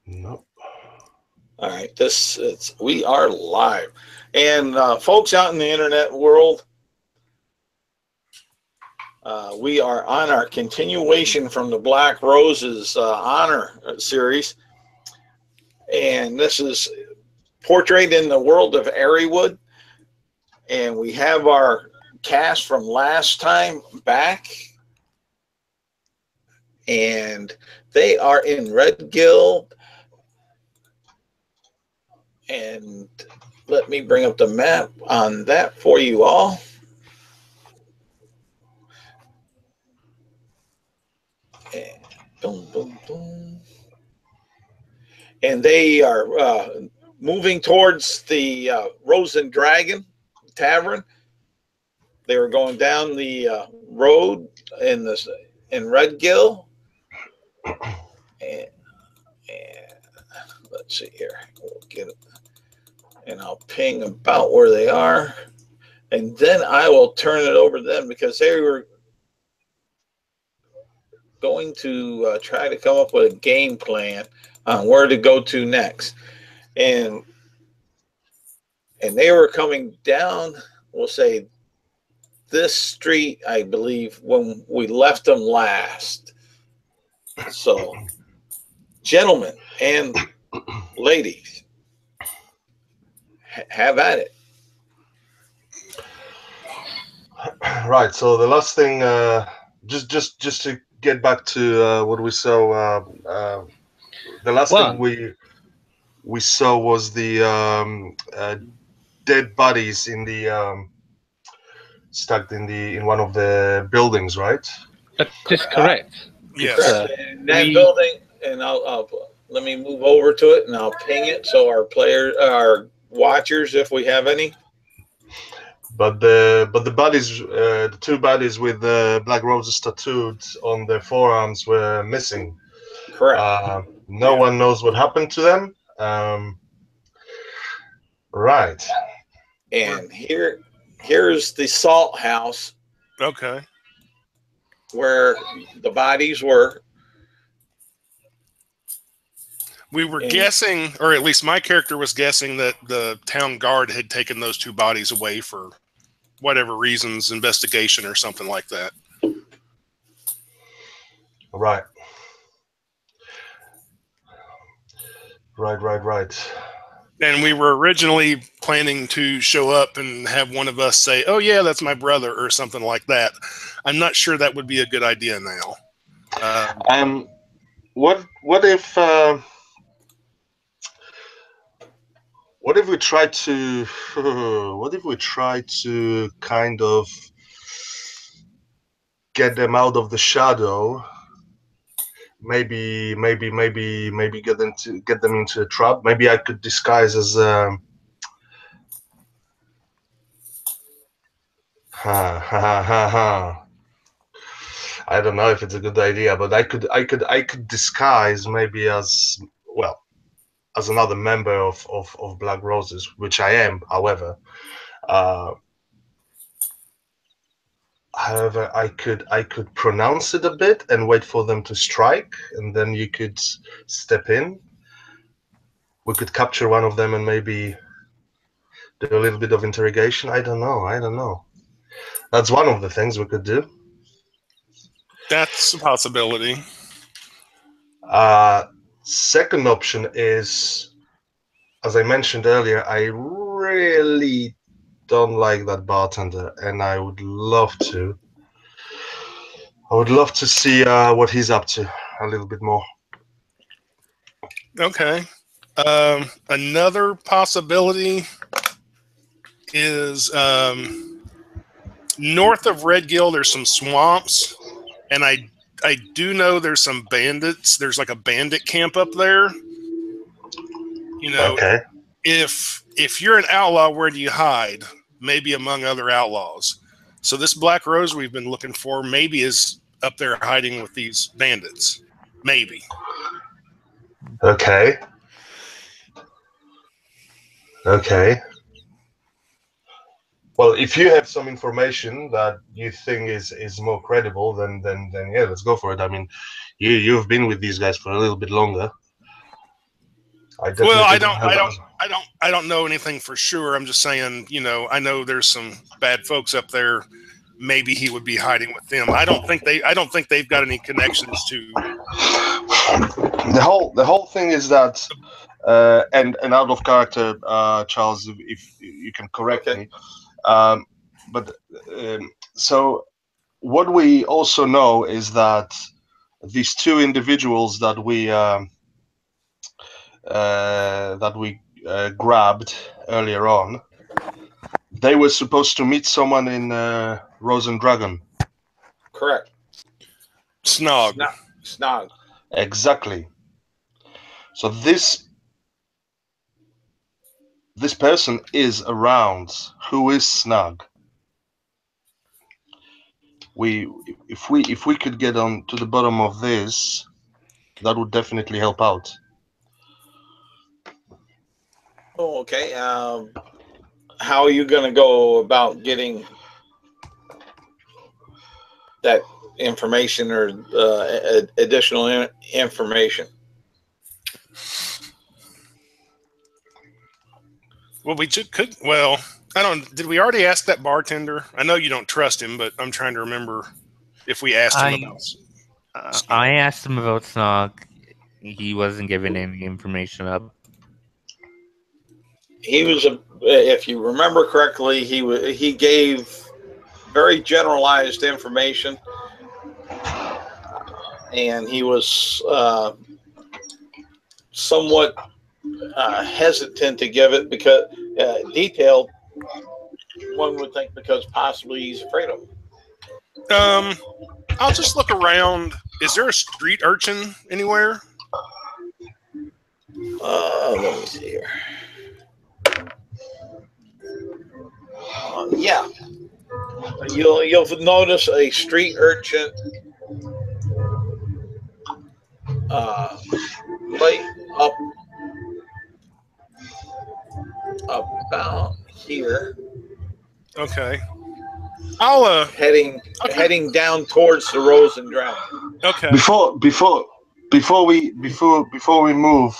Nope. All right, we are live, and folks out in the internet world, we are on our continuation from the Black Roses honor series, and this is portrayed in the world of Arywood, and we have our cast from last time back, and they are in Red Gill. And let me bring up the map on that for you all. And boom, boom, boom. And they are moving towards the Rose and Dragon Tavern. They were going down the road in Red Gill. And let's see here. We'll get it. And I'll ping about where they are. And then I will turn it over to them because they were going to try to come up with a game plan on where to go to next. And they were coming down, we'll say, this street, I believe, when we left them last. So, gentlemen and ladies, have at it. Right. So the last thing, just to get back to what we saw, the last thing we saw was the dead bodies in the stuck in one of the buildings, right? That is correct. Yes. In that building, and I'll let me move over to it, and I'll ping it so our watchers, if we have any. But the bodies, the two bodies with the Black Roses tattooed on their forearms were missing. Correct. No one knows what happened to them. Right. And here's the salt house. Okay. Where the bodies were. We were guessing, or at least my character was guessing, that the town guard had taken those two bodies away for whatever reasons, investigation or something like that. Right. Right. And we were originally planning to show up and have one of us say, "Oh yeah, that's my brother," or something like that. I'm not sure that would be a good idea now. What if we try to kind of get them out of the shadow? Maybe get them into a trap. Maybe I could disguise as I don't know if it's a good idea, but I could disguise maybe as another member of Black Roses, which I am, however. However, I could pronounce it a bit and wait for them to strike, and then you could step in. We could capture one of them and maybe do a little bit of interrogation. I don't know. That's one of the things we could do. That's a possibility. Second option is, as I mentioned earlier, I really don't like that bartender, and I would love to see what he's up to a little bit more. Okay. Another possibility is north of Red Gill, there's some swamps, and I do know there's some bandits. There's like a bandit camp up there. You know, okay. If you're an outlaw, where do you hide? Maybe among other outlaws. So this Black Rose we've been looking for maybe is up there hiding with these bandits. Maybe. Okay. Well, if you have some information that you think is more credible, then yeah, let's go for it. I mean, you've been with these guys for a little bit longer. I definitely Well, I don't know anything for sure. I'm just saying, you know, I know there's some bad folks up there. Maybe he would be hiding with them. I don't think they've got any connections to. The whole thing is that, and out of character, Charles, if you can correct me, but so what we also know is that these two individuals that we grabbed earlier on, they were supposed to meet someone in Rose and Dragon. Correct. Snog. Snog. Exactly. So this person is around. Who is Snug? If we could get on to the bottom of this, that would definitely help out. Oh, okay. How are you going to go about getting that information or additional information? Well, we could. Well, I don't. Did we already ask that bartender? I know you don't trust him, but I'm trying to remember if we asked him about. I asked him about Snog. He wasn't giving any information up. He was if you remember correctly, he gave very generalized information, and he was somewhat hesitant to give it because detailed. One would think because possibly he's afraid of him. I'll just look around. Is there a street urchin anywhere? Let me see here. Yeah, you'll notice a street urchin right up about here. Okay. I'll heading down towards the Rose and Dragon. Okay. Before we move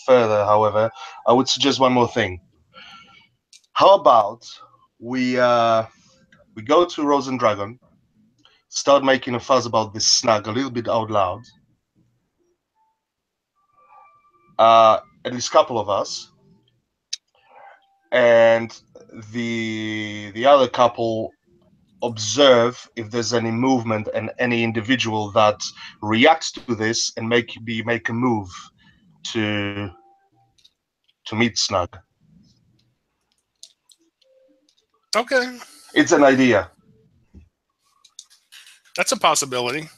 further, however, I would suggest one more thing. How about we go to Rose and Dragon, start making a fuss about this Snug a little bit out loud. At least a couple of us, and the other couple observe if there's any movement and any individual that reacts to this and make a move to meet Snug. Okay. It's an idea. That's a possibility.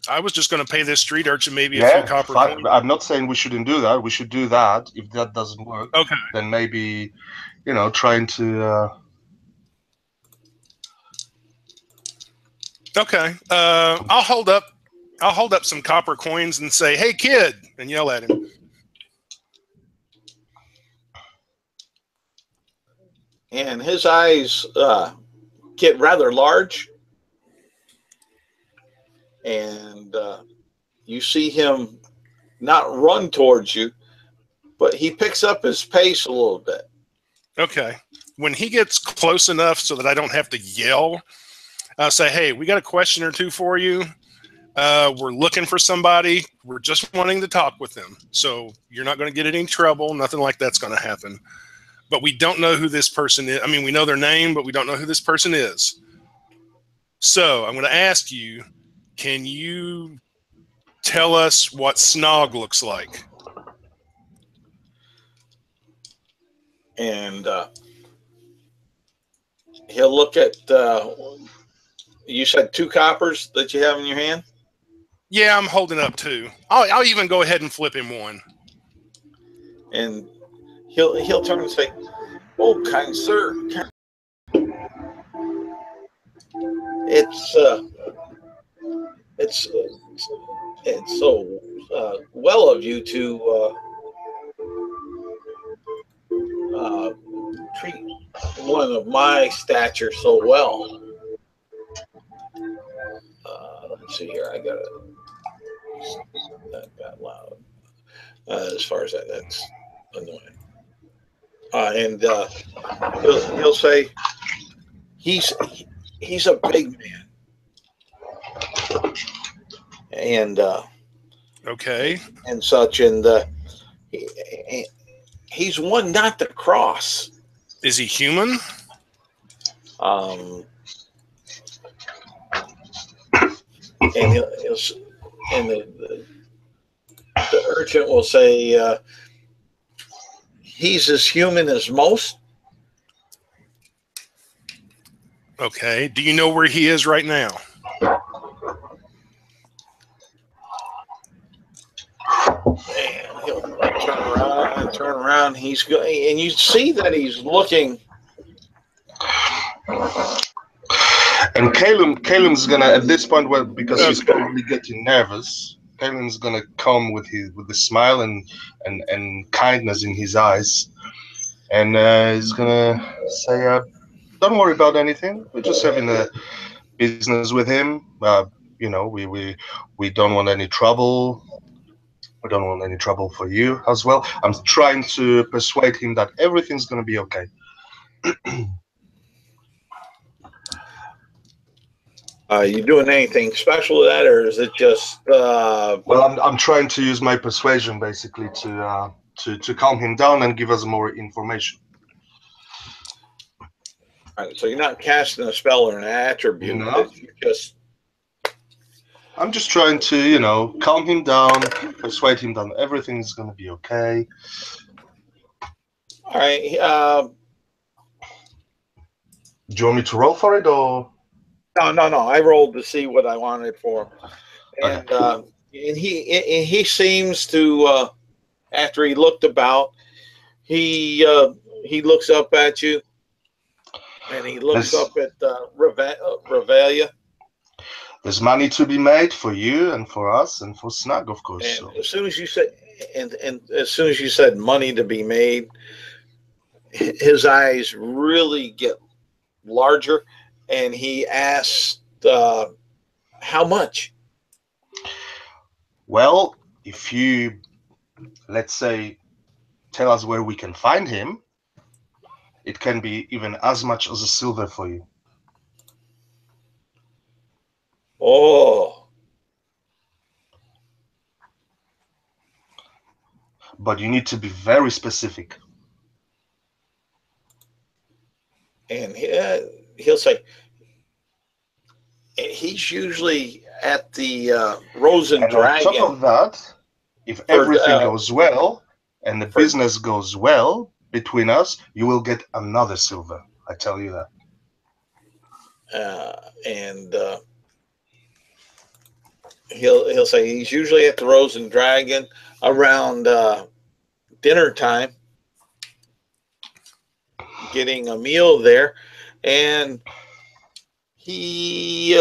I was just going to pay this street urchin maybe a few copper coins. I'm not saying we shouldn't do that. We should do that. If that doesn't work, okay, then maybe, trying to. Okay. I'll hold up some copper coins and say, "Hey, kid," and yell at him. And his eyes get rather large. And you see him not run towards you, but he picks up his pace a little bit. Okay. When he gets close enough so that I don't have to yell, I'll say, "Hey, we got a question or two for you. We're looking for somebody. We're just wanting to talk with them. So you're not going to get in any trouble. Nothing like that's going to happen. But we don't know who this person is. I mean, we know their name, but we don't know who this person is. So I'm going to ask you, can you tell us what Snog looks like?" And he'll look at, you said 2 coppers that you have in your hand? Yeah, I'm holding up 2. I'll even go ahead and flip him 1. And he'll turn and say, "Oh, kind sir, it's so well of you to treat one of my stature so well." Let's see here. I got loud. As far as that's annoying. And he'll say he's a big man, and Okay. and such, and he's one not to cross. Is he human? And the urchin will say he's as human as most. Okay. Do you know where he is right now? And he'll turn around. He's going, and you see that he's looking. And Caleb's gonna at this point, well, because he's probably getting nervous. Caleb's gonna come with the smile and kindness in his eyes, and he's gonna say, "Don't worry about anything. We're just having a business with him. You know, we don't want any trouble. We don't want any trouble for you as well. I'm trying to persuade him that everything's gonna be okay." You doing anything special with that, or is it just? Well, I'm trying to use my persuasion basically to calm him down and give us more information. Right, so you're not casting a spell or an attribute. No. You're just. I'm just trying to, you know, calm him down, persuade him that everything's going to be okay. All right. Do you want me to roll for it, or? No. I rolled to see what I wanted for him, and Okay. and he seems to after he looked about, he looks up at you, and he looks up at Revelia. There's money to be made for you and for us and for Snug, of course. And so. as soon as you said, and as soon as you said money to be made, his eyes really get larger, and he asked, "How much?" Well, if you, let's say, tell us where we can find him, it can be even as much as a silver for you. Oh. But you need to be very specific. And he'll say, he's usually at the Rose and Dragon. On top of that, if everything goes well and the business goes well between us, you will get another silver. I tell you that. And he'll say he's usually at the Rose and Dragon around dinner time, getting a meal there, and he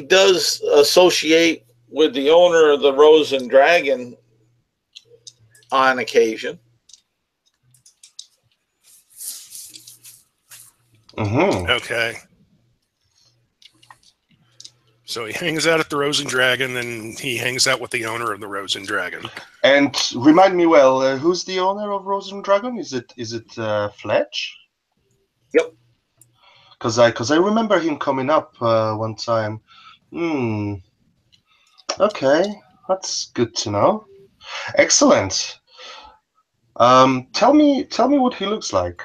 does associate with the owner of the Rose and Dragon on occasion. Mm-hmm. Okay. So he hangs out at the Rose and Dragon, and he hangs out with the owner of the Rose and Dragon. And remind me, well, who's the owner of Rose and Dragon? Is it Fletch? Yep. Because I remember him coming up one time. Okay, that's good to know. Excellent. Tell me what he looks like.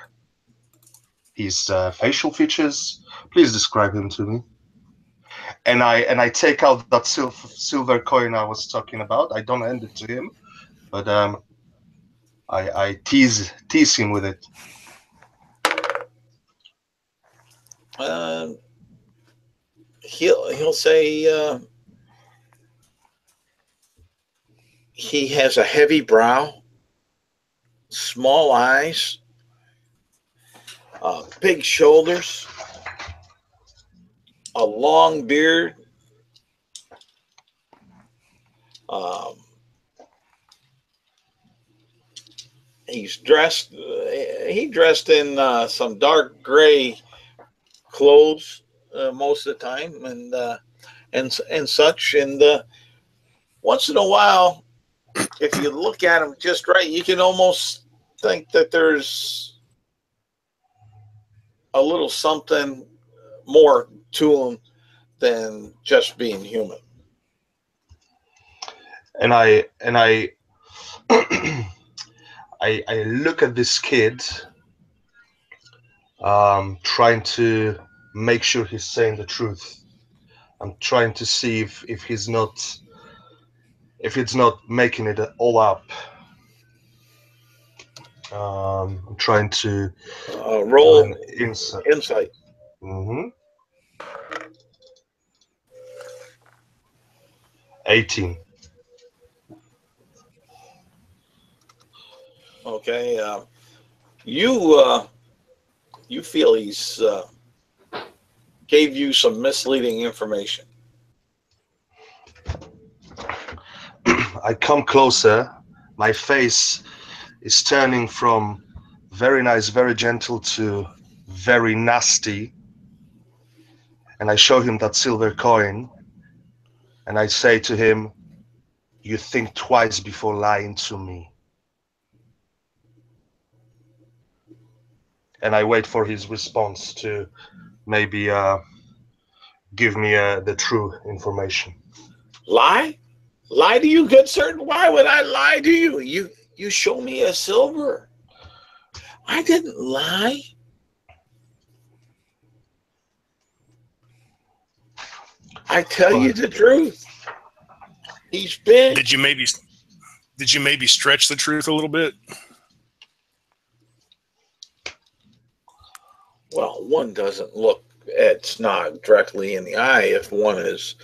His facial features. Please describe him to me. And I take out that silver coin I was talking about. I don't hand it to him, but I tease him with it. He'll say he has a heavy brow, small eyes, big shoulders, a long beard. He's dressed. He dressed in some dark gray clothes most of the time, and such. And once in a while, if you look at him just right, you can almost think that there's a little something more to him than just being human. And I I look at this kid, trying to make sure he's saying the truth. I'm trying to see if it's not making it all up. I'm trying to roll insight. insight. Mm-hmm. 18. Okay. You feel he's gave you some misleading information. I come closer. My face is turning from very nice, very gentle to very nasty. And I show him that silver coin. And I say to him, "You think twice before lying to me." And I wait for his response to maybe give me the true information. Lie? Lie to you, good sir? Why would I lie to you? You show me a silver. I didn't lie. I tell you the truth. He's been. Did you maybe stretch the truth a little bit? Well, one doesn't look at Snog directly in the eye if one is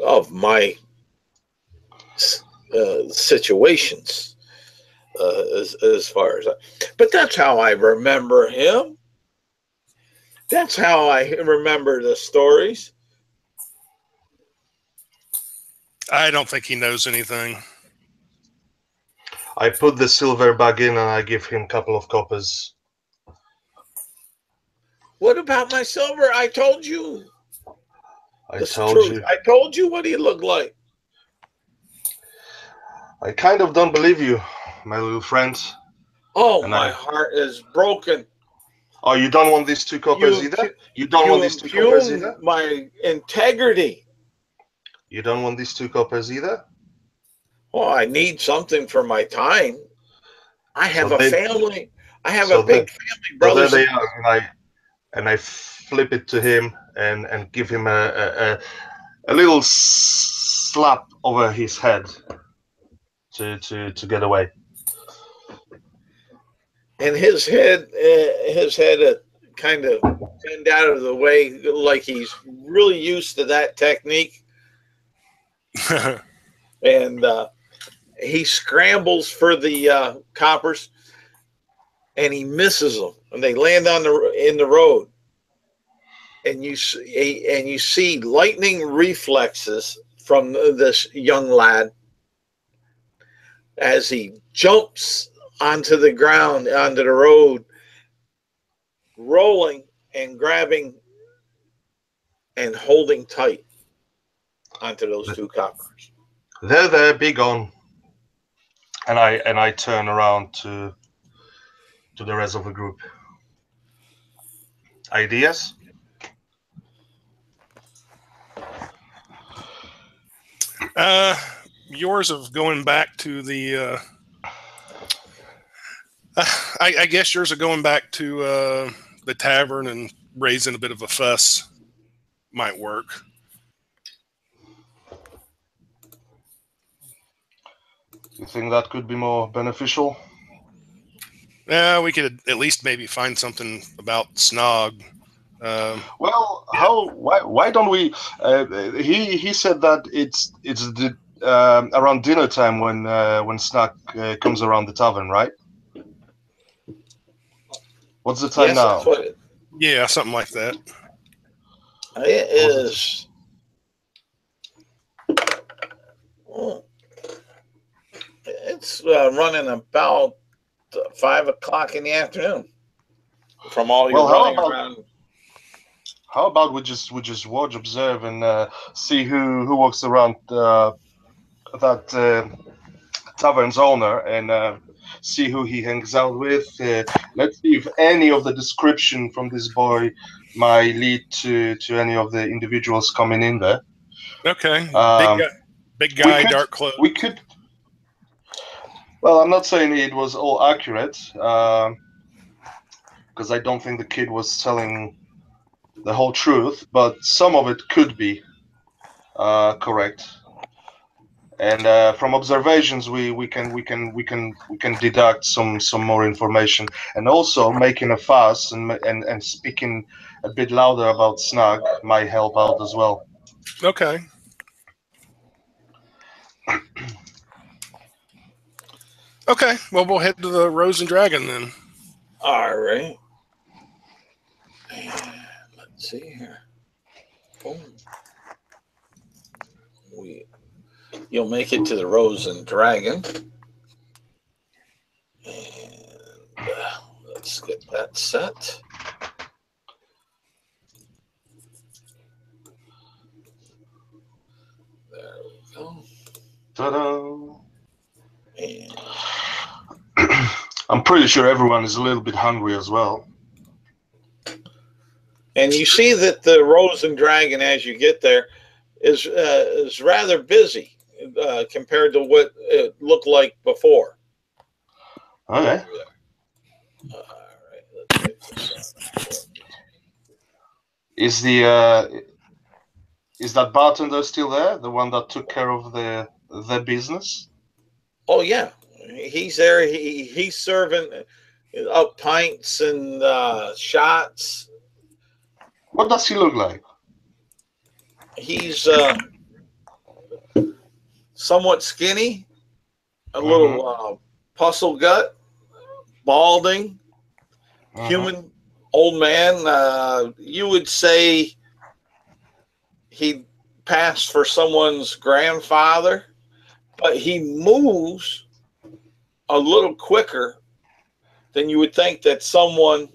of my situations, as far as but that's how I remember him. That's how I remember the stories. I don't think he knows anything. I put the silver bag in and I give him a couple of coppers. What about my silver? I told you. I told you what he looked like. I kind of don't believe you, my little friend. Oh, and my heart is broken. Oh, you don't want these 2 coppers either? You don't want these 2 coppers either? My integrity. You don't want these 2 coppers either? Well, I need something for my time. I have a family. I have a big family, brothers. So there they are, and I flip it to him and give him a little slap over his head to get away. And his head kind of bent out of the way, like he's really used to that technique. And he scrambles for the coppers, and he misses them, and they land in the road. And you see lightning reflexes from this young lad as he jumps onto the ground, onto the road, rolling and grabbing and holding tight onto those 2 coppers. There, be gone. And I turn around to the rest of the group. Ideas? Yours of going back to the I guess yours are going back to the tavern and raising a bit of a fuss might work. You think that could be more beneficial? Yeah, we could at least maybe find something about Snog. Well, why don't we? He said that it's the around dinner time when Snog comes around the tavern, right? What's the time now? Yeah, something like that. It is. It's running about 5 o'clock in the afternoon. From all your running around. How about we just watch, observe, and see who walks around that tavern's owner and see who he hangs out with. Let's see if any of the description from this boy might lead to any of the individuals coming in there. Okay. Um, big guy, dark clothes. We could. Well, I'm not saying it was all accurate, because I don't think the kid was telling the whole truth, but some of it could be correct. And from observations, we can deduct some more information, and also making a fuss and speaking a bit louder about Snug might help out as well. Okay. Okay. Well, we'll head to the Rose and Dragon then. All right. And let's see here. Boom. You'll make it to the Rose and Dragon. And let's get that set. There we go. Ta-da! And I'm pretty sure everyone is a little bit hungry as well. And you see that the Rose and Dragon, as you get there, is rather busy compared to what it looked like before. Okay. All right, let's get this up. Is that bartender still there? The one that took care of the business? Oh yeah, he's there. He's serving up pints and shots. What does he look like? He's somewhat skinny, a little puzzle gut, balding, human old man. You would say he passed for someone's grandfather, but he moves a little quicker than you would think that someone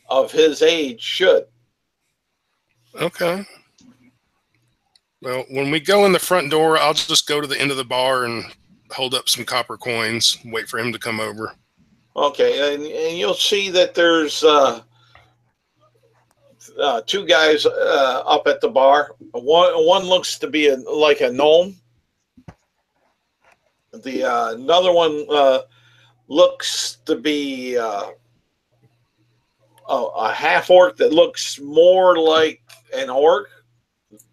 of his age should. Okay. Well, when we go in the front door, I'll just go to the end of the bar and hold up some copper coins, wait for him to come over. Okay, and you'll see that there's two guys up at the bar. One looks to be like a gnome. The another one looks to be a half orc that looks more like an orc.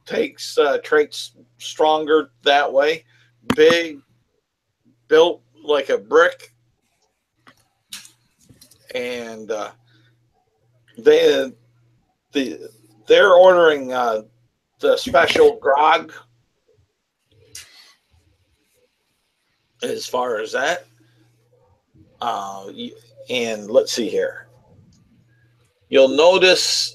Takes traits stronger that way. Big, built like a brick, and they're ordering the special grog. As far as that, and let's see here. You'll notice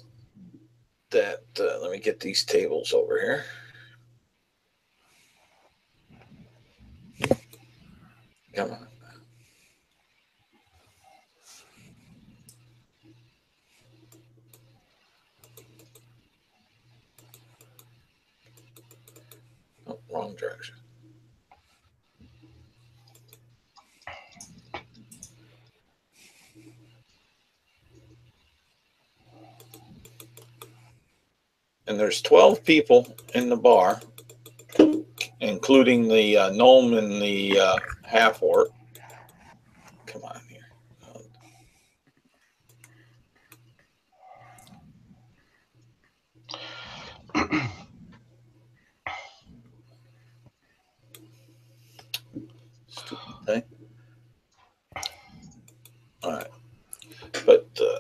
that let me get these tables over here. Come on. Oh, wrong direction. And there's 12 people in the bar, including the gnome and the half orc. Come on here. Stupid thing. All right, but no,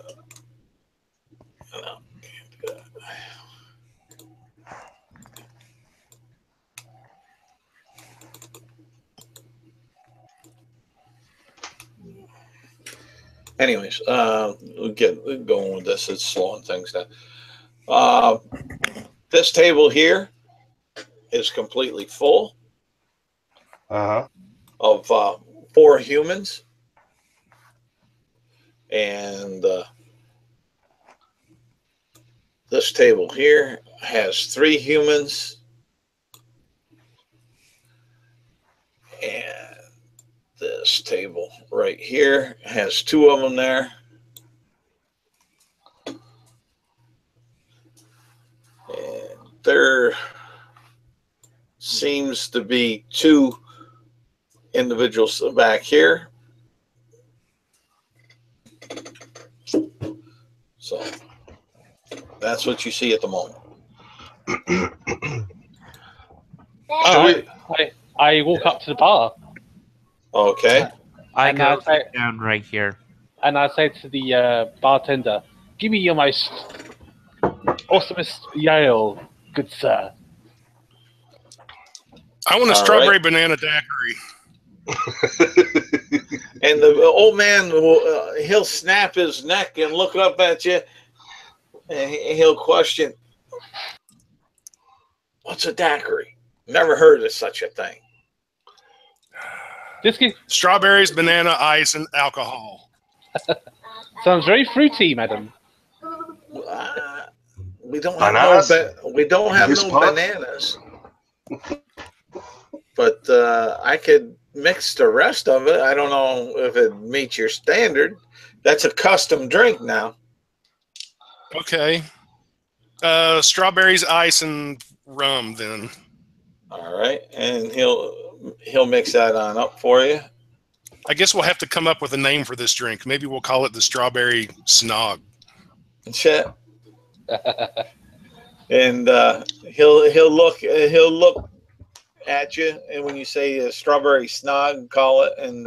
can't do that. Anyways, we'll get going with this. It's slowing things down. This table here is completely full of 4 humans, and this table here has 3 humans, and this table right here. It has two of them there. And there seems to be two individuals back here. So that's what you see at the moment. I walk up to the bar. Okay. I And I go say- down right here. And I say to the bartender, "Give me your most awesomest Yale, good sir." I want a All strawberry right. banana daiquiri. And the old man will he'll snap his neck and look up at you, and he'll question, "What's a daiquiri? Never heard of such a thing." This Strawberries, banana, ice, and alcohol. sounds very fruity, madam. We don't Bananas? have This no pot? bananas, but I could mix the rest of it. I don't know if it meets your standard. That's a custom drink now. Okay. Strawberries, ice, and rum then. All right, and he'll mix that on up for you. I guess we'll have to come up with a name for this drink. Maybe we'll call it the strawberry snog. Shit. And he'll look at you, and when you say strawberry snog, call it, and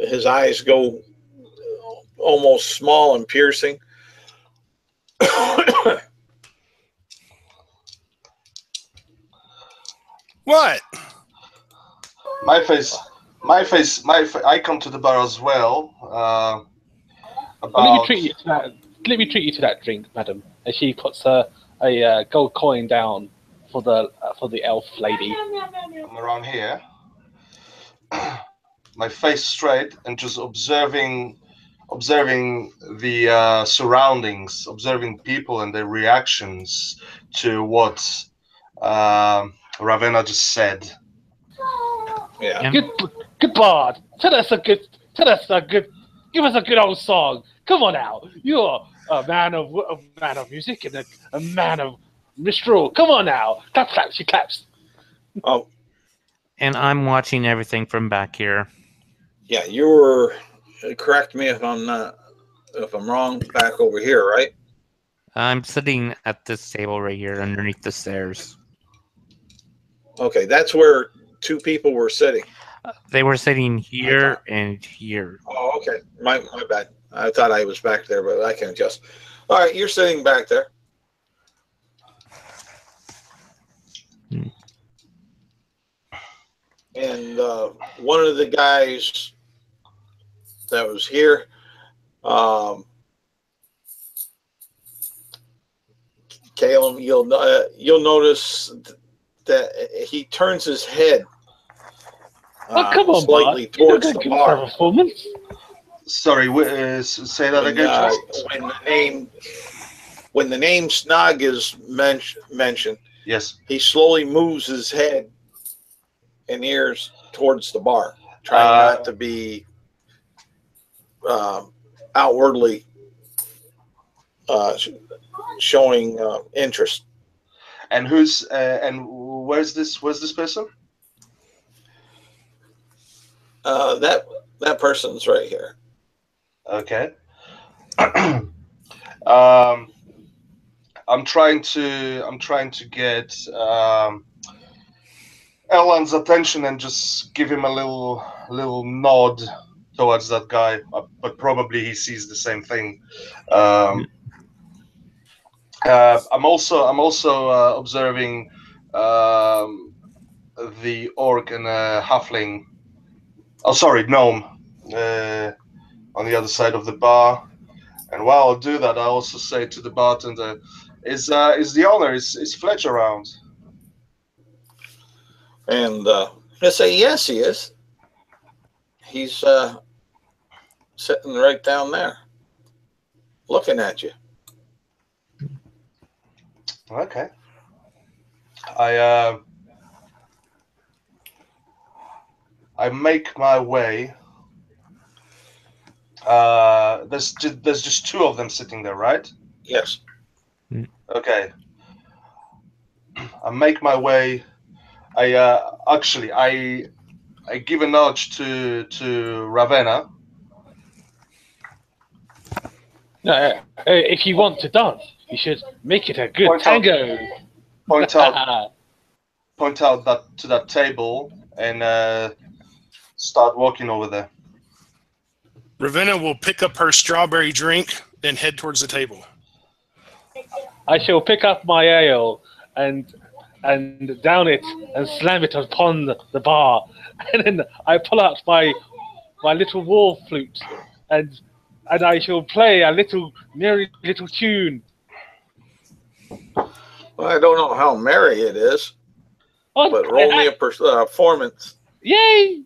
his eyes go almost small and piercing. What? I come to the bar as well. Well, let me treat you to that. Let me treat you to that drink, madam. And she puts a gold coin down for the elf lady. I'm around here, my face straight, and just observing the surroundings, observing people and their reactions to what Ravenna just said. Yeah. Good bard. Give us a good old song. Come on now. You're a man of music and a man of minstrel. Come on now. Clap, clap. She claps. Oh, And I'm watching everything from back here. yeah. You were, correct me if I'm wrong. Back over here, right? I'm sitting at this table right here underneath the stairs. Okay, that's where two people were sitting. They were sitting here and here. Oh, okay. My bad. I thought I was back there, but I can adjust. All right, you're sitting back there. Hmm. And one of the guys that was here, Caleb, you'll notice that he turns his head Come on, slightly bard. towards You're the gonna give us bar. a performance. Sorry, say that again, Josh. When the name Snog is mentioned, Yes. he slowly moves his head and ears towards the bar, trying not to be outwardly showing interest. And who's and where's this person? That person's right here. Okay. I'm trying to get Ellen's attention and just give him a little nod towards that guy, but probably he sees the same thing. I'm also observing the orc and halfling. Oh, sorry, gnome. On the other side of the bar. And while I do that, I also say to the bartender, "Is the owner is Fletch around?" And he'll say, "Yes, he is. He's sitting right down there, looking at you." Okay. I I make my way. There's just two of them sitting there, right? Yes. Okay. I make my way. I actually I give a nudge to Ravenna. If you want to dance, you should make it a good tango. Point out that to that table and start walking over there. Ravenna will pick up her strawberry drink and head towards the table. I shall pick up my ale and down it and slam it upon the bar, and then I pull out my little wall flute and I shall play a merry little tune. Well, I don't know how merry it is, but roll me a performance. Yay!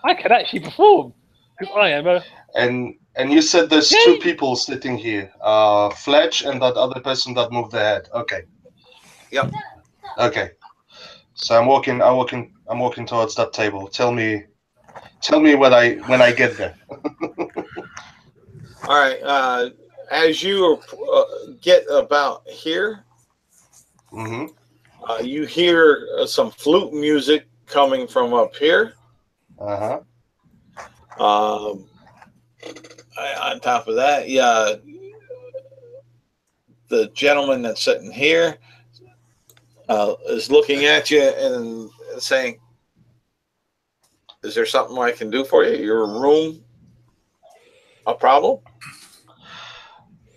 I can actually perform because I am a. And you said there's two people sitting here, Fletch and that other person that moved their head. Okay. Yep. Okay. So I'm walking towards that table. Tell me when I get there. All right. As you get about here, you hear some flute music coming from up here. On top of that, the gentleman that's sitting here is looking at you and saying, "Is there something I can do for you? Your room a problem?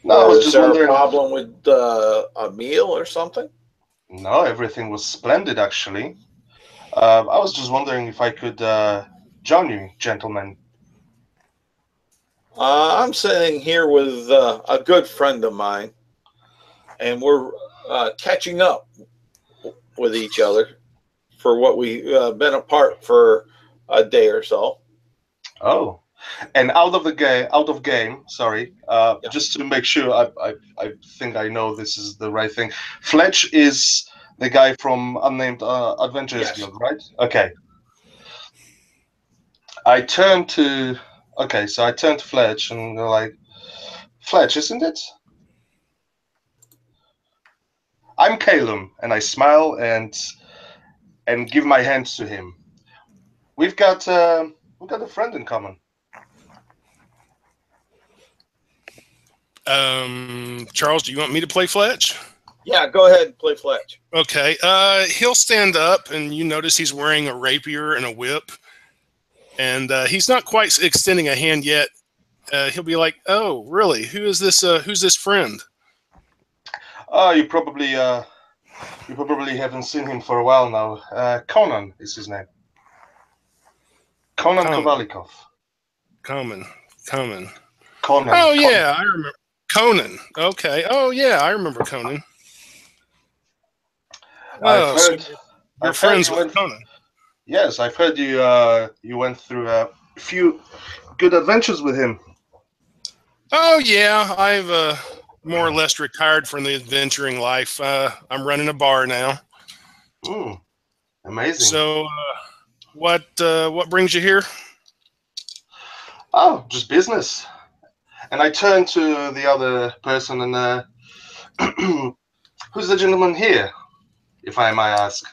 No, I was just there wondering. A problem with a meal or something?" No, everything was splendid actually. I was just wondering if I could join you, gentlemen. I'm sitting here with a good friend of mine, and we're catching up with each other for what we've been apart for a day or so. Oh, and out of game. Sorry, just to make sure, I think I know this is the right thing. Fletch is the guy from Unnamed Adventurers Guild, right? Okay. I turn to Fletch and they're like, Fletch, isn't it? I'm Calum, and I smile and give my hand to him. We've got a friend in common. Charles, do you want me to play Fletch? Yeah, go ahead and play Fletch. Okay. He'll stand up, and you notice he's wearing a rapier and a whip. And he's not quite extending a hand yet. He'll be like, "Oh, really? Who's this friend?" You probably haven't seen him for a while now. Conan is his name. Conan Kovalikov. Conan. Oh yeah, I remember Conan. Okay. Oh yeah, I remember Conan. You're friends with Conan. Yes, I've heard you went through a few good adventures with him. Oh yeah, I've more or less retired from the adventuring life. I'm running a bar now. Amazing. So, what brings you here? Oh, just business. And I turn to the other person and who's the gentleman here, if I may ask?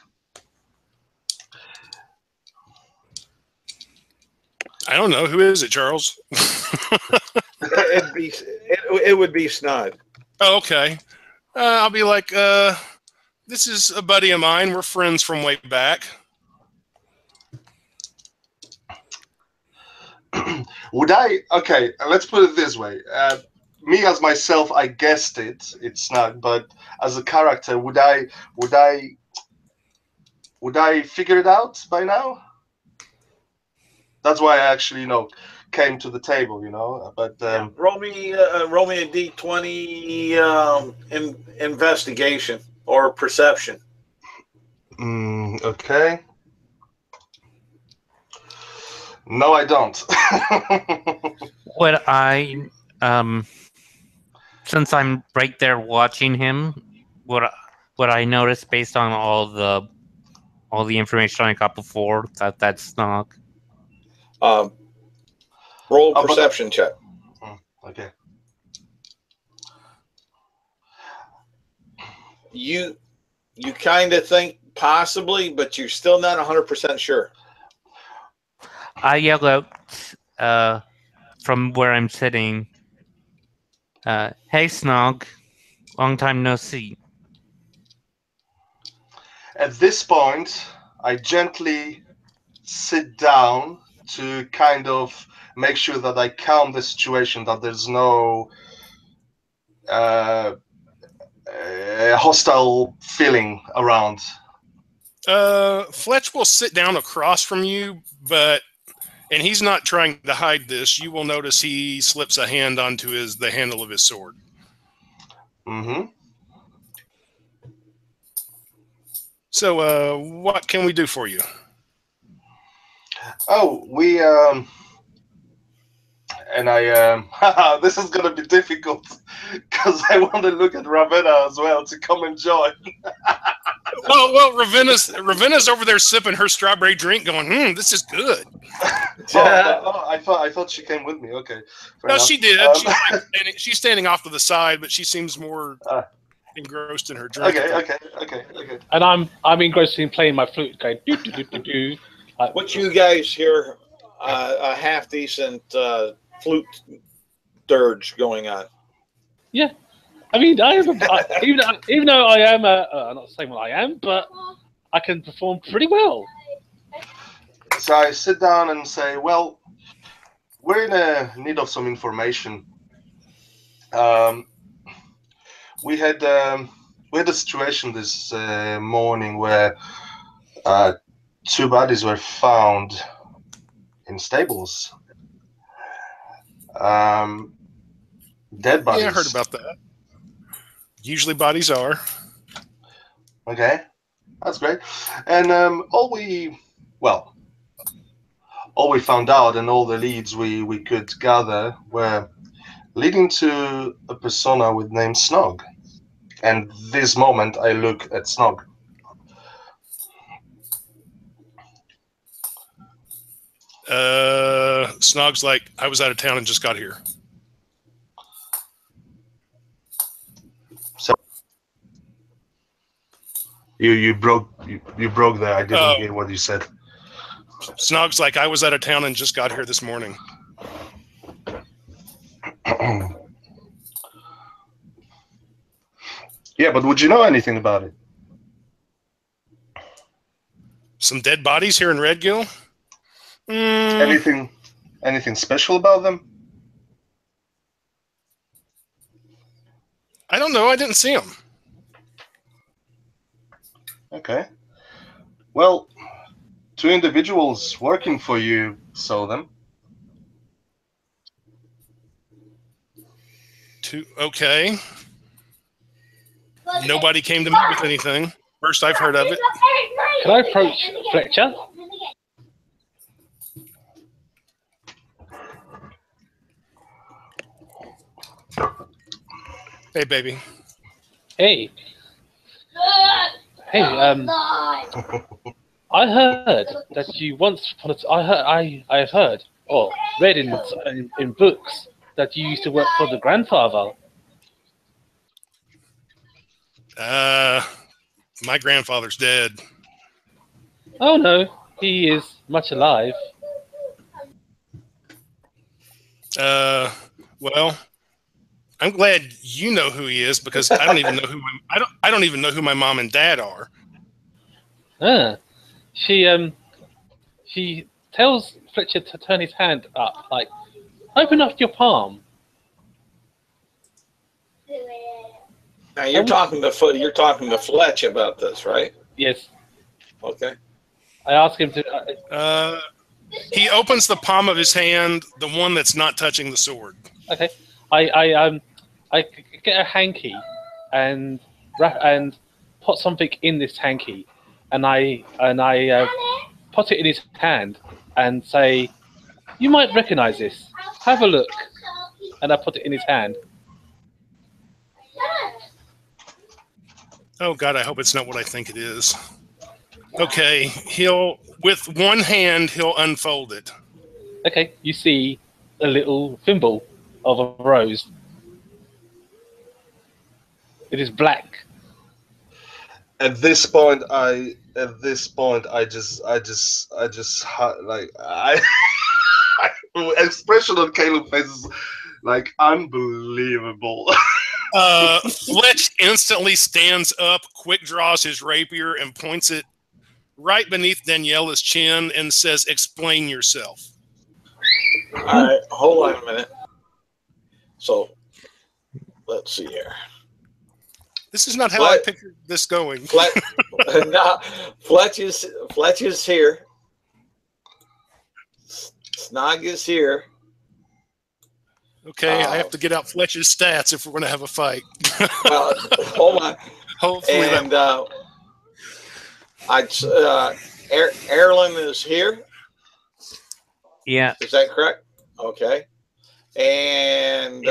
I don't know. Who is it, Charles? It would be Snod. Oh, okay. I'll be like, this is a buddy of mine. We're friends from way back. Okay, let's put it this way. Me as myself, I guessed it's Snug, but as a character, would I figure it out by now? That's why I actually, came to the table, But roll me a d20 investigation or perception. Okay. No, I don't. Would I, since I'm right there watching him, would what I noticed based on all the information I got before that's Snog. Roll perception check. Okay. You kind of think possibly, but you're still not 100% sure. I yell out from where I'm sitting, hey Snog, long time no see. At this point, I gently sit down to kind of make sure that I calm the situation, that there's no hostile feeling around. Fletch will sit down across from you, and he's not trying to hide this. You will notice he slips a hand onto the handle of his sword. Mm-hmm. So, what can we do for you? Oh, we and I this is gonna be difficult because I want to look at Ravenna as well to come and join. well, Ravenna's over there sipping her strawberry drink, going, this is good. I thought she came with me. Okay. No, she did. She's standing off to the side, but she seems more engrossed in her drink. Okay. And I'm engrossed in playing my flute, going do do do do do. What you guys hear? A half decent flute dirge going on. Yeah, I mean, even though I am I'm not saying what I am, but I can perform pretty well. So I sit down and say, well, we're in need of some information. We had a situation this morning where 2 bodies were found in stables. Dead bodies. Yeah, I heard about that. Usually bodies are. Okay, that's great. And all we found out and all the leads we could gather were leading to a persona with name Snog. And this moment I look at Snog. Snog's like, I was out of town and just got here. So you broke there. I didn't hear what you said. Snog's like, I was out of town and just got here this morning. Yeah, but would you know anything about it? Some dead bodies here in Red Gill? Anything special about them? I don't know. I didn't see them. Okay. Well, 2 individuals working for you saw them. Okay. Nobody came to me with anything. First I've heard of it. Can I approach Fletcher? Hey, baby. Hey. Hey, I heard that you once upon a I have heard or read in books that you used to work for the grandfather. My grandfather's dead. Oh no, he is much alive. Well, I'm glad you know who he is because I don't even know who I don't even know who my mom and dad are. She tells Fletcher to turn his hand up, like, open up your palm. Now you're talking to Fletch about this, right? Yes. Okay. I ask him to. He opens the palm of his hand, the one that's not touching the sword. Okay. I get a hanky and put something in this hanky, and I put it in his hand and say, "You might recognize this. Have a look." And I put it in his hand. Oh God, I hope it's not what I think it is. Okay, with one hand he'll unfold it. Okay, you see a little thimble of a rose. It is black. At this point, I just like expression on Caleb's face is like unbelievable. Fletch instantly stands up, quick draws his rapier and points it right beneath Daniela's chin and says, "Explain yourself." All right, hold on a minute. So, let's see here. This is not how I pictured this going. Fletch is here. Snog is here. Okay, I have to get out Fletch's stats if we're going to have a fight. Well, hold on. Hopefully, and Erlen is here. Yeah. Is that correct? Okay. And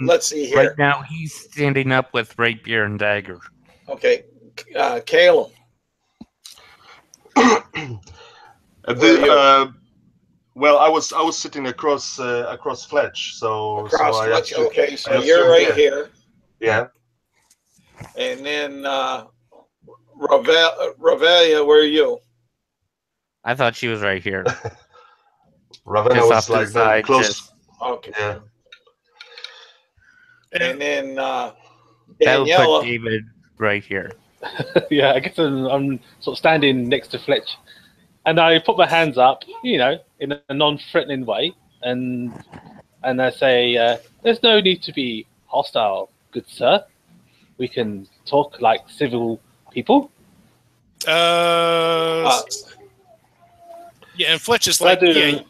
let's see here. Right now, he's standing up with rapier and dagger. Okay. Caleb. Well, I was sitting across Fletch, so Fletch. Okay, so you're right here. Yeah. And then Ravelia, where are you? I thought she was right here. Ravelia was like very close. Okay. Yeah. And then that would put David right here. Yeah, I guess I'm sort of standing next to Fletch. And I put my hands up, in a non-threatening way, and I say, "There's no need to be hostile, good sir. We can talk like civil people." Yeah, and Fletch is like, "Yeah,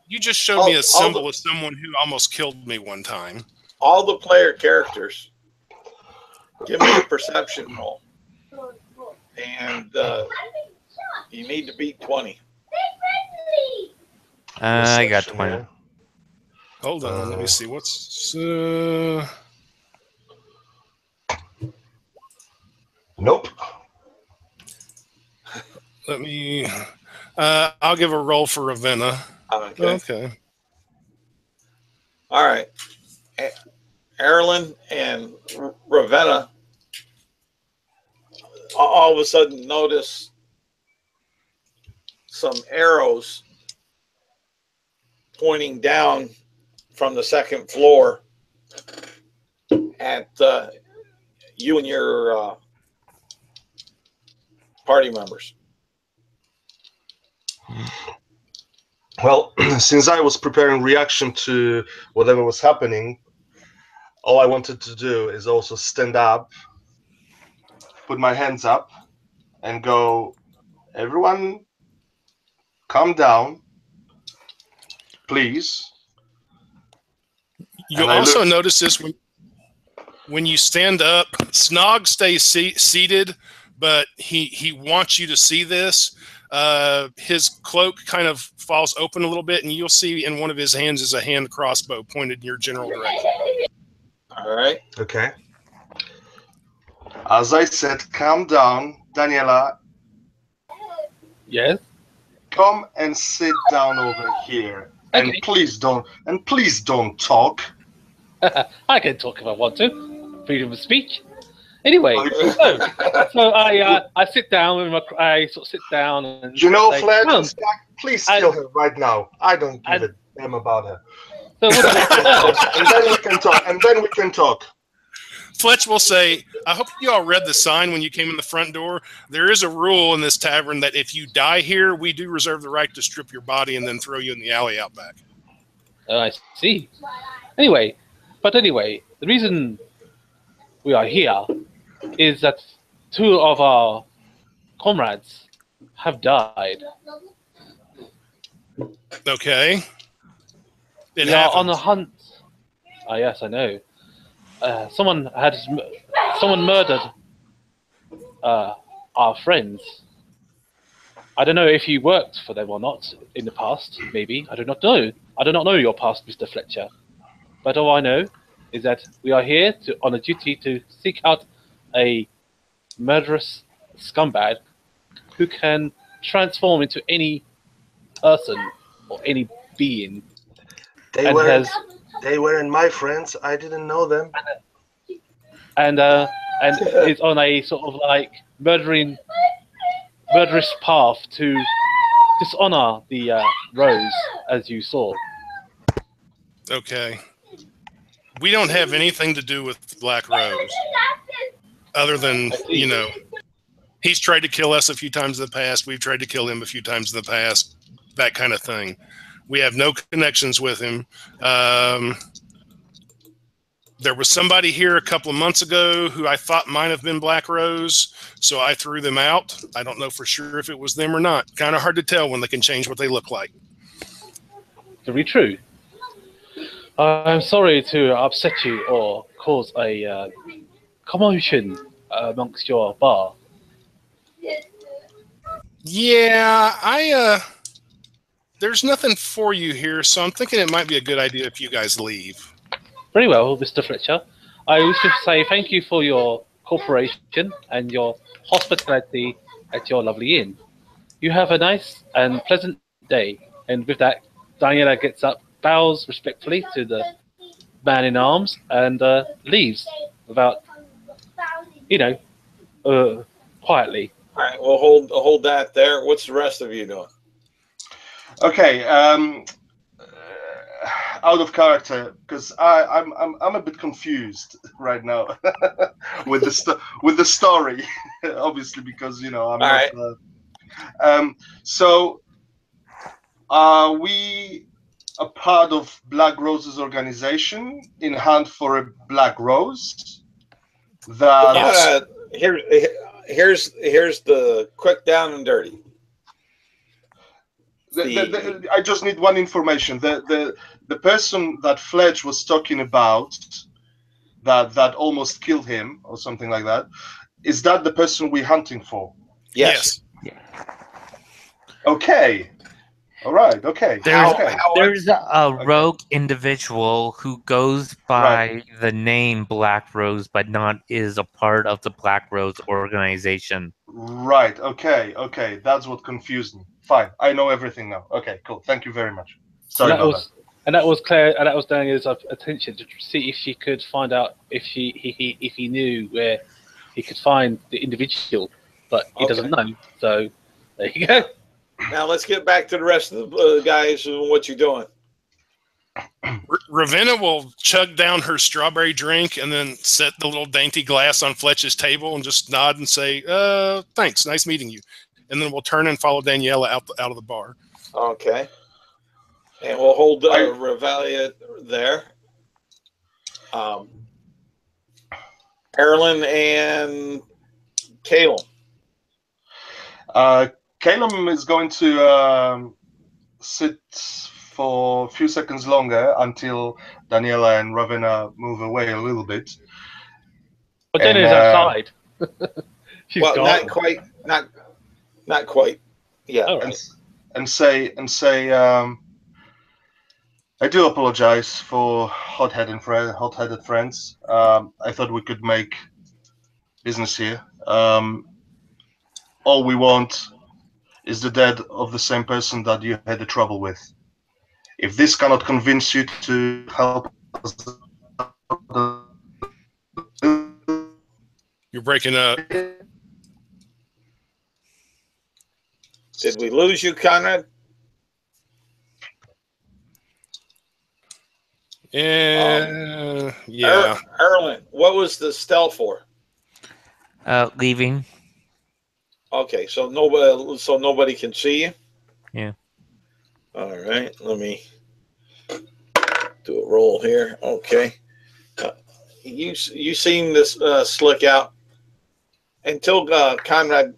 you just showed me a symbol of someone who almost killed me one time." All the player characters, give me a perception roll, and you need to beat 20. I got 20. Hold on, let me see. What's... Nope. Let me... I'll give a roll for Ravenna. Okay. All right. Erlen and Ravenna all of a sudden notice some arrows pointing down from the second floor at you and your party members. Well, since I was preparing reaction to whatever was happening, all I wanted to do is also stand up, put my hands up, and go, "Everyone, calm down, please." You'll also notice this when you stand up, Snog stays seated, but he wants you to see this. His cloak kind of falls open a little bit, and you'll see in one of his hands is a hand crossbow pointed in your general direction. All right. Okay. As I said, calm down, Daniela. Yes. Come and sit down over here, Okay. and please don't talk. I can talk if I want to. Freedom of speech. Anyway, so I sit down and I sort of sit down and Fletch, please kill her right now. I don't give a damn about her. So and then we can talk. Fletch will say, "I hope you all read the sign when you came in the front door. There is a rule in this tavern that if you die here, we do reserve the right to strip your body and then throw you in the alley out back." Oh, I see. Anyway, the reason we are here is that 2 of our comrades have died. Okay. We are on a hunt. Ah, yes, I know. Someone murdered our friends. I don't know if you worked for them or not in the past. Maybe I do not know. I do not know your past, Mr. Fletcher. But all I know is that we are here on a duty to seek out a murderous scumbag who can transform into any person or any being. They And weren't. They weren't my friends. I didn't know them. And is on a sort of like murderous path to dishonor the Rose, as you saw. Okay. We don't have anything to do with Black Rose, other than, you know, he's tried to kill us a few times in the past. We've tried to kill him a few times in the past. That kind of thing. We have no connections with him. There was somebody here a couple of months ago who I thought might have been Black Rose, so I threw them out. I don't know for sure if it was them or not. Kind of hard to tell when they can change what they look like. Very true. I'm sorry to upset you or cause a commotion amongst your bar. Yeah, there's nothing for you here, so I'm thinking it might be a good idea if you guys leave. Very well, Mr. Fletcher. I wish to say thank you for your cooperation and your hospitality at your lovely inn. You have a nice and pleasant day. And with that, Daniela gets up, bows respectfully to the man in arms, and leaves without, quietly. All right, we'll hold that there. What's the rest of you doing? Okay. Out of character, because I'm a bit confused right now with the story, obviously, because I'm All not. right. So are we a part of Black Rose's organization in Hunt for a Black Rose? That Here's the quick down and dirty. I just need one information. The person that Fletch was talking about that almost killed him or something like that, is that the person we're hunting for? Yes. Okay. All right. Okay. There's a rogue individual who goes by the name Black Rose, but is a part of the Black Rose organization. Right. Okay. That's what confused me. Fine. I know everything now. Okay. Cool. Thank you very much. Sorry about that. And that was Claire. And that was Daniel's attention to see if she could find out if he knew where he could find the individual, but he doesn't know. So there you go. Now let's get back to the rest of the guys and what you're doing. Ravenna will chug down her strawberry drink and then set the little dainty glass on Fletch's table and just nod and say, thanks, nice meeting you. And then we'll turn and follow Daniela out of the bar. Okay. And we'll hold Revelia there. Erlen and Caleb. Caleb is going to sit for a few seconds longer until Daniela and Ravenna move away a little bit. But Daniela's outside. She's gone. Not quite. Not quite. Yeah. Right. And say. I do apologize for hot-headed friends. I thought we could make business here. All we want is the death of the same person that you had the trouble with. If this cannot convince you to help us, you're breaking up. Did we lose you, Conrad? Yeah. Erlen, what was the stealth for? Leaving. Okay, so nobody can see you. Yeah. All right, let me do a roll here. Okay, you seen this slick out until Conrad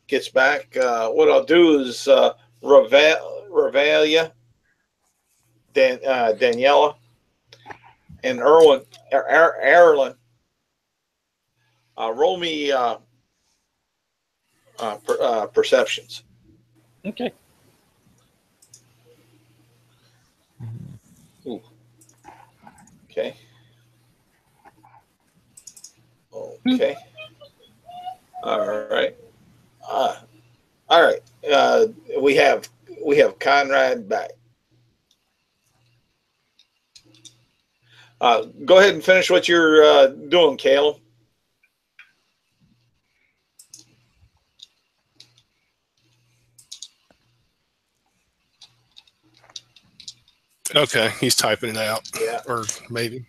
gets back. What I'll do is Revelia, Daniela, and Erlen. Roll me perceptions. Okay. Ooh. Okay. Okay. All right. All right. We have Conrad back. Go ahead and finish what you're doing, Caleb. Okay, he's typing it out. Yeah. Or maybe.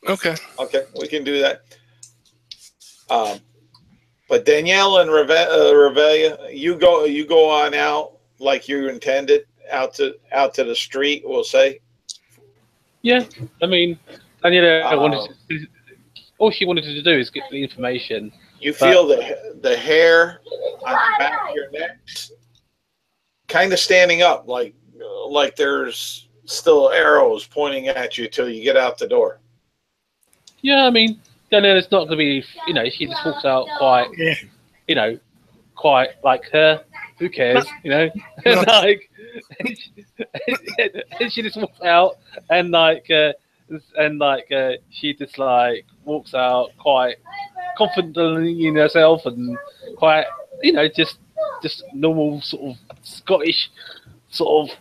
Okay. Okay, we can do that. But Danielle and Revelia, you go on out like you intended, out to the street, we'll say. Yeah, I mean, Daniela all she wanted to do is get the information. You feel the hair on the back of your neck kind of standing up, like there's still arrows pointing at you till you get out the door. Yeah, I mean, Daniela's not going to be, she just walks out quite, quite like her. Who cares, and and she just walks out and she just walks out quite confidently in herself and quite, just normal sort of Scottish sort of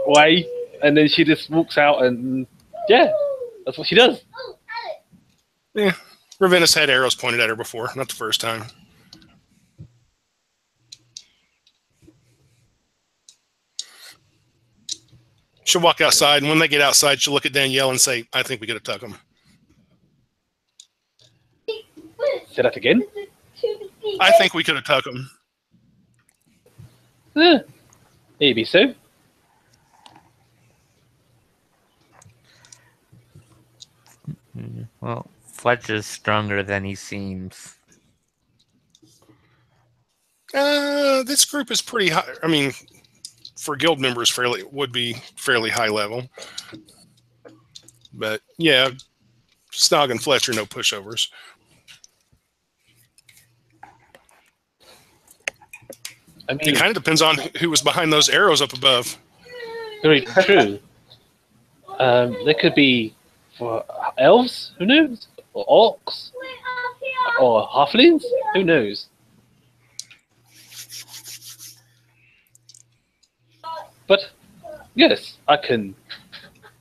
way, and then she just walks out and yeah, that's what she does. Yeah, Ravenna's had arrows pointed at her before, not the first time. She'll walk outside, and when they get outside, she'll look at Danielle and say, I think we got to tuck them. Say that again? I think we could have tucked them. Maybe so. Well, Fletch is stronger than he seems. This group is pretty high. I mean, for guild members, would be fairly high level. But yeah, Snog and Fletch are no pushovers. I mean, it kind of depends on who was behind those arrows up above. Very true. There could be for elves, who knows? Or orcs, or halflings, who knows? But yes, I can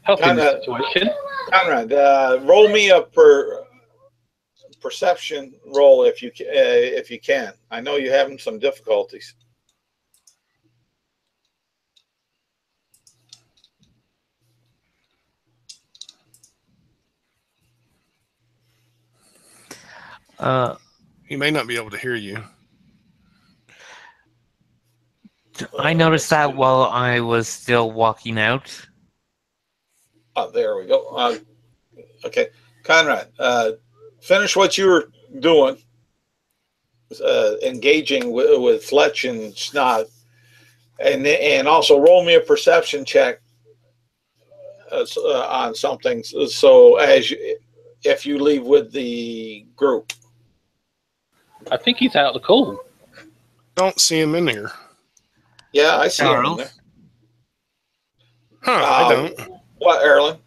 help in this situation. Conrad, roll me a perception roll if you can. I know you're having some difficulties. He may not be able to hear you. I noticed that while I was still walking out. Oh, there we go. Okay, Conrad, finish what you were doing, engaging with Fletch and Snog, and also roll me a perception check on something. So if you leave with the group. I think he's out of the call. Don't see him in here. Yeah, I see him in there. Huh, I don't. What, Erlen?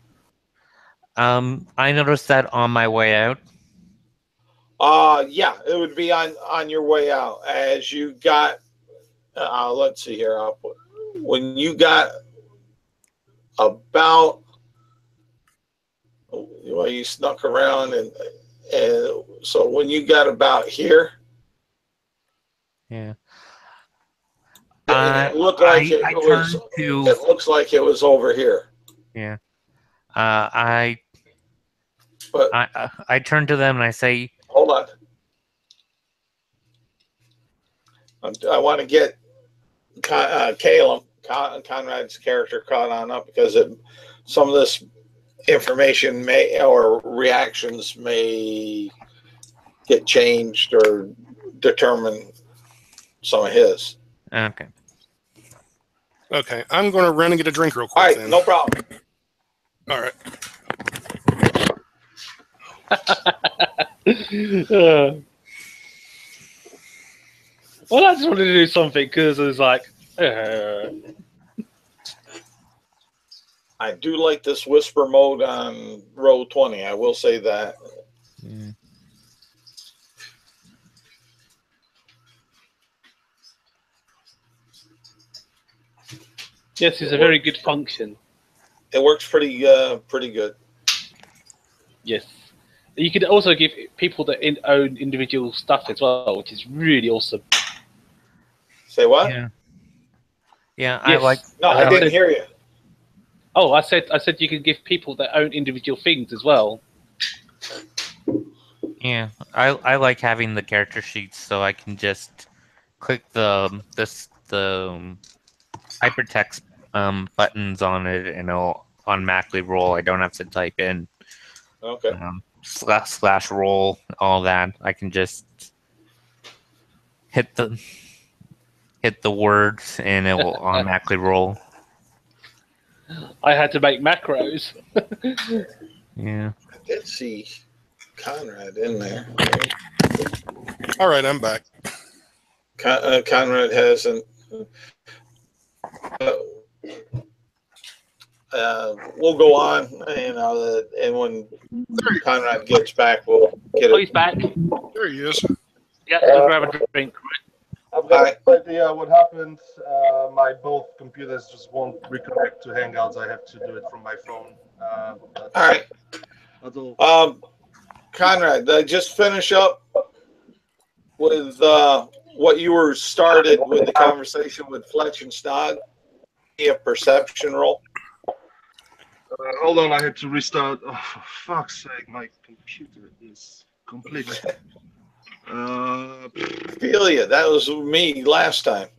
I noticed that on my way out. Yeah, it would be on your way out as you got. Let's see here. When you got about, well, you snuck around and so when you got about here. Yeah. It looked like it looks like it was over here. Yeah. I turn to them and I say, hold on. I want to get Caleb, Conrad's character, caught on up because some of this information or reactions may get changed or determine some of his. Okay. Okay, I'm going to run and get a drink real quick. All right, then. no problem. All right. Well, I just wanted to do something because it was like, I do like this whisper mode on row 20. I will say that. Mm. Yes, it's a very good function. It works pretty good. Yes. You could also give people their own individual stuff as well, which is really awesome. Say what? Yeah. Yeah, Yes. No, I didn't hear you. Oh, I said you can give people their own individual things as well. Yeah, I like having the character sheets so I can just click the hypertext buttons on it and it'll automatically roll. I don't have to type in Okay. slash roll, all that. I can just hit the words and it will automatically roll. I had to make macros. Yeah. I did see Conrad in there. All right, I'm back. Conrad hasn't. We'll go on, and when Conrad gets back, we'll get Oh, it. he's back. There he is. Yeah, I'll grab a drink. I've got no idea what happened. My both computers just won't reconnect to Hangouts. I have to do it from my phone. All right. That's all. Conrad, just finish up with what you were started with the conversation with Fletch and Snog. A perception roll. Hold on, I had to restart. Oh, for fuck's sake, my computer is completely. Feel you. That was me last time.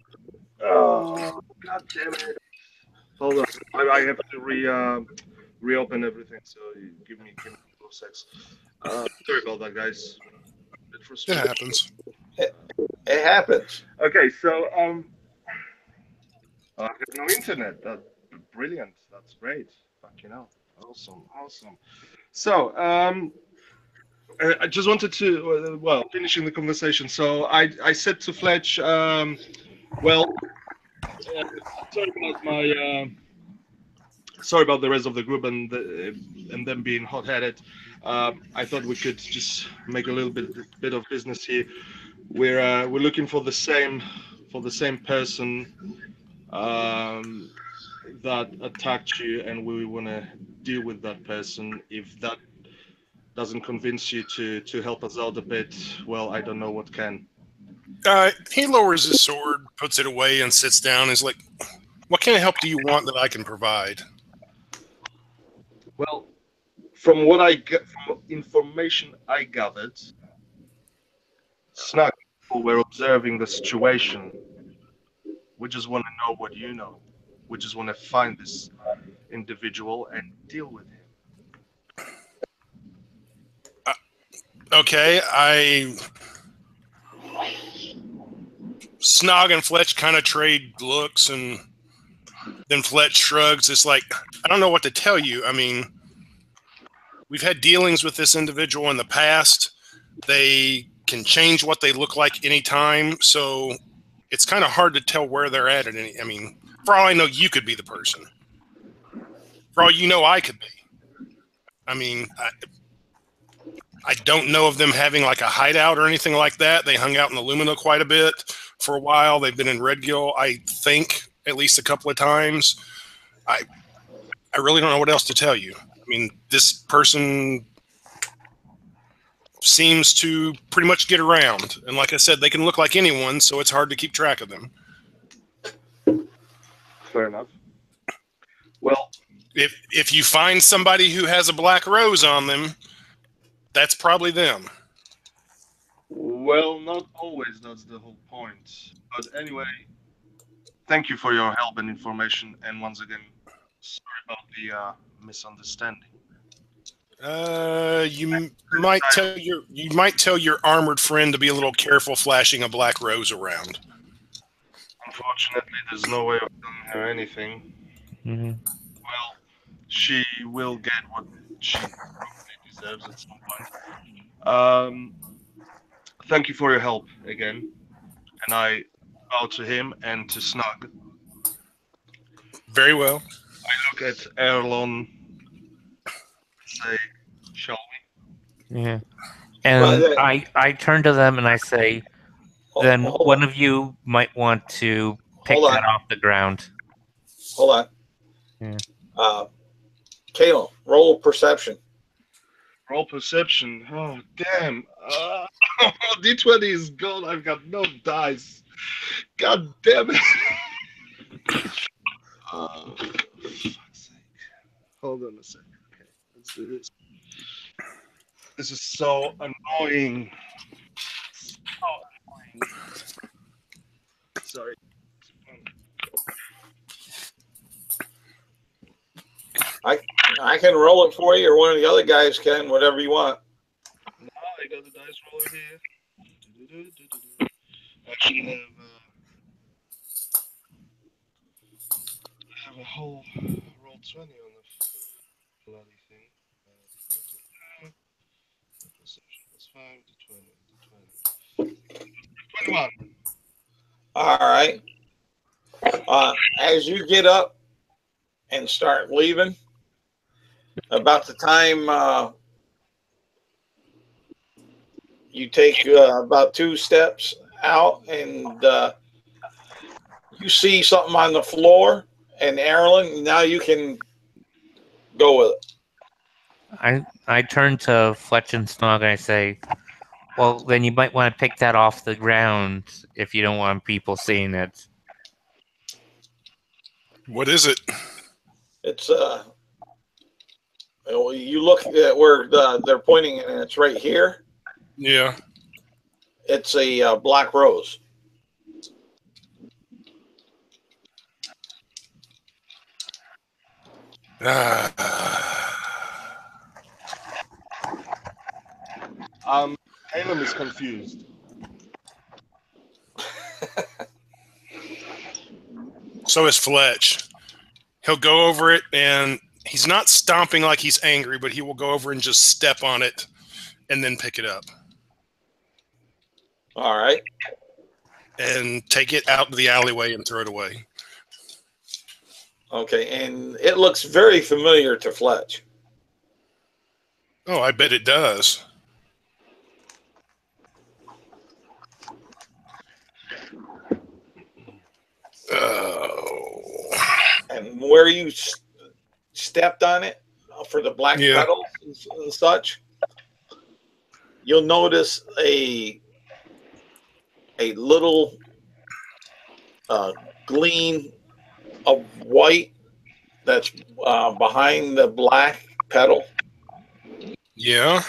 Oh, god damn it. Hold on, I have to reopen everything, so you give me 2 seconds. Sorry about that, guys. It happens. It happens. Okay, so I've got no internet. That's brilliant. That's great. Fucking hell. Awesome. So, I just wanted to, finishing the conversation. So I said to Fletch, sorry about the rest of the group and them being hot-headed. I thought we could just make a little bit of business here. We're looking for the same person that attacked you, and we want to deal with that person. If that doesn't convince you to help us out a bit, well, I don't know what can. He lowers his sword, puts it away, and sits down. He's like, "What kind of help do you want that I can provide?" Well, from what from information I gathered, Snug, we're observing the situation. We just want to know what you know. We just want to find this individual and deal with him. Okay, Snog and Fletch kind of trade looks, and then Fletch shrugs. It's like, I don't know what to tell you. I mean, we've had dealings with this individual in the past. They can change what they look like anytime, so it's kind of hard to tell where they're at any. I mean, for all I know, you could be the person. For all you know, I could be. I mean, I don't know of them having like a hideout or anything like that. They hung out in Illumina quite a bit for a while. They've been in Red Gill, I think, at least a couple of times. I really don't know what else to tell you. I mean, this person seems to pretty much get around. And like I said, they can look like anyone, so it's hard to keep track of them. Fair enough. Well, if you find somebody who has a black rose on them, that's probably them. Well, not always. That's the whole point. But anyway, thank you for your help and information. And once again, sorry about the misunderstanding. You might tell your armored friend to be a little careful flashing a black rose around. Unfortunately, there's no way of telling her anything. Mm-hmm. Well, she will get what she probably deserves at some point. Thank you for your help again, and I bow to him and to Snug. Very well. look at Erlon. Say, shall Yeah. And Well, I turn to them and I say, then hold one on. of you might want to pick Hold on. that off the ground. Hold on. Yeah. Caleb, roll perception. roll perception? Oh damn! D20 is gone. I've got no dice. God damn it! For fuck's sake. Hold on a second. Okay, let's do this. This is so annoying. So annoying. Sorry. I can roll it for you, or one of the other guys can, whatever you want. No, I got the dice roller here. Actually, I have a whole roll 20 on the bloody thing. Perception plus 5 to 20. 21. All right. As you get up and start leaving, about the time you take about 2 steps out and you see something on the floor, and Erlen, now you can go with it. I turn to Fletch and Snog and I say, well, then you might want to pick that off the ground if you don't want people seeing it. What is it? It's you look at where they're pointing, and it's right here. Yeah. It's a black rose. Caleb is confused. So is Fletch. He'll go over it, and he's not stomping like he's angry, but he will go over and just step on it and then pick it up. All right. And take it out to the alleyway and throw it away. Okay, and it looks very familiar to Fletch. Oh, I bet it does. Oh. And where you stepped on it for the black petals and such, you'll notice a little gleam of white that's behind the black petal. Yeah.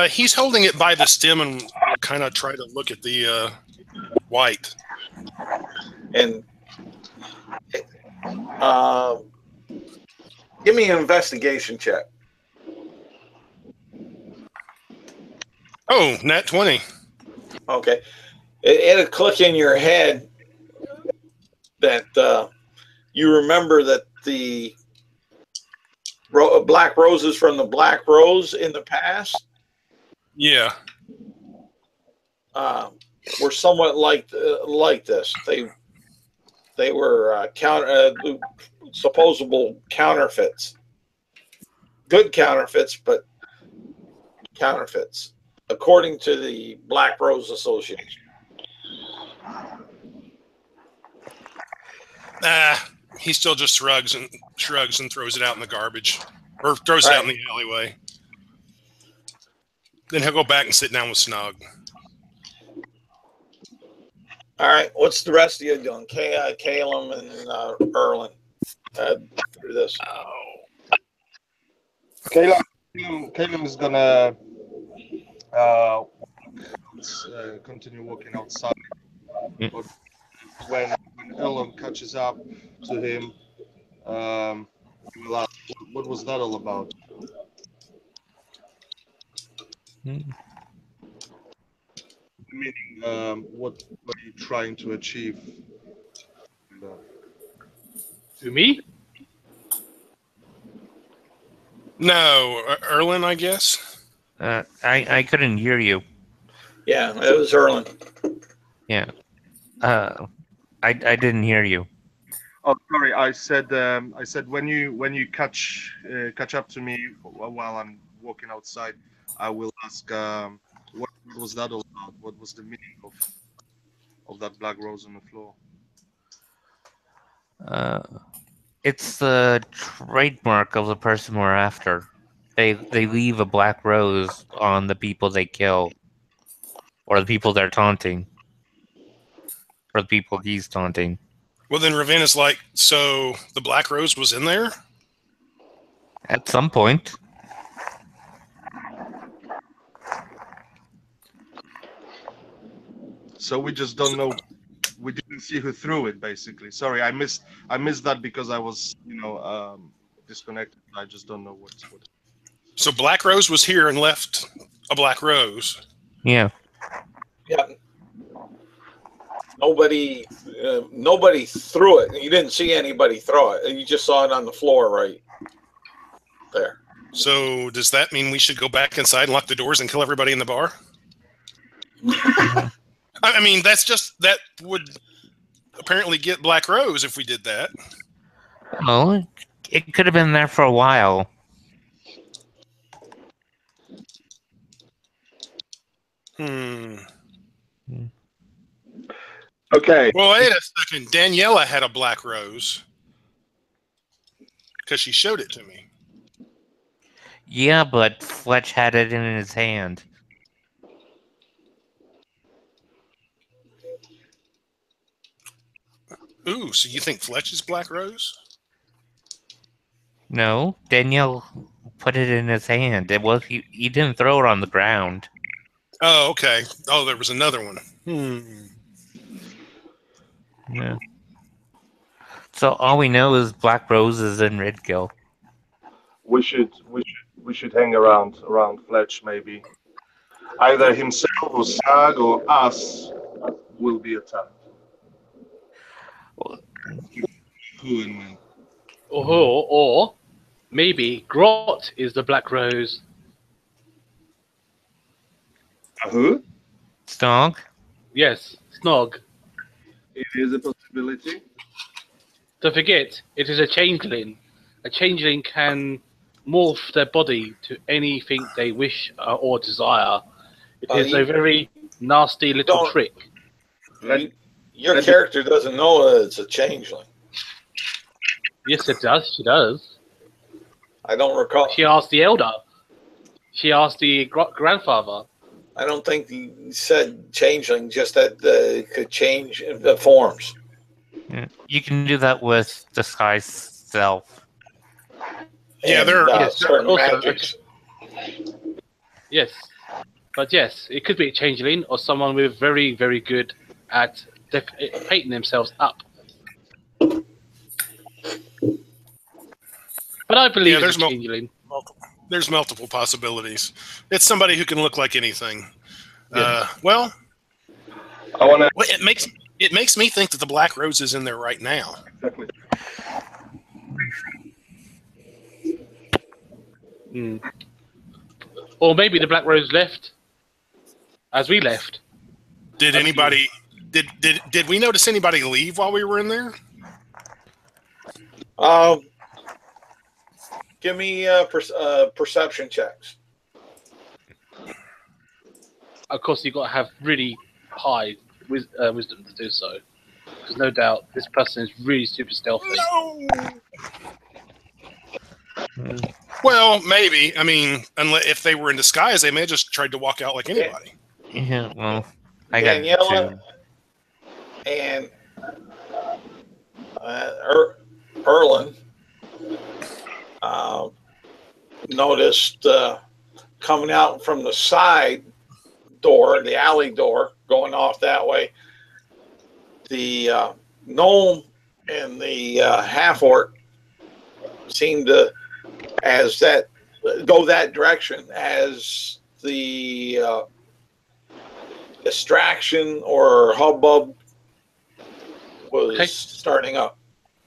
He's holding it by the stem and will kind of try to look at the white. And give me an investigation check. Oh, nat 20. Okay. It'll click in your head that you remember that the black roses from the black rose in the past were somewhat like this. They were supposable counterfeits. Good counterfeits, but counterfeits, according to the Black Rose Association. He still just shrugs and throws it out in the garbage, or throws it out in the alleyway. Then he'll go back and sit down with Snog. All right, what's the rest of you doing? Caleb and Erlen through this. Caleb is gonna continue walking outside. But when Ellen catches up to him, he will ask, "What was that all about?" Meaning, what were you trying to achieve? To me? No, Erlen, I guess. I couldn't hear you. Yeah, it was Erlen. Yeah. I didn't hear you. Oh, sorry. I said when you catch up to me while I'm walking outside, I will ask what was that all about? What was the meaning of that black rose on the floor? It's the trademark of the person we're after. They leave a black rose on the people they kill, or the people they're taunting, or the people he's taunting. Well, then Ravenna's like, so the black rose was in there? At some point. So we just don't know. We didn't see who threw it, basically. Sorry, I missed that because I was, disconnected. I just don't know what. So Black Rose was here and left a black rose. Yeah. Yeah. Nobody threw it. You didn't see anybody throw it. You just saw it on the floor right there. So does that mean we should go back inside and lock the doors and kill everybody in the bar? I mean, that would apparently get Black Rose if we did that. Well, it could have been there for a while. Okay. Well, wait a second. Daniela had a black rose because she showed it to me. Yeah, but Fletch had it in his hand. Ooh, so you think Fletch is Black Rose? No, Danielle put it in his hand. It was he didn't throw it on the ground. Oh, okay. Oh, there was another one. Yeah. So all we know is Black Rose is in Red Gill. We should hang around Fletch, maybe. Either himself or Sag or us will be attacked. Who and when? Or maybe Grot is the Black Rose. Who? Snog? Yes, Snog. It is a possibility. Don't forget, it is a changeling. A changeling can morph their body to anything they wish or desire. It is a very nasty little trick. Your character doesn't know that it's a changeling. Yes, it does. She does. I don't recall. She asked the elder. She asked the grandfather. I don't think he said changeling, just that it could change the forms. Yeah. You can do that with disguise self. Yeah, there are certain magics. Yes, but yes, it could be a changeling or someone with very, very good at painting themselves up. But I believe it's a changeling. There's multiple possibilities. It's somebody who can look like anything. Yeah. Well, it makes me think that the Black Rose is in there right now. Exactly. Or maybe the Black Rose left as we left. Did anybody? Did we notice anybody leave while we were in there? Give me perception checks. Of course, you've got to have really high wisdom to do so. Because no doubt, this person is really super stealthy. No. Well, maybe. I mean, unless if they were in disguise, they may have just tried to walk out like anybody. Yeah, well, I Daniela got two. And Erlen noticed coming out from the side door, the alley door, going off that way, the gnome and the half-orc seemed to go that direction as the distraction or hubbub was starting up.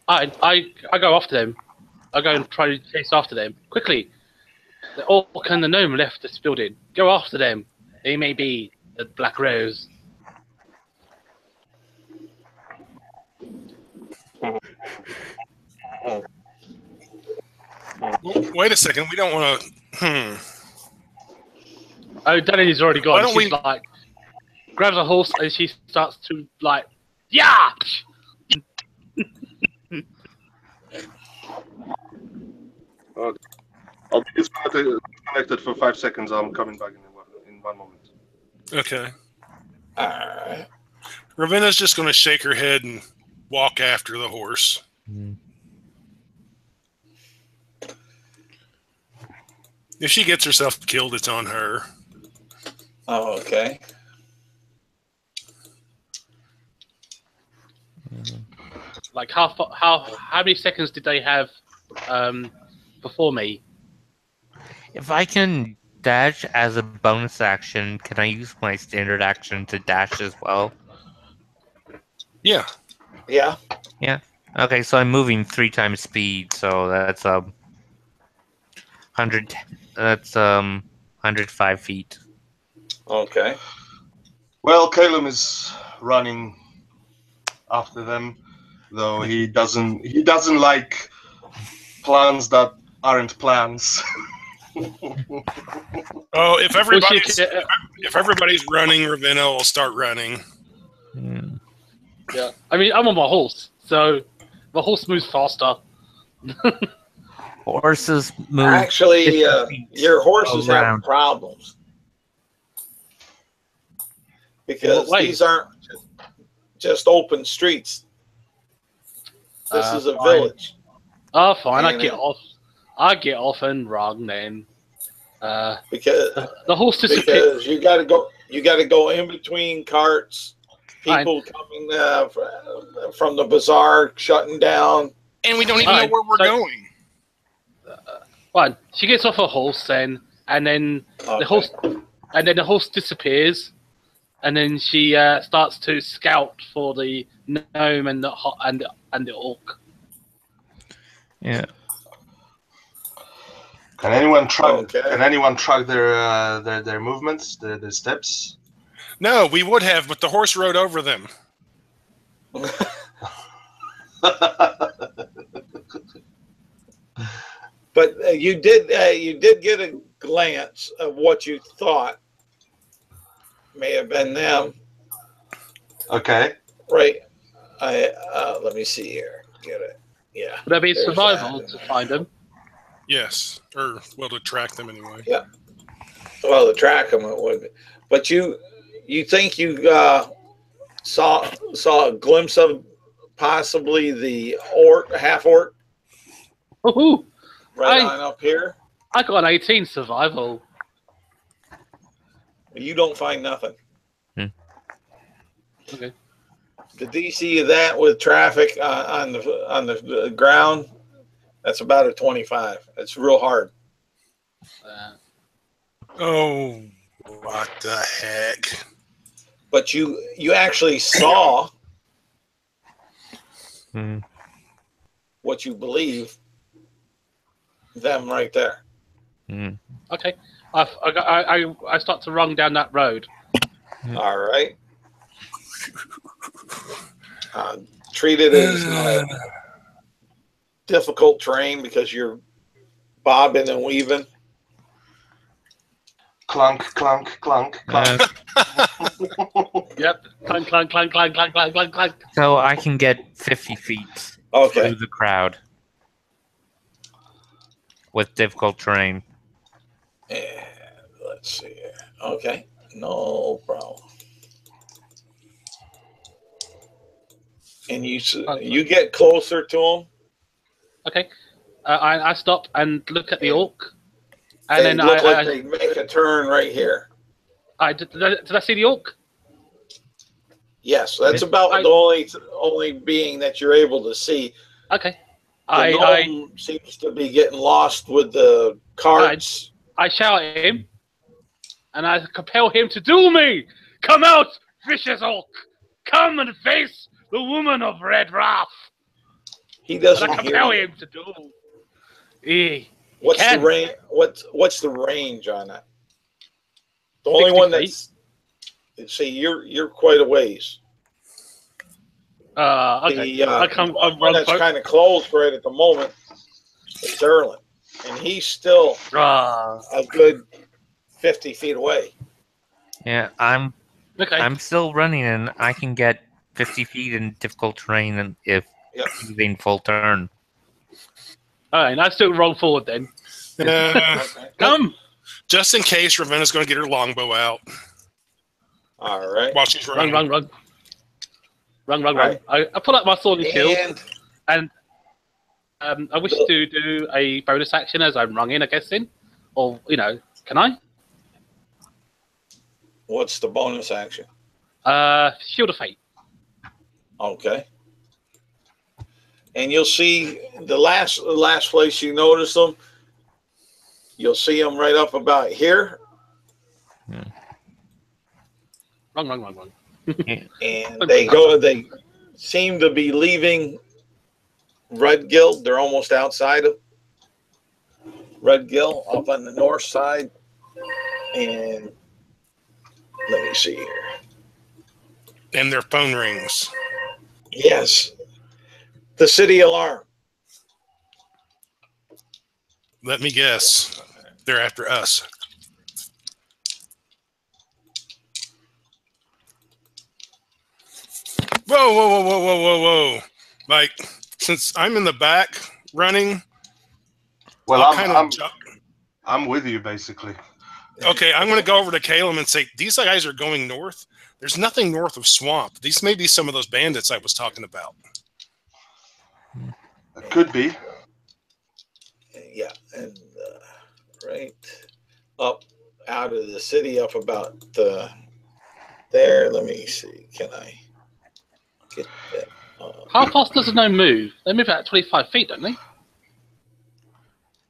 I go after them. I go and try to chase after them. Quickly. The orc and the gnome left this building. Go after them. They may be the Black Rose. Wait a second. We don't want to. Oh, Danny's already gone. Why don't She's we- like grabs a horse and she starts to like, yeah. Okay. I'll be disconnected for 5 seconds. I'm coming back in 1 moment. Okay. All right. Ravenna's just going to shake her head and walk after the horse. If she gets herself killed, it's on her. Oh, okay. Like how many seconds did they have before me? If I can dash as a bonus action, can I use my standard action to dash as well? Yeah. Yeah. Yeah. Okay, so I'm moving 3 times speed, so that's 100. That's 105 feet. Okay. Well, Caleb is running after them, though he doesn't like plans that aren't plans. Oh, if everybody's running, Ravenna will start running. Yeah. I mean, I'm on my horse, so my horse moves faster. Horses move. Actually, 50 feet your horses have around. problems because What way? these aren't just open streets. This is a Fine. village. Oh, fine. I And, get off. I get off and run then. Because The horse disappears. because you got to go. You got to go in between carts. People coming from the bazaar, shutting down. And we don't even know Fine. where we're So- going. Fine. She gets off her horse then, and then Okay. the horse disappears, and then she starts to scout for the gnome and the orc. Yeah. Can anyone track? Okay. Can anyone track their movements, their steps? No, we would have, but the horse rode over them. But you did get a glance of what you thought may have been them, Okay. right? Let me see here. Get it? Yeah. Would that be There's survival that. to find them? Yes. Or, well, to track them anyway. Well, to track them it would be. But you think you saw a glimpse of possibly the half orc Woohoo! right I- on up here? I got an 18 survival. You don't find nothing. Okay. The DC of that with traffic on the ground, that's about a 25. It's real hard. Oh, what the heck? But you actually saw Hmm. what you believe them right there. Okay. I start to run down that road. All right. Treat it as difficult terrain because you're bobbing and weaving. Clunk, clunk, clunk, clunk. Yep. Clank, clank, clank, clank, clank, clank, clank, clank. So I can get 50 feet Okay. through the crowd with difficult terrain. And let's see here. Okay. No problem. And you get closer to them. Okay. I stop and look at the orc, and They then look like they make a turn right here. did I see the orc? Yes, that's about the only being that you're able to see. Okay. The gnome seems to be getting lost with the carts. I shout at him, and I compel him to duel me. Come out, vicious orc! Come and face the woman of red wrath. He And doesn't I hear compel you. him to duel. He What's can. the range? What's the range on that? The only 60 one feet. that's see you're quite a ways. Okay. The one that's kind of closed right at the moment is Erlen, and he's still a good 50 feet away. Yeah, I'm okay. still running, and I can get 50 feet in difficult terrain, and if using full turn. All right, I still roll forward then. Come. Just in case Ravenna's going to get her longbow out. All right. While she's running. Run. Right. I pull out my sword and shield, and I wish to do a bonus action as I'm running, I guess, or, can I? What's the bonus action? Shield of Fate. Okay. And you'll see the last place you notice them, you'll see them right up about here. Yeah. Run. And they seem to be leaving Red Gill. They're almost outside of Red Gill up on the north side. And let me see here. And their phone rings. Yes. The city alarm. Let me guess. They're after us. Whoa. Like, since I'm in the back running, well, I'm with you, basically. Okay, I'm going to go over to Caleb and say, these guys are going north. There's nothing north of Swamp. These may be some of those bandits I was talking about. It could be. Yeah, and right up out of the city, up about there. Let me see. Can I get that? How fast does a gnome move? They move about 25 feet, don't they?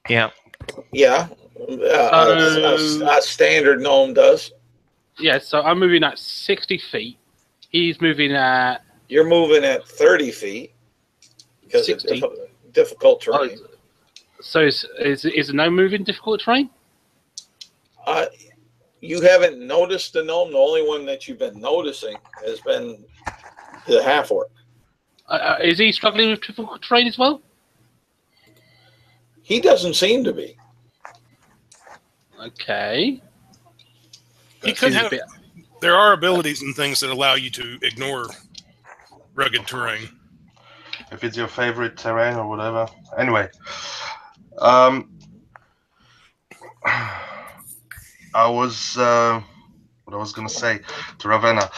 Yeah. Yeah. A standard gnome does. Yeah, so I'm moving at 60 feet. He's moving at... You're moving at 30 feet because 60. it's difficult terrain. So is a gnome moving difficult terrain? You haven't noticed the gnome. The only one that you've been noticing has been the half-orc. Is he struggling with difficult terrain as well? He doesn't seem to be. Okay. He could have. There are abilities and things that allow you to ignore rugged terrain. If it's your favorite terrain or whatever. Anyway, I was what I was gonna say to Ravenna.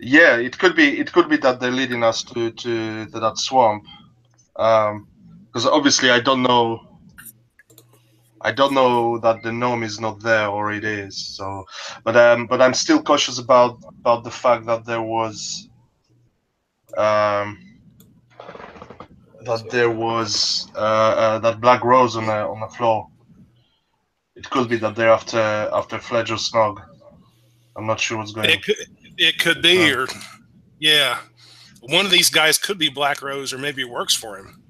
Yeah, it could be that they're leading us to that swamp. Because obviously I don't know that the gnome is not there, or it is. So, but I'm still cautious about the fact that there was that black rose on the floor. It could be that they're after Fledge or Snog. I'm not sure what's going on. It could be, or yeah, one of these guys could be Black Rose, or maybe it works for him.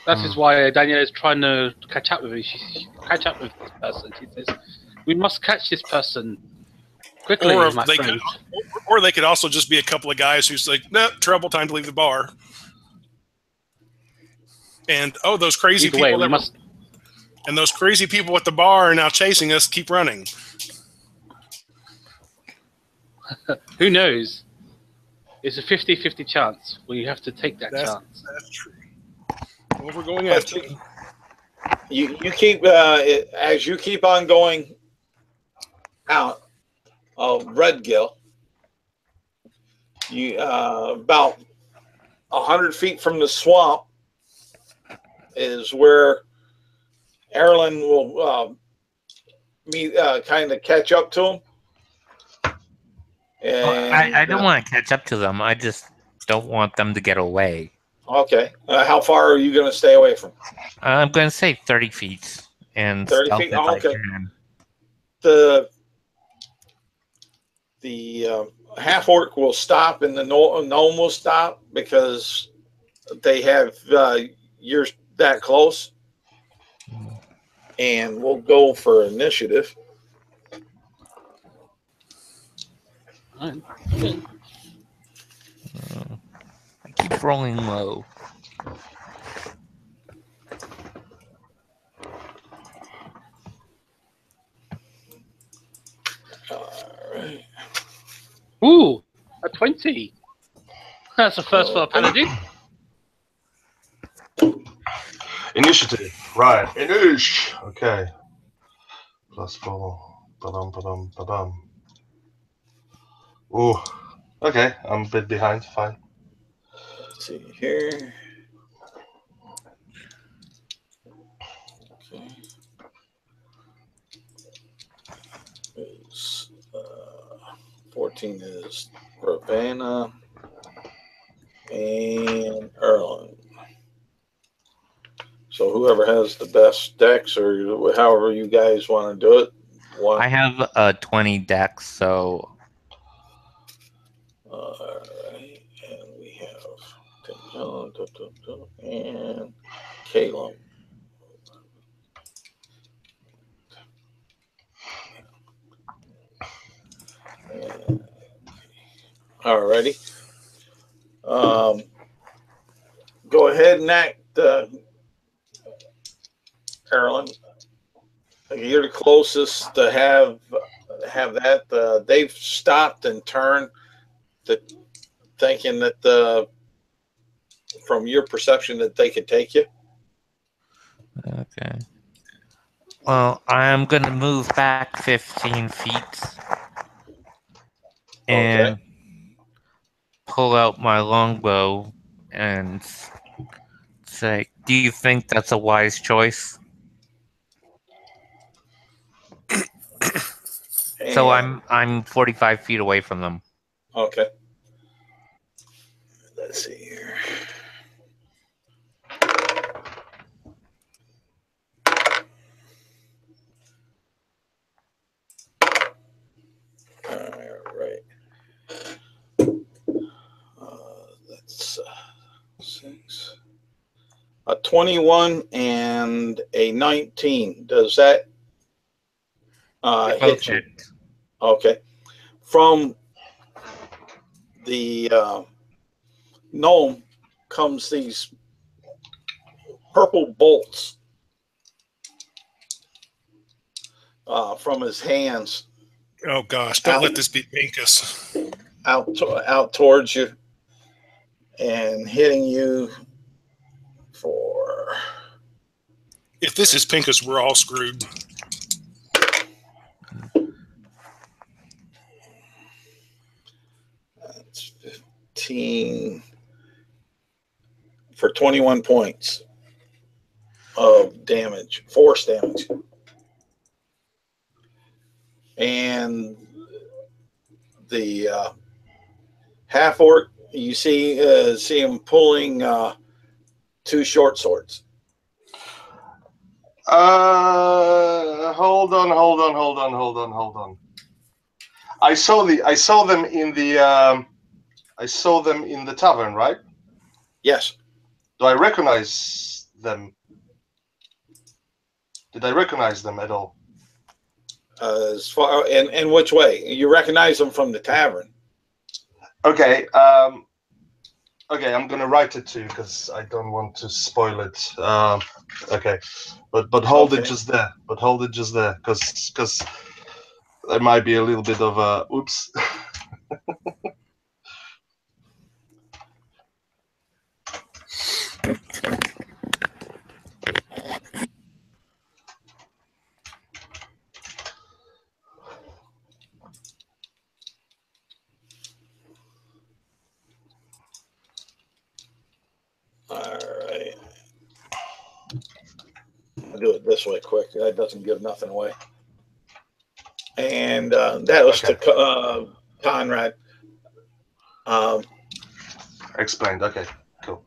That is why Danielle is trying to catch up with him. Catch up with this person. She says, "We must catch this person quickly, my friend." Or they could also just be a couple of guys who's like, "No, trouble, time to leave the bar." And those crazy people and those crazy people at the bar are now chasing us. Keep running. Who knows? It's a 50-50 chance. Well, you have to take that chance. That's true. Well, we're going after you keep as you keep on going out of Red Gill. You about 100 feet from the swamp is where Erlen will kind of catch up to him. And I don't want to catch up to them. I just don't want them to get away. Okay. How far are you going to stay away from? I'm going to say 30 feet. And 30 feet? Oh, okay. The half-orc will stop and the gnome will stop because they have you're that close. And we'll go for initiative. I keep rolling low. Alright. Ooh, a 20. That's the first for a paladin. Initiative. Right. Inish. Okay. +4. Ba-dum, ba-dum, ba-dum. Ooh. Okay. I'm a bit behind. Fine. Let's see here. Okay. Is 14 is Ravanna and Erlen. So whoever has the best decks, or however you guys want to do it. I have a 20 dex, so. All right, and we have and Caleb. Alrighty. Go ahead and act, Carolyn. You're the closest to have that. They've stopped and turned, thinking that from your perception that they could take you. Okay. Well, I'm gonna move back 15 feet and pull out my longbow and say, "Do you think that's a wise choice?" So I'm 45 feet away from them. Okay. Let's see here. All right. That's 6. A 21 and a 19. Does that hit you? Okay. From the gnome comes these purple bolts from his hands. Oh gosh! Don't let this be Pinkus. Out towards you and hitting you for. If this is Pinkus, we're all screwed. That's 15 for 21 points of damage, force damage. And the half orc, you see him pulling 2 short swords. Hold on. I saw them in the tavern, right? Yes. Do I recognize them? Did I recognize them at all? As far in which way? You recognize them from the tavern. Okay. Okay, I'm gonna write it too because I don't want to spoil it. Okay, but hold it just there. But hold it just there because there might be a little bit of a oops. All right. I'll do it this way quick. That doesn't give nothing away. And that was to Conrad. Explained. Okay, cool.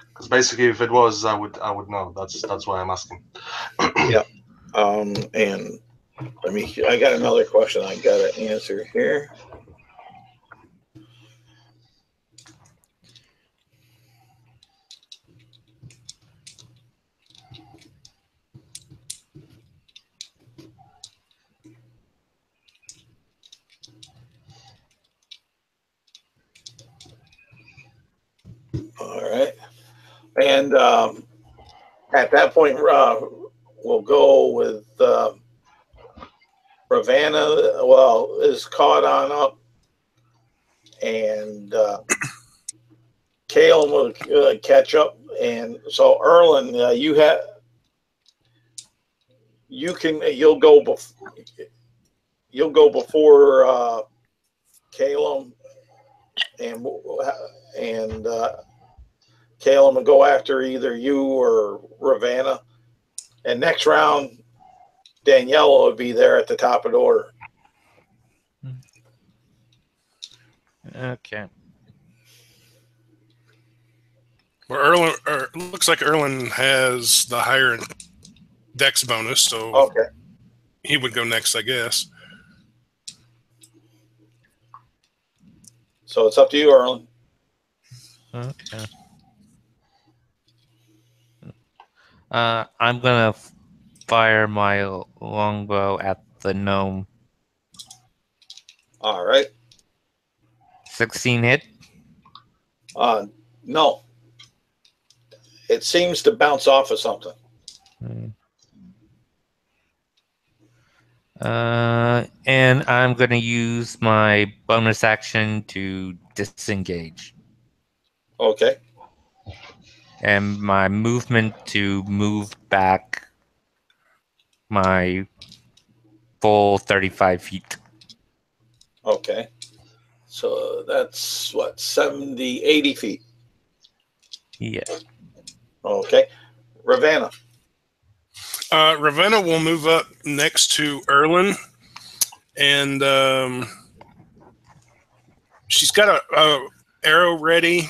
Because basically, if it was, I would know. That's why I'm asking. Yeah. And I got another question I got to answer here. And at that point, we'll go with Ravanna. Well, is caught on up, and Kalen will catch up. And so, Erlen, you'll go before Calum, and Calum will go after either you or Ravanna. And next round, Daniela will be there at the top of the order. Okay. Well, Erlen looks like Erlen has the higher dex bonus, so Okay. he would go next, I guess. So it's up to you, Erlen. Okay. I'm gonna fire my longbow at the gnome. All right. 16 hit. No. It seems to bounce off of something. And I'm gonna use my bonus action to disengage. Okay. And my movement to move back my full 35 feet. Okay. So that's what, 70, 80 feet. Yeah. Okay. Ravanna. Ravenna will move up next to Erlen, and she's got a arrow ready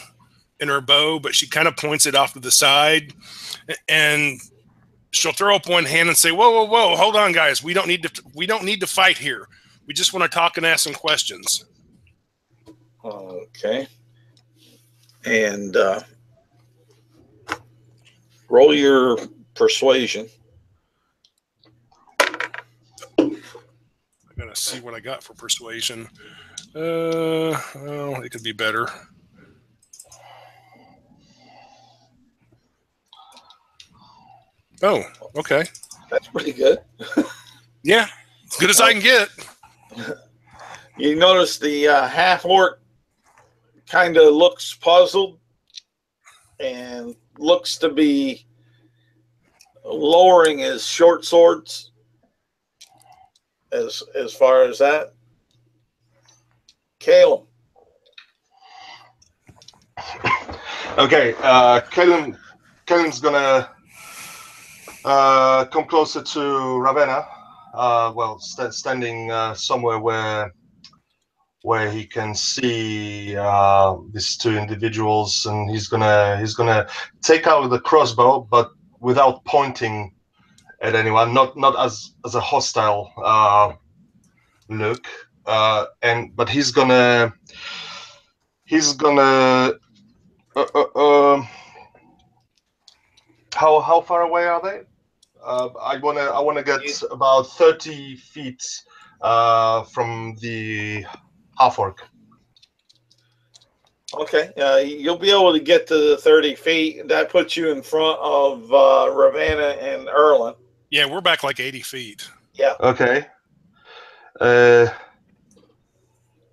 in her bow, but she kind of points it off to the side, and she'll throw up one hand and say, "Whoa, whoa, whoa! Hold on, guys. We don't need to fight here. We just want to talk and ask some questions." Okay. And roll your persuasion. I gotta see what I got for persuasion. Well, it could be better. Oh, okay. That's pretty good. Yeah, as good as I can get. You notice the half-orc kind of looks puzzled and looks to be lowering his short swords as far as that. Calum. Okay, Calum's gonna come closer to Ravenna. Well, standing somewhere where he can see these two individuals, and he's gonna take out the crossbow, but without pointing at anyone, not as a hostile look, but he's gonna how far away are they? I wanna get about 30 feet from the half-orc. Okay, you'll be able to get to the 30 feet. That puts you in front of Ravanna and Erlen. Yeah, we're back like 80 feet. Yeah. Okay.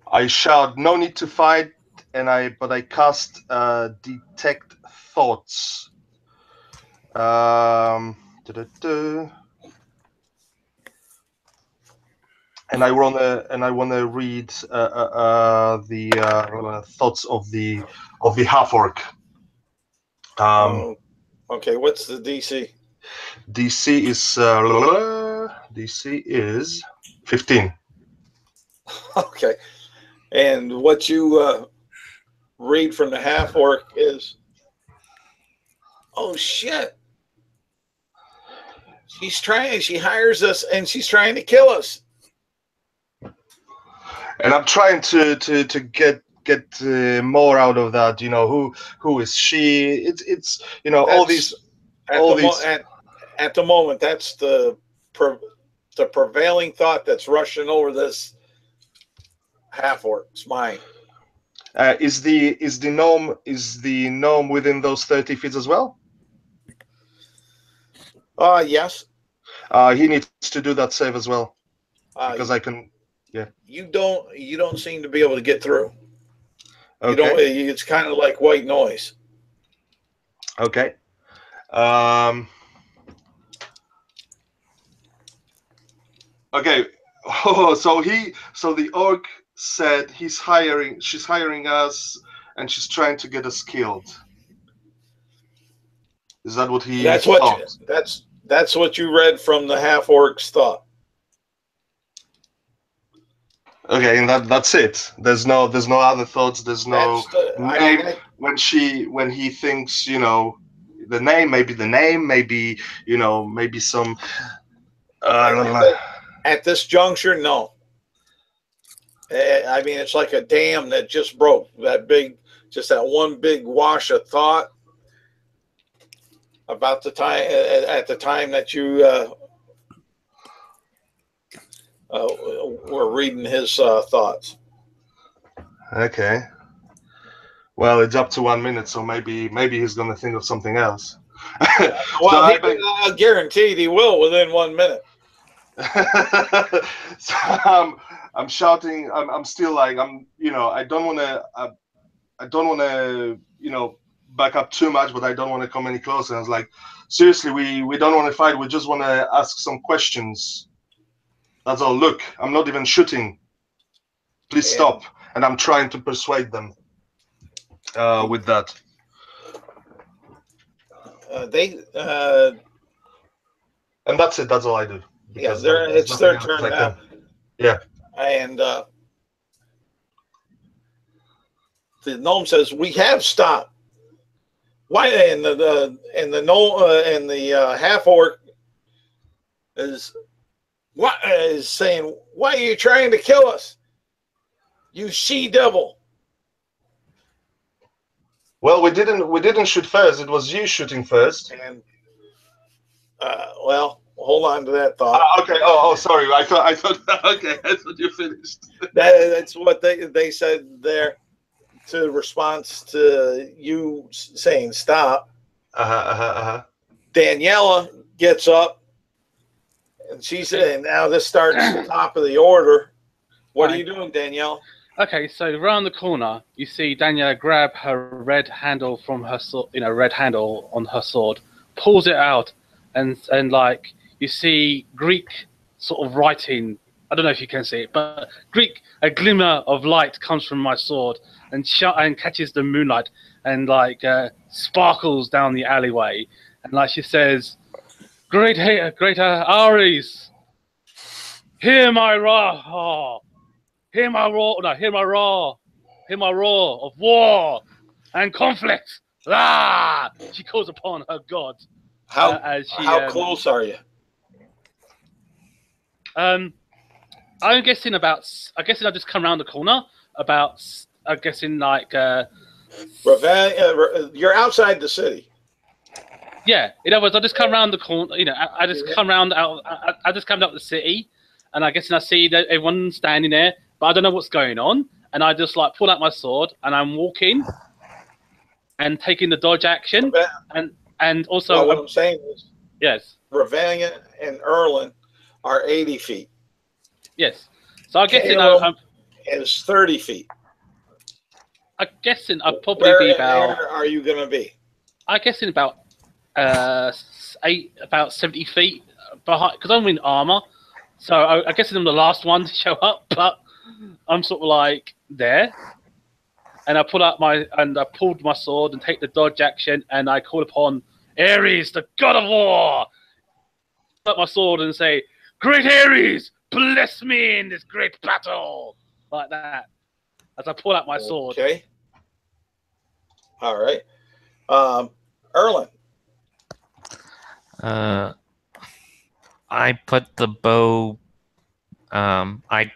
I shout, "No need to fight," but I cast detect thoughts. And I want to read the thoughts of the half-orc. Okay, what's the DC? DC is 15. Okay, and what you read from the half-orc is, "Oh shit! She hires us, and she's trying to kill us." And I'm trying to get more out of that. You know, who is she? It's you know, at the moment, that's the prevailing thought that's rushing over this half-orc's mind. Is the gnome within those 30 feet as well? Yes. He needs to do that save as well because I can. Yeah. You don't seem to be able to get through. Okay. You don't. It's kind of like white noise. Okay. Okay. Oh, so the orc said she's hiring us, and she's trying to get us killed. Is that what he thought? That's what you read from the half orc's thought. Okay, and that's it. There's no other thoughts. There's no name. When he thinks, the name, maybe maybe some. I don't know. At this juncture, no. I mean, it's like a dam that just broke. Just that one big wash of thought about the time at the time that you were reading his thoughts. Okay. Well, it's up to 1 minute, so maybe he's gonna think of something else. Well, I guaranteed he will within 1 minute. So I'm shouting. I'm still like I don't want to back up too much, but I don't want to come any closer. I was like, seriously, we don't want to fight. We just want to ask some questions. That's all. Look, I'm not even shooting. Please stop. And I'm trying to persuade them with that. And that's it. That's all I do. Yeah, it's their turn now. Yeah. And the gnome says, "We have stopped." Why? And the half orc is saying, "Why are you trying to kill us, you she devil?" Well, we didn't shoot first. It was you shooting first. And well, hold on to that thought. Okay. Oh, sorry. I thought. Okay, I thought you finished. That's what they said there, to response to you saying stop. Daniela gets up, and she said, "Now this starts the top of the order." What are you doing, Danielle? Okay, so around the corner, you see Daniela grab her red handle from her sword, red handle on her sword, pulls it out, and like you see Greek sort of writing. I don't know if you can see it, but a glimmer of light comes from my sword and catches the moonlight and like sparkles down the alleyway, and like she says, "Greater Ares, hear my roar. Hear my roar of war and conflict." Ah! She calls upon her god. How close are you? I'm guessing I just come around the corner I'm guessing like you're outside the city. Yeah, in other words, I just come around the corner. I just come around out. I just come out the city, and I guess I see that everyone's standing there, but I don't know what's going on. And I just like pull out my sword, and I'm walking, and taking the dodge action, and also. Well, what I'm saying is, yes, Ravania and Erlin are 80 feet. Yes, so I guess is 30 feet. I guess I'll probably be about. Where are you going to be? I guess in about 70 feet behind, because I'm in armor. So I guess I'm the last one to show up, but I'm sort of like there. And I pulled my sword and take the dodge action, and I call upon Ares, the god of war. Pull up my sword and say, "Great Ares, bless me in this great battle," like that. As I pull out my sword. Okay. All right. Erlen. I put the bow. I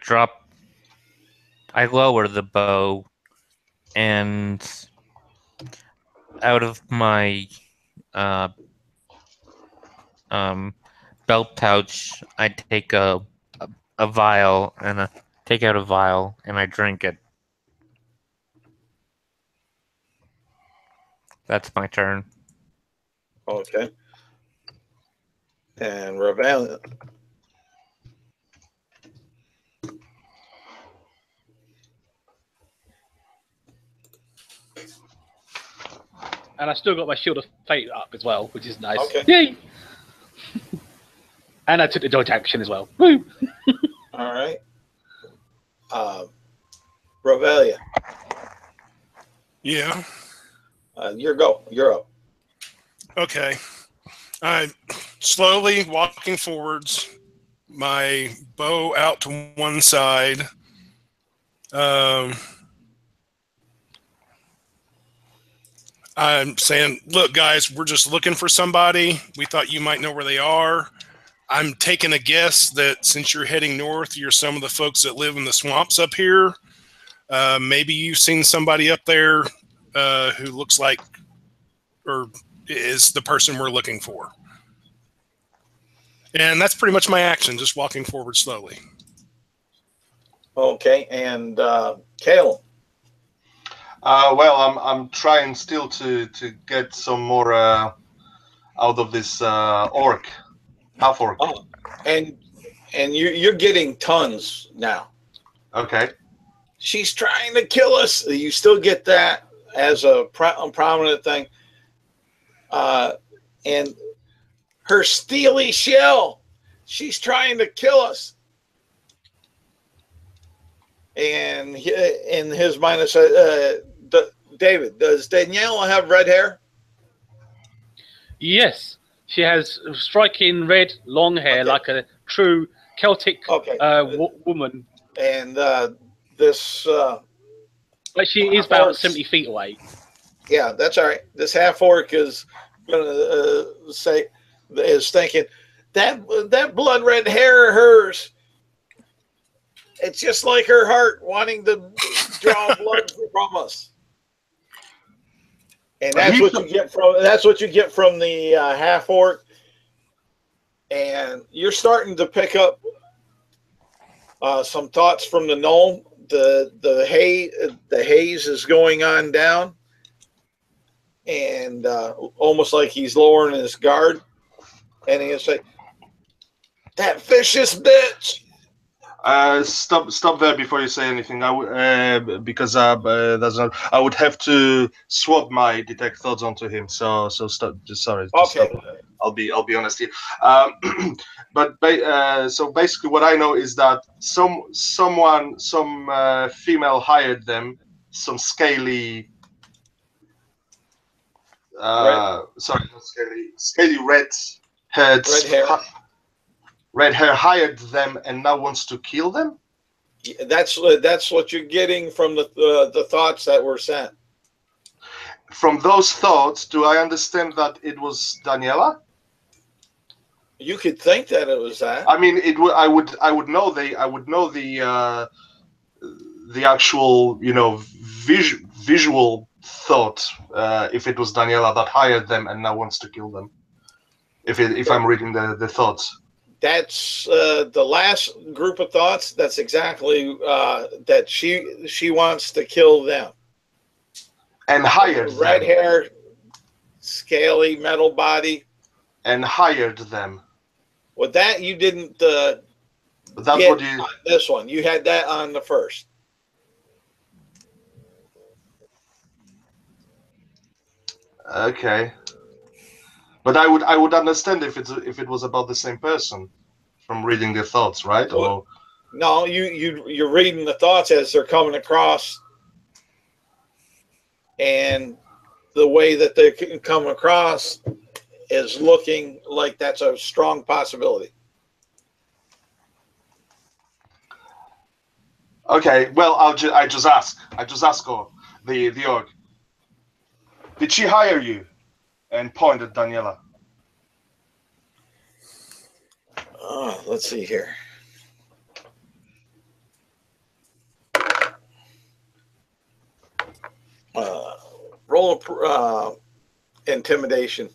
lower the bow, and out of my belt pouch, I take a vial and take out a vial and I drink it. That's my turn. Okay. And Rebellion. And I still got my Shield of Fate up as well, which is nice. Okay. Yay! And I took the dodge action as well. Woo! All right. Revelia. Yeah. You're up. Okay. I'm slowly walking forwards, my bow out to one side. I'm saying, look, guys, we're just looking for somebody. We thought you might know where they are. I'm taking a guess that since you're heading north, you're some of the folks that live in the swamps up here. Maybe you've seen somebody up there who looks like or is the person we're looking for. And that's pretty much my action, just walking forward slowly. Okay, and Kale. Well, I'm trying still to get some more out of this orc, half orc. Oh, and you're getting tons now. Okay. She's trying to kill us. You still get that as a prominent thing. And her steely shell. She's trying to kill us. And in his mind, David, does Daniela have red hair? Yes, she has striking red, long hair, like a true Celtic woman. And this... but she is about 70 feet away. Yeah, that's all right. This half-orc is going to is thinking, that blood red hair of hers, it's just like her heart wanting to draw blood from us. And that's what you get from the half-orc. And you're starting to pick up some thoughts from the gnome. The haze is going on down, and almost like he's lowering his guard, and he'll say, "That vicious bitch." Stop there before you say anything. Because that's not. I would have to swap my detect thoughts onto him. So stop. Just sorry. Just Okay. stop. I'll be honest here. So basically, what I know is that some female hired them. Some scaly. Sorry, not scaly. Scaly red-haired. Red hair hired them and now wants to kill them. That's what you're getting from the thoughts that were sent. From those thoughts, do I understand that it was Daniela? You could think that it was that. I mean, I would know the actual visual thought if it was Daniela that hired them and now wants to kill them. If I'm reading the thoughts. That's the last group of thoughts. That's exactly that she wants to kill them. And hired them. Red hair, scaly metal body. And hired them. Well, that you didn't that's what you... on this one. You had that on the first. Okay. But I would understand if it was about the same person from reading their thoughts, right? Well, or no, you're reading the thoughts as they're coming across, and the way that they can come across is looking like that's a strong possibility. okay. Well, I just ask her, the orc. Did she hire you? And point at Daniela. Let's see here. Roll a intimidation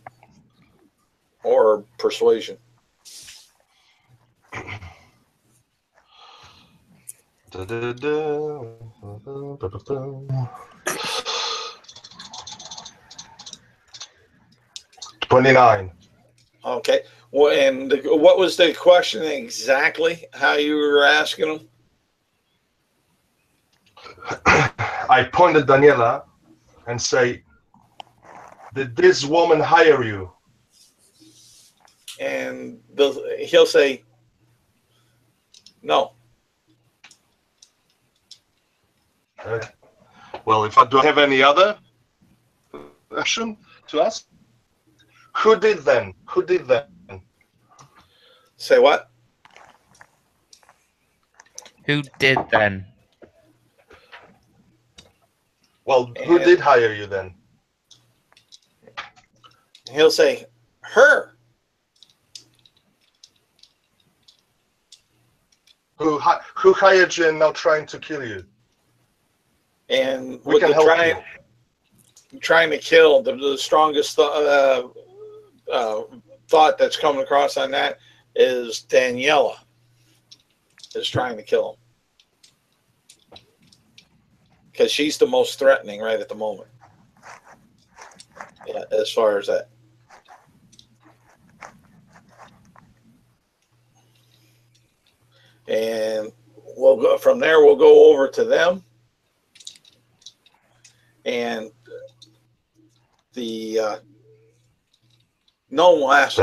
or persuasion. $29. Okay. Well, and what was the question exactly? How you were asking them? I point at Daniela and say, "Did this woman hire you?" And he'll say, "No." Well, if I don't have any other question to ask, who did then? Who did then? Say what? Who did then? Well, who did hire you then? He'll say, "Her." Who hired you and now trying to kill you? And We can help trying to kill, the strongest thought that's coming across on that is Daniela is trying to kill him. Because she's the most threatening right at the moment. Yeah, as far as that. And we'll go from there, we'll go over to them. And no one will ask,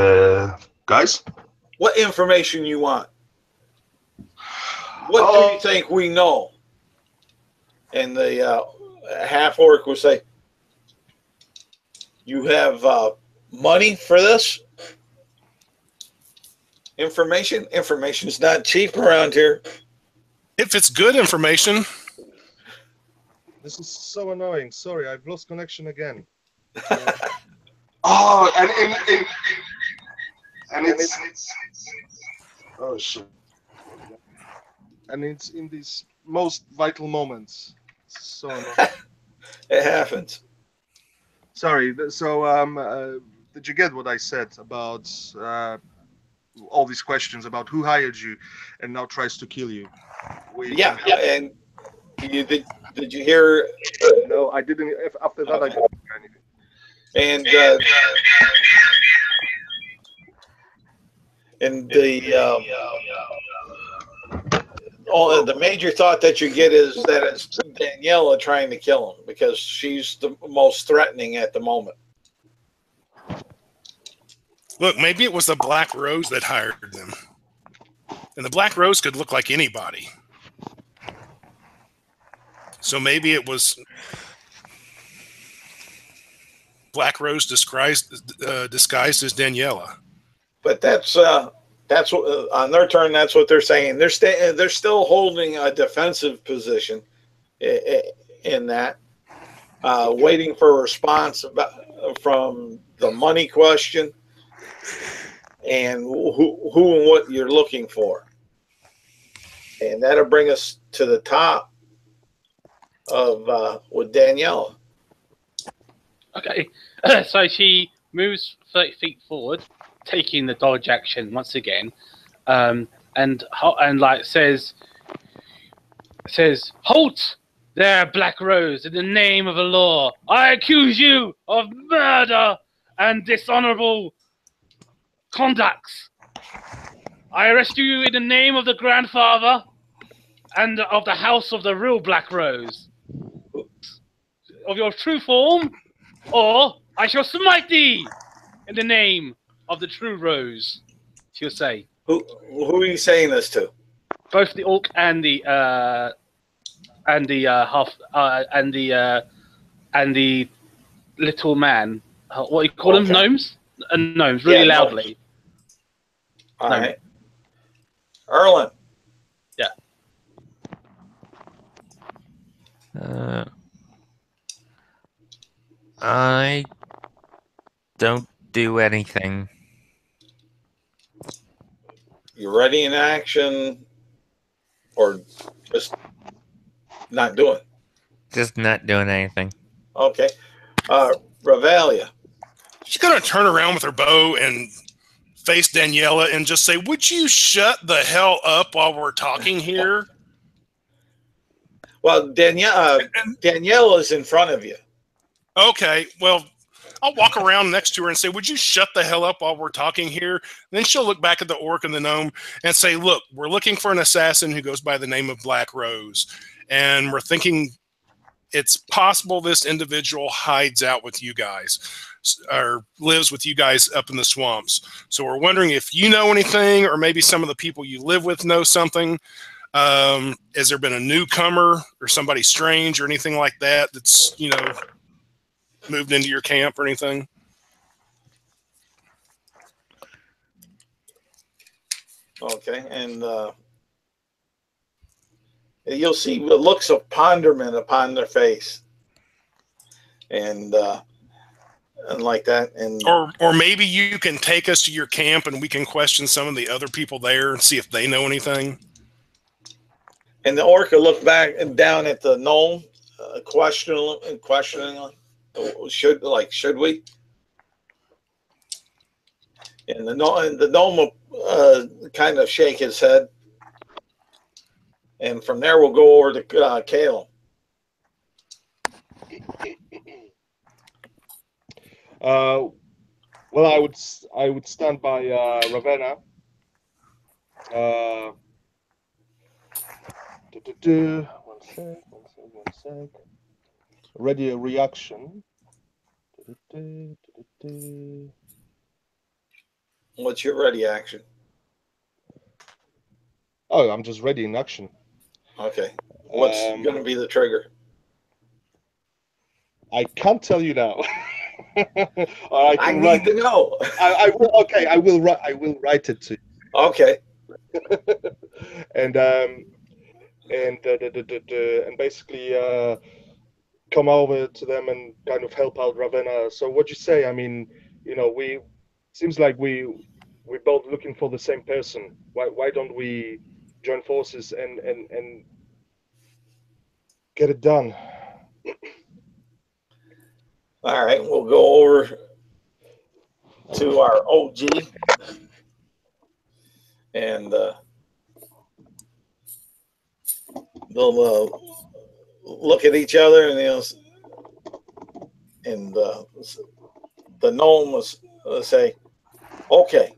guys, what information you want? What do you think we know? And the half orc will say, "You have money for this information? Information is not cheap around here." If it's good information. This is so annoying. Sorry, I've lost connection again. Oh, and it's oh shit. And it's in these most vital moments. So annoying. It happens. Sorry. So did you get what I said about all these questions about who hired you and now tries to kill you? Yeah, and you did you hear? No, I didn't. After that, I didn't hear anything. And the major thought that you get is that it's Daniela trying to kill him because she's the most threatening at the moment. Look, maybe it was the Black Rose that hired them. And the Black Rose could look like anybody. So maybe it was Black Rose disguised as Daniela. But that's what on their turn. That's what they're saying. They're still holding a defensive position in that, waiting for a response from the money question and who and what you're looking for, and that'll bring us to the top of with Daniela. Okay, so she moves 30 feet forward, taking the dodge action once again, and like says, "Halt there, Black Rose! In the name of the law, I accuse you of murder and dishonorable conducts. I arrest you in the name of the grandfather and of the house of the real Black Rose, of your true form, or I shall smite thee in the name of the true Rose." She'll say. Who are you saying this to? Both the orc and the little man. What do you call them? Gnomes? Gnomes, really loudly. All right. Erlen. Yeah. I don't do anything. You ready in action, or just not doing? Just not doing anything. Okay. Revalia. She's going to turn around with her bow and face Daniela and just say, "Would you shut the hell up while we're talking here?" Well, Daniela is in front of you. Okay, well, I'll walk around next to her and say, would you shut the hell up while we're talking here? Then she'll look back at the orc and the gnome and say, look, we're looking for an assassin who goes by the name of Black Rose. And we're thinking it's possible this individual hides out with you guys or lives with you guys up in the swamps. So we're wondering if you know anything, or maybe some of the people you live with know something. Has there been a newcomer or somebody strange or anything like that that's, you know, moved into your camp or anything? Okay, and you'll see the looks of ponderment upon their face, and like that, and or maybe you can take us to your camp and we can question some of the other people there and see if they know anything. And the orc will look back and down at the gnome, questioningly. Should we? And the gnome will kind of shake his head. And from there, we'll go over to Caleb. Well, I would stand by Ravenna. One sec. Ready a reaction. What's your ready action? Oh, I'm just ready in action. Okay. What's going to be the trigger? I can't tell you now. I need to know. I will. Okay, I will write it to you. Okay. And basically come over to them and kind of help out Ravenna. So what you say? I mean, you know, seems like we're both looking for the same person. Why don't we join forces and get it done? All right, we'll go over to our OG and they'll look at each other, and the gnome will say, "Okay,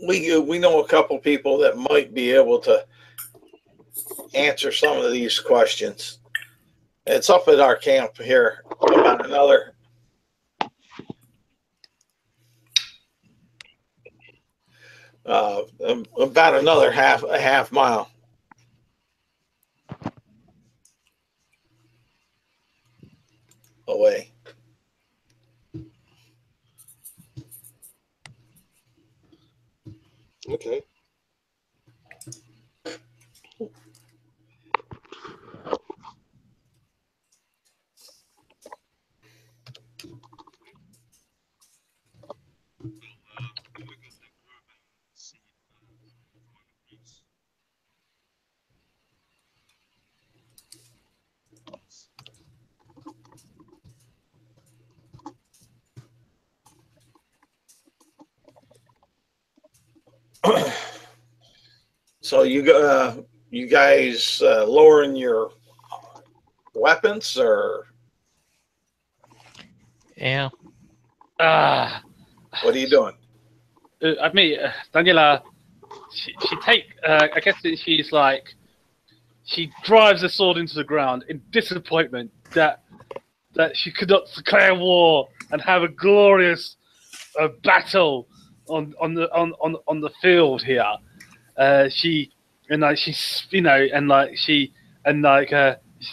we know a couple people that might be able to answer some of these questions. It's up at our camp here, about another half mile." Away. Okay. So you guys lowering your weapons, or Yeah. what are you doing? I mean, Daniela, she I guess she's like, she drives the sword into the ground in disappointment that she could not declare war and have a glorious battle on the field here. She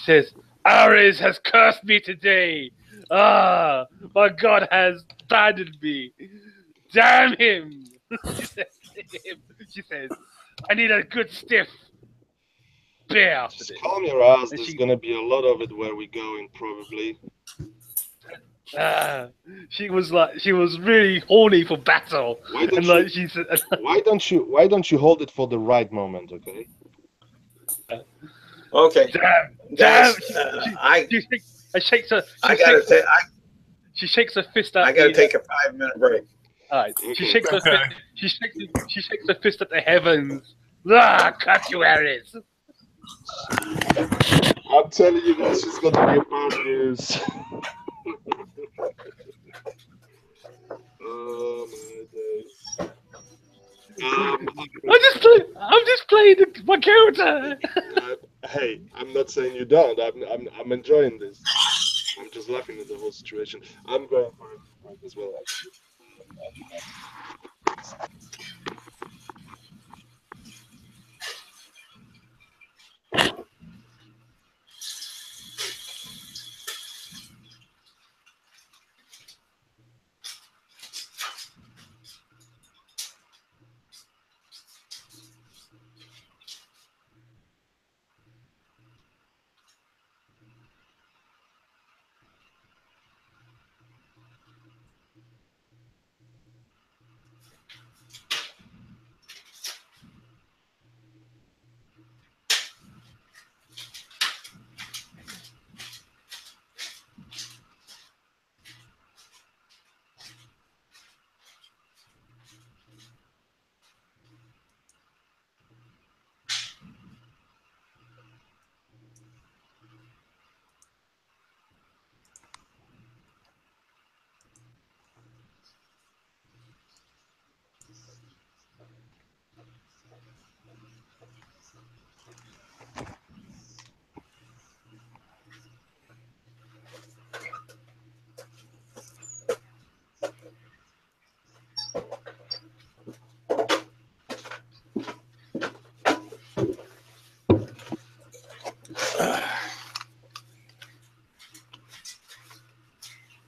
says, "Ares has cursed me today. My God has abandoned me. Damn him." She says, "I need a good stiff beer after Just this." calm your ass. There's gonna be a lot of it where we're going, probably. She was really horny for battle. Why don't you hold it for the right moment, okay? Okay. Damn! She shakes her fist at. I gotta take a 5-minute break. All right. She shakes her fist. She shakes her fist at the heavens. Cut you, Ares. I'm telling you, this is going to be a bad news. Oh my days. I'm just playing my character. Hey, I'm not saying you don't. I'm enjoying this. I'm just laughing at the whole situation. I'm going for it as well, actually.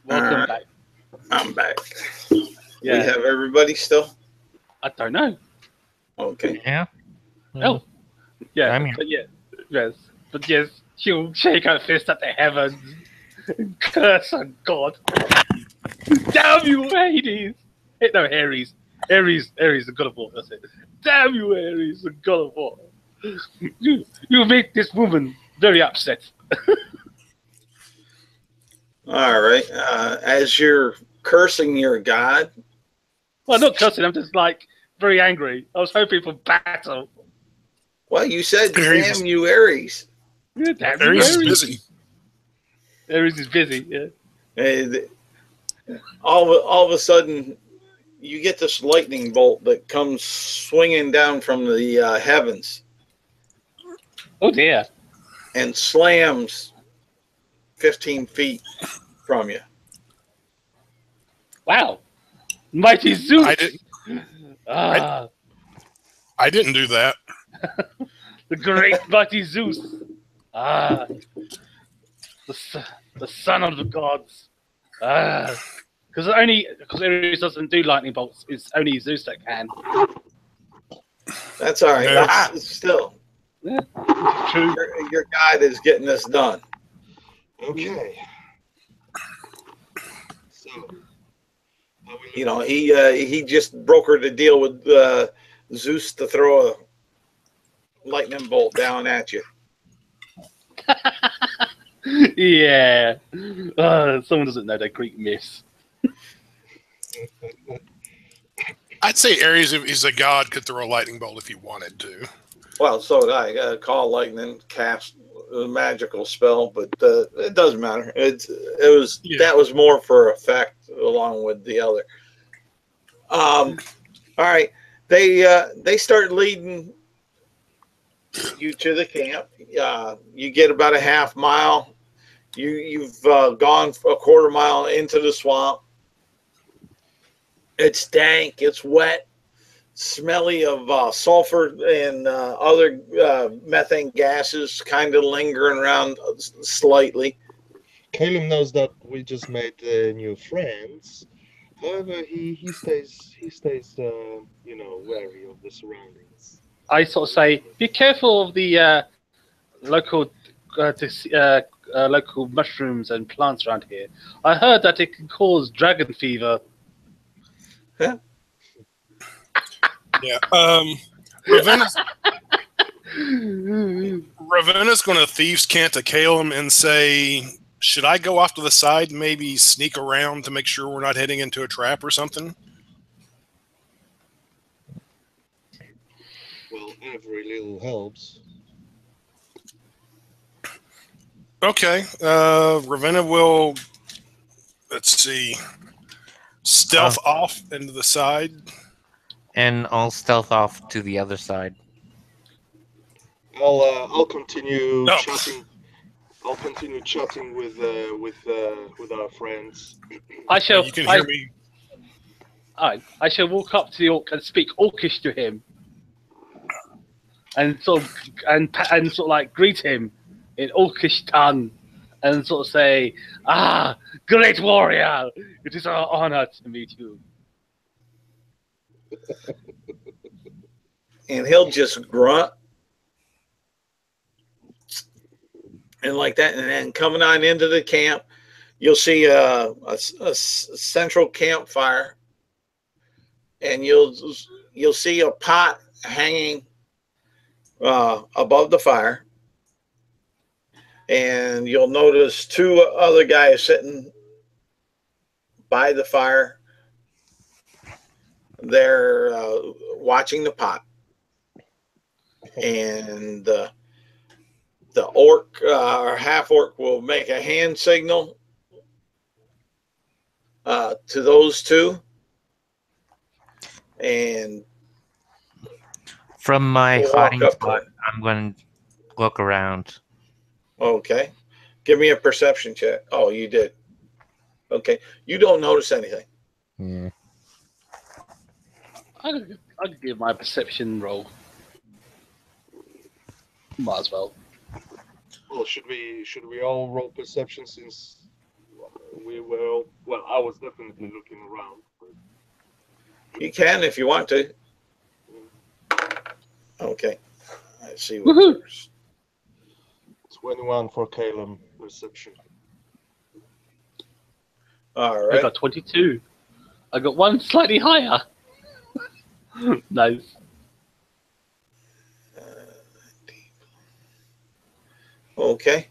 Welcome back. I'm back. Yeah. We have everybody still? I don't know. Okay. Yeah. Oh, yeah. I'm here. But yeah, yes. But yes, she'll shake her fist at the heavens and curse on God. Damn you, Hades! No, Ares. Ares, the god of war. That's it. Damn you, Ares, the god of war. You make this woman very upset. All right. As you're cursing your god, Well, I'm not cussing. I'm just like very angry. I was hoping for battle. well, you said, Ares. damn you, Ares. Yeah, damn you, Ares is Ares. busy. Ares is busy. Yeah. And all of a sudden, you get this lightning bolt that comes swinging down from the heavens Oh dear. and slams 15 feet from you. Wow. Mighty Zeus. I didn't do that. The great mighty Zeus. The son of the gods. Because Ares doesn't do lightning bolts. It's only Zeus that can. That's all right. No. Still, Yeah, true. your god is getting this done. Okay. So, You know, he just brokered a deal with Zeus to throw a lightning bolt down at you. Yeah. Someone doesn't know their Greek myths. I'd say Ares, if he's a god, could throw a lightning bolt if he wanted to. Well, so did I. Call lightning, cast a magical spell, but it doesn't matter. That was more for effect, along with the other. All right, they start leading you to the camp. You get about a half mile. You've gone a quarter mile into the swamp. It's dank. It's wet. Smelly of sulfur and other methane gases kind of lingering around slightly. Caleb knows that we just made new friends. However, he stays wary of the surroundings. I sort of say, be careful of the local local mushrooms and plants around here. I heard that it can cause dragon fever. Huh? Yeah. Ravenna's going to thieves' cant to Caleb and say, should I go off to the side and maybe sneak around to make sure we're not heading into a trap or something? Well, every little helps. Okay. Ravenna will, let's see, stealth off into the side. And I'll stealth off to the other side. I'll continue No. chatting. I'll continue chatting with our friends. I shall. You can hear me. I shall walk up to the orc and speak Orcish to him, and sort of like greet him in Orcish tongue, and sort of say, "Ah, great warrior! It is our honor to meet you." And he'll just grunt and like that, and then coming on into the camp, you'll see a central campfire, and you'll see a pot hanging above the fire, and you'll notice two other guys sitting by the fire. They're watching the pot, and the orc or half orc will make a hand signal to those two, and From my we'll hiding walk up spot, to it. I'm going to look around. Okay, give me a perception check. Oh, you did. Okay, you don't notice anything. Yeah. I'd give my perception roll. Might as well. Well, should we all roll perception since we were all, well, I was definitely looking around. You can if you want to. Okay, I see what Woohoo! there's. 21 for Caleb perception. All I right. got 22. I got one slightly higher. Nice. Okay.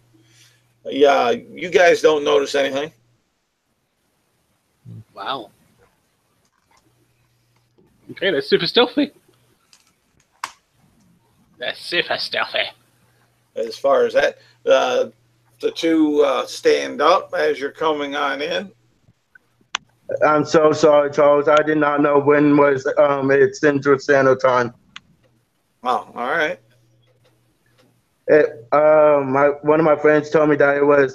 Yeah, you guys don't notice anything. Wow. Okay, that's super stealthy. That's super stealthy. As far as that, the two stand up as you're coming on in. I'm so sorry, Charles. I did not know when was it's Central Standard Time. Oh, all right. One of my friends told me that it was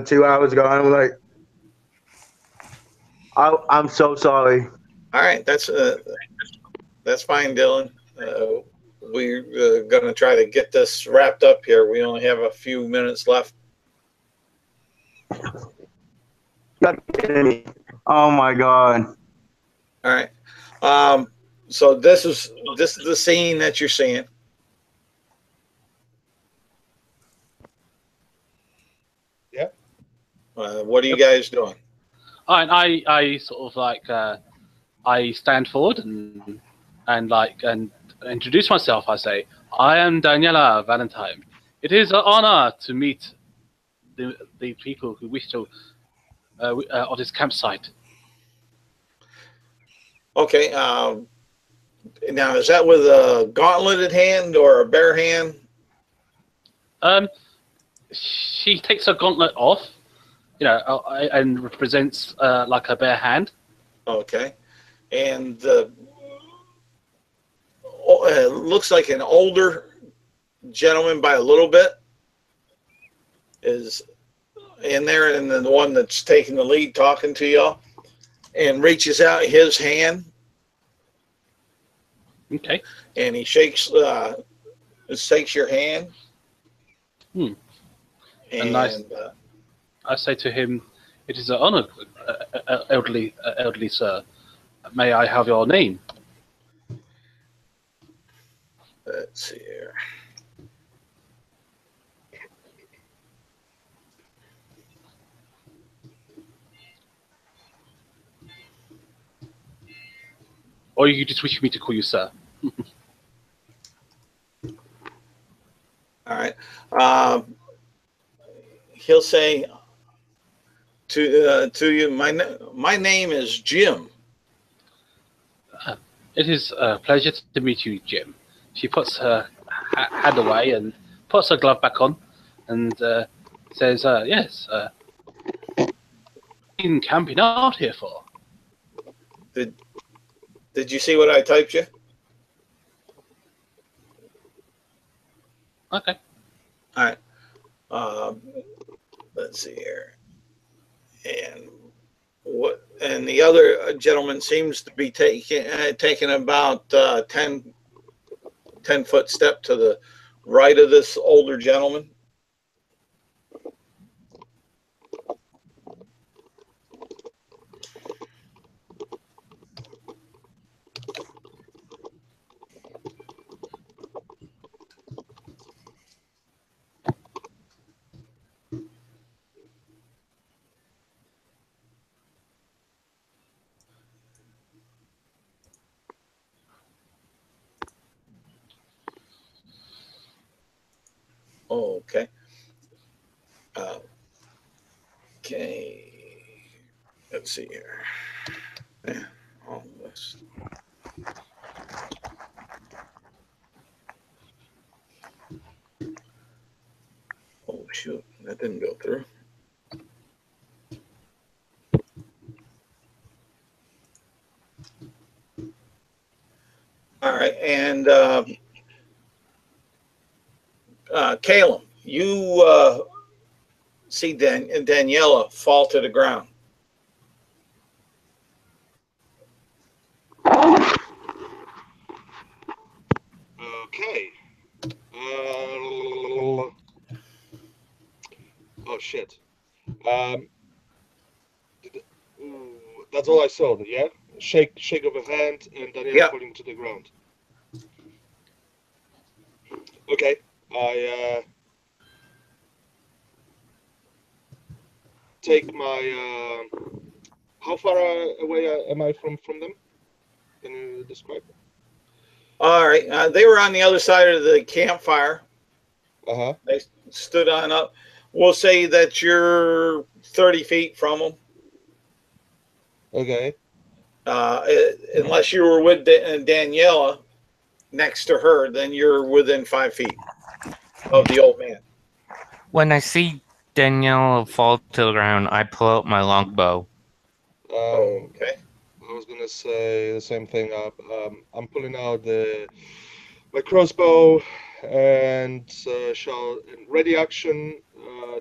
2 hours ago. I'm like, I'm so sorry. All right, that's fine, Dylan. We're going to try to get this wrapped up here. We only have a few minutes left. Oh my God. All right. So this is the scene that you're seeing. Yeah. What are you guys doing? I sort of like I stand forward and introduce myself. I say, I am Daniela Valentine. It is an honor to meet the people who wish to on this campsite. Okay. Now, is that with a gauntleted hand or a bare hand? She takes her gauntlet off, and represents like a bare hand. Okay. And looks like an older gentleman by a little bit is in there, and then the one that's taking the lead talking to y'all and reaches out his hand. Okay. And he shakes your hand. And I say to him, "It is an honor, elderly sir. May I have your name?" Let's see here. Or you just wish me to call you sir? All right. He'll say to you, my name is Jim. It is a pleasure to meet you, Jim. She puts her hand away and puts her glove back on, and says, yes, been camping out here for? Did you see what I typed you? Okay. All right. Let's see here. And the other gentleman seems to be taking about 10-foot step to the right of this older gentleman. Okay. Okay. Let's see here. Yeah, almost. Oh shoot, that didn't go through. All right, and Caleb, you see Daniela fall to the ground. Okay. Oh shit. That's all I saw. Yeah. Shake of a hand, and Daniel falling to the ground. Okay. I take my. How far away am I from them? Can you describe? All right. They were on the other side of the campfire. Uh-huh. They stood on up. We'll say that you're 30 feet from them. Okay. Unless you were with Daniela next to her, then you're within 5 feet of the old man. When I see Danielle fall to the ground, I pull out my longbow. Okay. I was gonna say the same thing. I'm pulling out my crossbow and ready action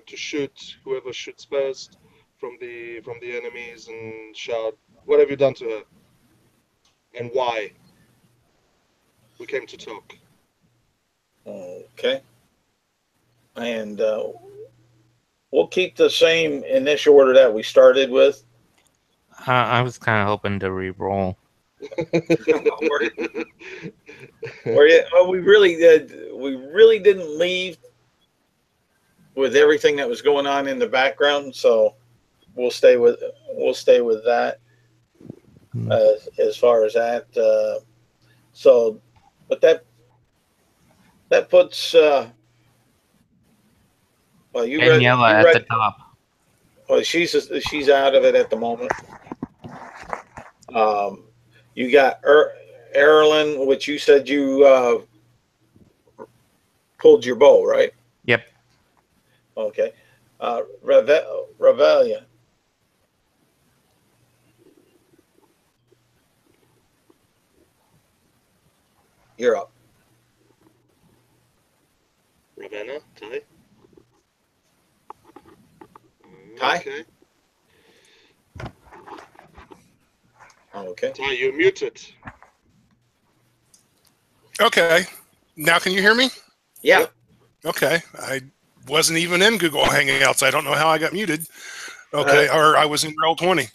to shoot whoever shoots first from the enemies, and shout, "What have you done to her? And why? We came to talk." Okay. And we'll keep the same initial order that we started with. I was kind of hoping to re-roll. We really didn't leave with everything that was going on in the background, so we'll stay with that as far as that. But that puts well, Daniela at the top. Well, she's out of it at the moment. You got Erlen, which you said you pulled your bow, right? Yep. Okay. Revelia. You're up. Ravenna, Ty. Ty? Okay. Okay. Ty, you're muted. Okay. Now can you hear me? Yeah. Okay. I wasn't even in Google Hangouts. I don't know how I got muted. Okay. Or I was in Roll20.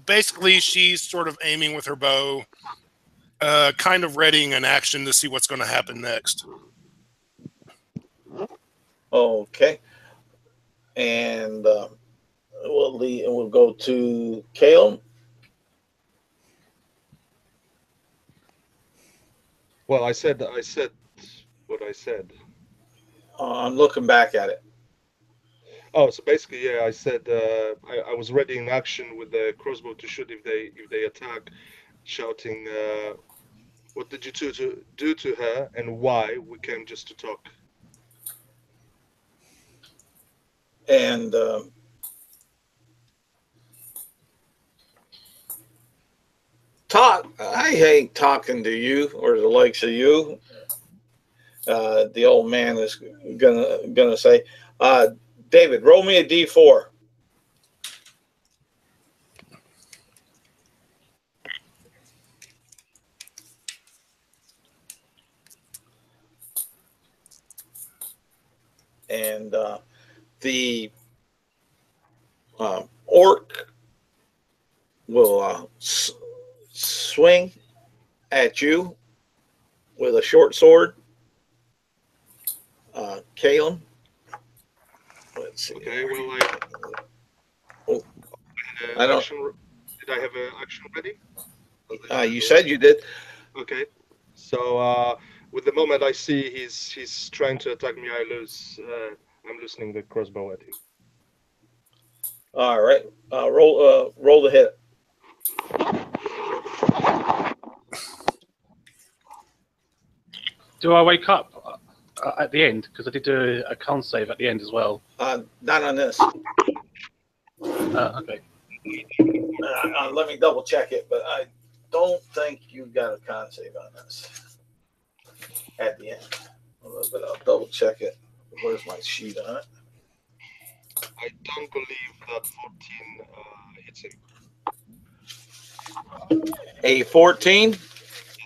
Basically, she's sort of aiming with her bow, kind of readying an action to see what's going to happen next. Okay. And we'll go to Caleb. Well, I said what I said. I'm looking back at it. Oh, so basically, yeah, I said I was ready in action with the crossbow to shoot if they attack, shouting, "What did you do to her, and why? We came just to talk." And I hate talking to you or the likes of you. The old man is gonna say, David, roll me a D4. And the orc will swing at you with a short sword. Caleb. Let's see. Okay, well, I don't. Did I have an action ready? You said you did. Okay. So with the moment I see he's trying to attack me, I'm loosening the crossbow at him. All right. Roll the hit. Do I wake up at the end? Because I did do a con save at the end as well. Not on this. Okay. Let me double check it, but I don't think you got a con save on this at the end. But I'll double check it. Where's my sheet on it? I don't believe that 14 hits him. A 14?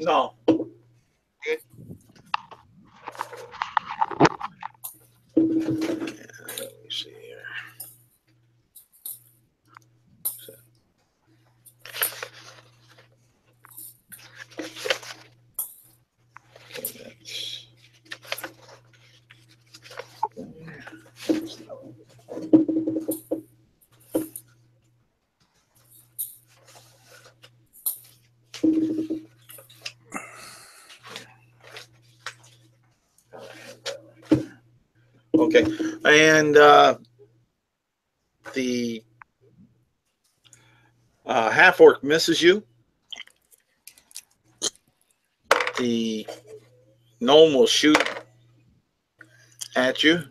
No. Okay. Let me see here. Okay, and the half orc misses you. The gnome will shoot at you.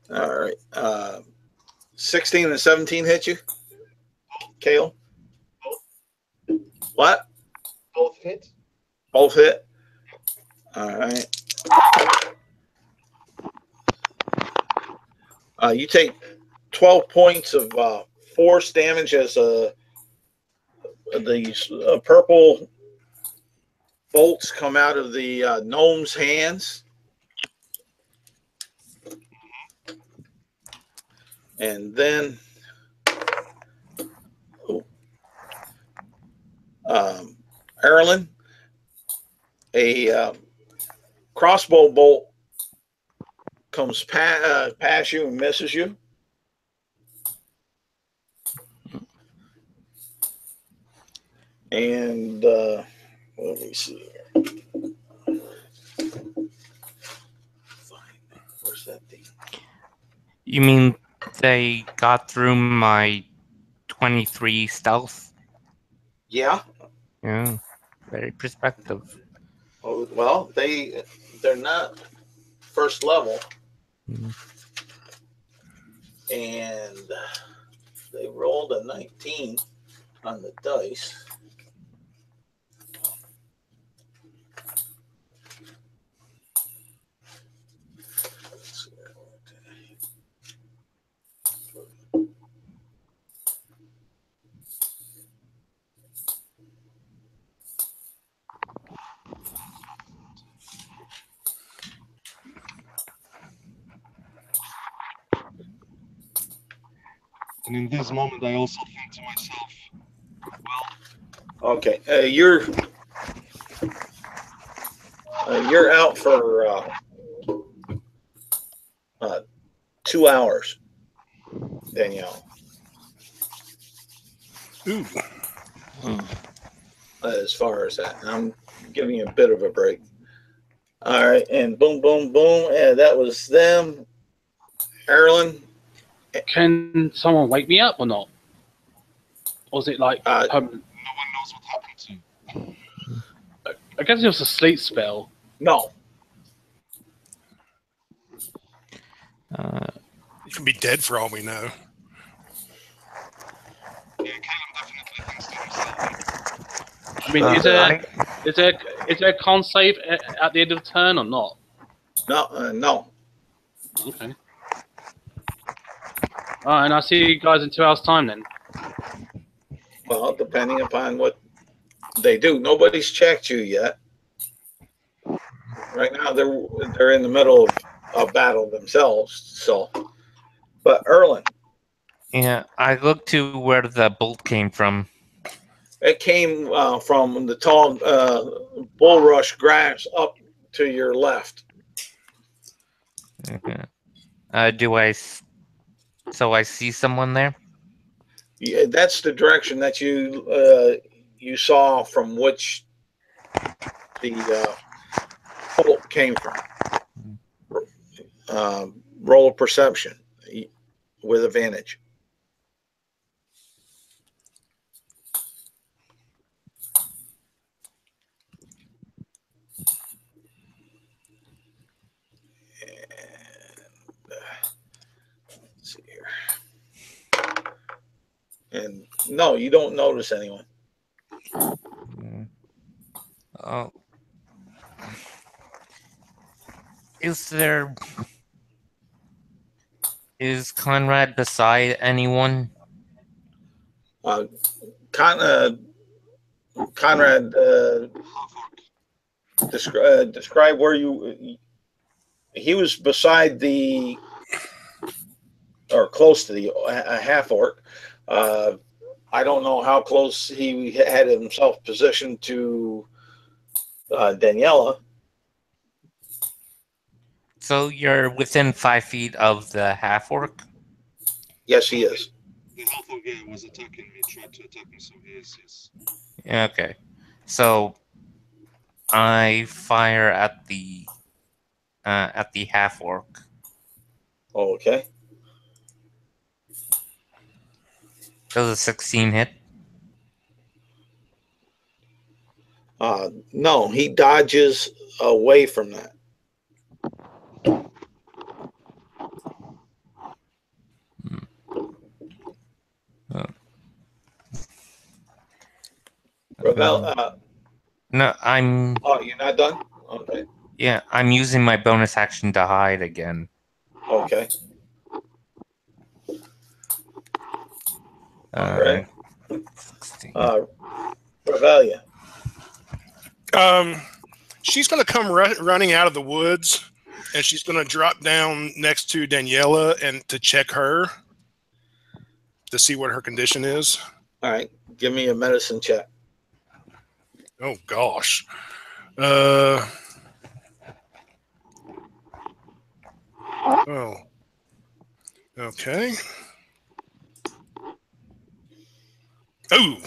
All right, 16 and 17 hit you, Kale. What? Both hit. Both hit. All right. You take 12 points of force damage as these purple bolts come out of the gnome's hands. And then Erlen, a crossbow bolt comes past you and misses you. And let me see here. Where's that thing? You mean they got through my 23 stealth? Yeah. Yeah, very perspective. Oh, well, they're not first level. Mm. And they rolled a 19 on the dice. And in this moment, I also think to myself, Okay, you're out for 2 hours, Danielle. Ooh. As far as that, I'm giving you a bit of a break. All right, and boom, boom, boom, and that was them. Erlen. Can someone wake me up or not? Or is it like permanent? no one knows what happened to you. I guess it was a sleep spell. No. You can be dead for all we know. Yeah, Caleb definitely thinks to himself. I mean, is there a con save at the end of the turn or not? No, no. Okay. All right, and I'll see you guys in 2 hours' time then. Well, depending upon what they do. Nobody's checked you yet. Right now, they're in the middle of a battle themselves. So, but Erlen, Yeah, I looked to where the bolt came from. it came from the tall bulrush grass up to your left. Okay. So I see someone there? Yeah, that's the direction that you saw from which the bolt came from. Roll of perception with advantage. Let's see here. And no, you don't notice anyone. Oh. Is Conrad beside anyone? Conrad, describe where he was beside or close to a half orc. I don't know how close he had himself positioned to Daniela. So you're within 5 feet of the half orc? Yes, he is. The half orc was attacking me, tried to attack me, so he is, yes. Okay. So I fire at the half orc. Okay. Does a 16 hit? No, he dodges away from that. No, I'm... Oh, you're not done? Okay. Yeah, I'm using my bonus action to hide again. Okay. All right. 16. Revelia. She's going to come running out of the woods, and she's going to drop down next to Daniela and to check her to see what her condition is. All right. Give me a medicine check. Oh, gosh. Oh. Okay. Oh.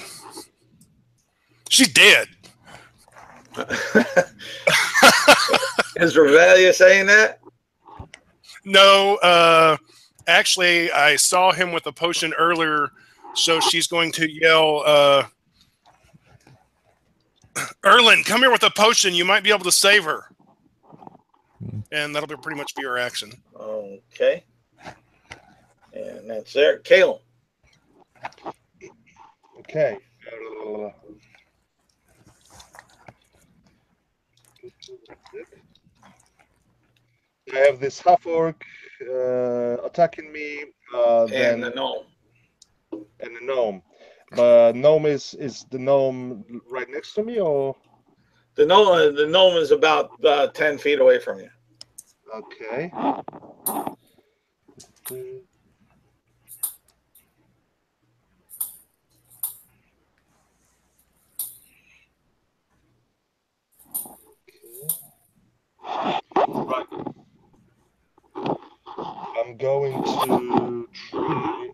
She's dead. Is Revelia saying that? No. Actually, I saw him with a potion earlier, so she's going to yell, Erlen, come here with a potion. You might be able to save her. And that'll pretty much be her action. Okay. And that's there. Caleb. Okay. I have this half orc attacking me, and the gnome. And the gnome. But gnome is the gnome right next to me, or the gnome is about 10 feet away from you. Okay. Right. I'm going to try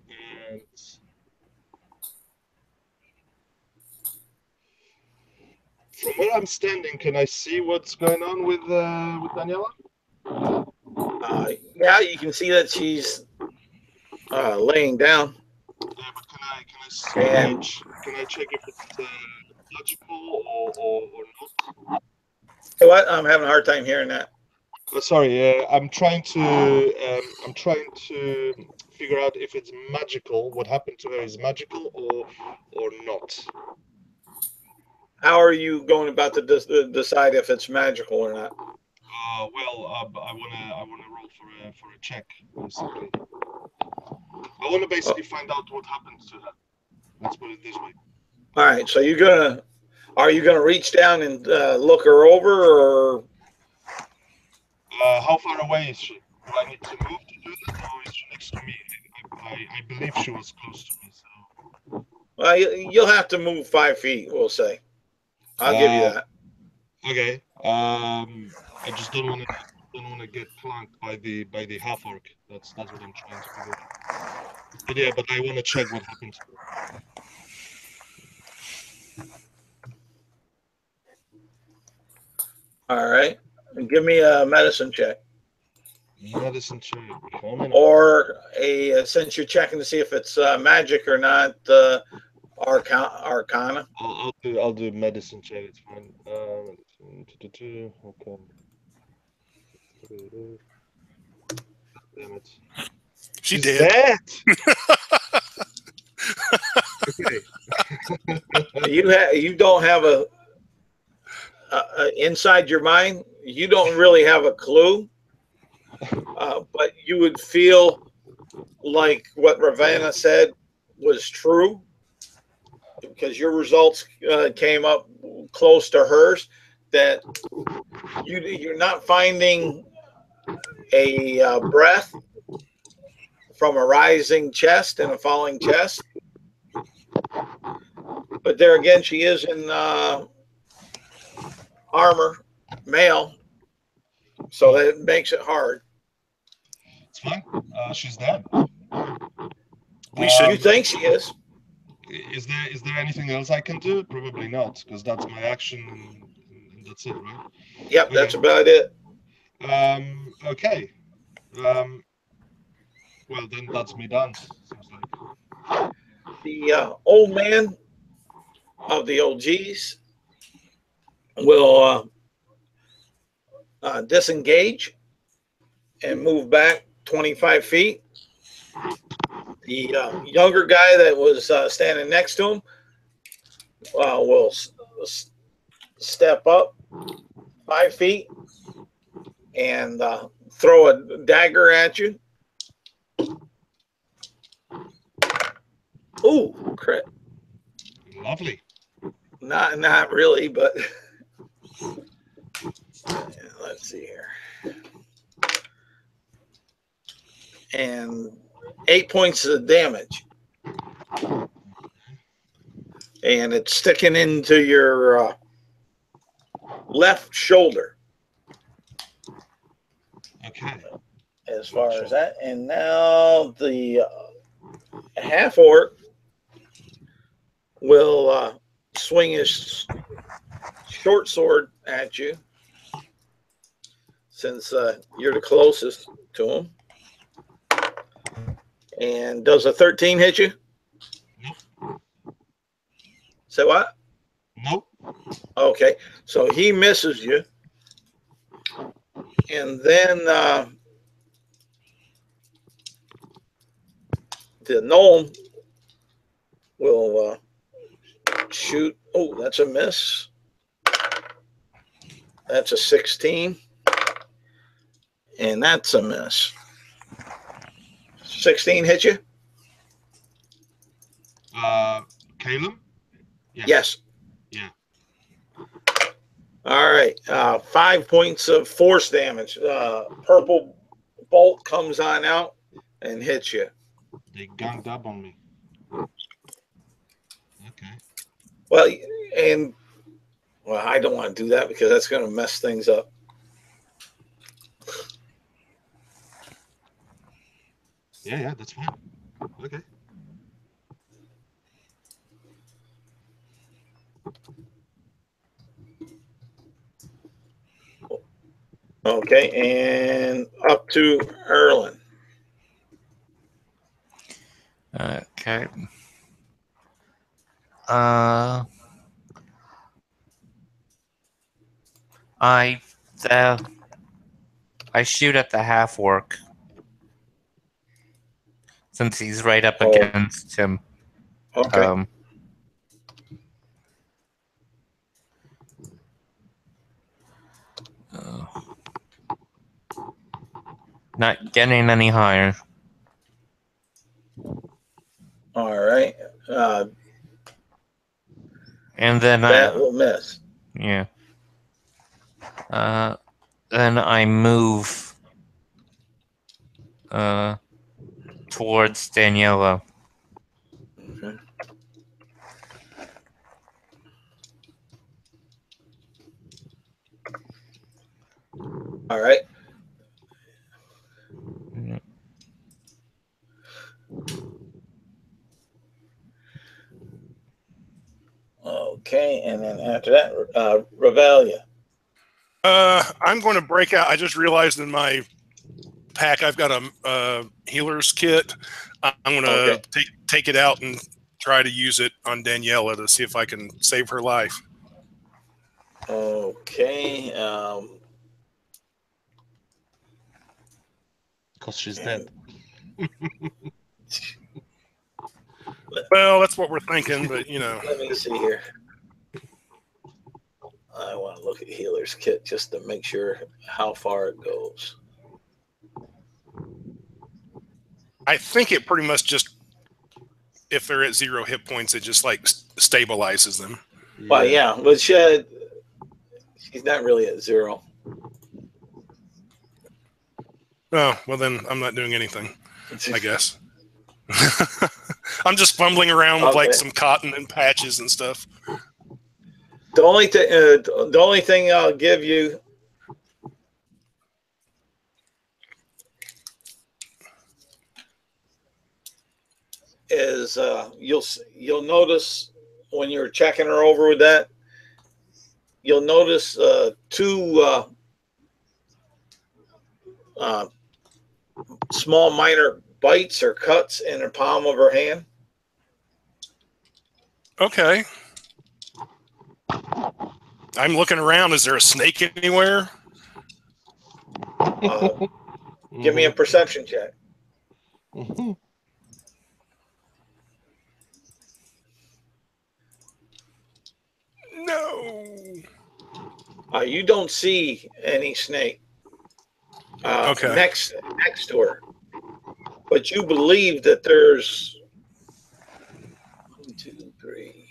and from where I'm standing, can I see what's going on with Daniela? Yeah, you can see that she's laying down. Yeah, but can I check if it's logical or not? What? I'm having a hard time hearing that. Sorry, I'm trying to figure out if it's magical. What happened to her is magical or not. How are you going about to decide if it's magical or not? Well, I wanna roll for a check, basically. I wanna basically find out what happened to her. Let's put it this way. All right, so are you gonna reach down and look her over, or How far away is she? Do I need to move to do that, or is she next to me? I believe she was close to me, so. well, you'll have to move 5 feet. We'll say. I'll give you that. Okay. I just don't want to get flanked by the half orc. That's what I'm trying to figure out. But yeah, but I want to check what happened to her. All right, give me a medicine check. Medicine check. Or since you're checking to see if it's magic or not, arcana. I'll do medicine check. It's fine. Medicine. Okay. Damn it. She's dead. Okay. You don't have a inside your mind. You don't really have a clue, but you would feel like what Ravenna said was true because your results came up close to hers. That you're not finding a breath from a rising chest and a falling chest. But there again, she is in armor, male, so that makes it hard. It's fine. She's dead. You think she is? Is there anything else I can do? Probably not, because that's my action and that's it, right? Yep, okay. That's about it. Okay. Well, then that's me done. Seems like. The old man of the OGs will disengage and move back 25 feet. The younger guy that was standing next to him will step up 5 feet and throw a dagger at you. Ooh, crit. Lovely. Not really, but let's see here. And 8 points of damage. And it's sticking into your left shoulder. Okay. As far as that. And now the half orc will swing his short sword at you, since you're the closest to him. And does a 13 hit you? Nope. Say what? Nope. Okay, so he misses you. And then the gnome will shoot. Oh, that's a miss. That's a 16. And that's a miss. 16 hit you? Caleb? Yes. Yeah. All right. 5 points of force damage. Purple bolt comes on out and hits you. They ganged up on me. Okay. Well, I don't want to do that because that's going to mess things up. Yeah, that's fine. Okay. Okay, and up to Erlen. Okay. I shoot at the half orc since he's right up Oh. against him. Okay. Not getting any higher. All right. And then that will miss. Yeah. Then I move towards Daniela. Okay. All right. Okay, and then after that, Revelia. I'm going to break out. I just realized in my pack I've got a healer's kit. I'm going to take it out and try to use it on Daniela to see if I can save her life. Okay. Because she's dead. Well, that's what we're thinking, but you know. Let me see here. I want to look at healer's kit just to make sure how far it goes. I think it pretty much just, if they're at 0 hit points, it just like stabilizes them. Yeah. Well, yeah, but she's not really at 0. Oh, well then I'm not doing anything, I guess. I'm just fumbling around with like some cotton and patches and stuff. The only thing I'll give you is you'll notice when you're checking her over with that, you'll notice 2 small minor bites or cuts in the palm of her hand. Okay. I'm looking around. Is there a snake anywhere? Give me a perception check. No. You don't see any snake next to her, but you believe that there's 1, 2, 3,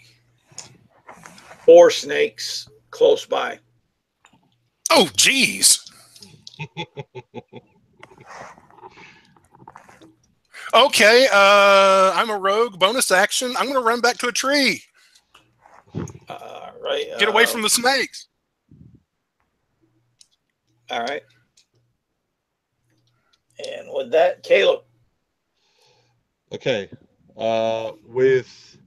4 snakes close by. Oh, geez. Okay, I'm a rogue. Bonus action. I'm going to run back to a tree. Right. Get away from the snakes. All right. And with that, Caleb. Okay. With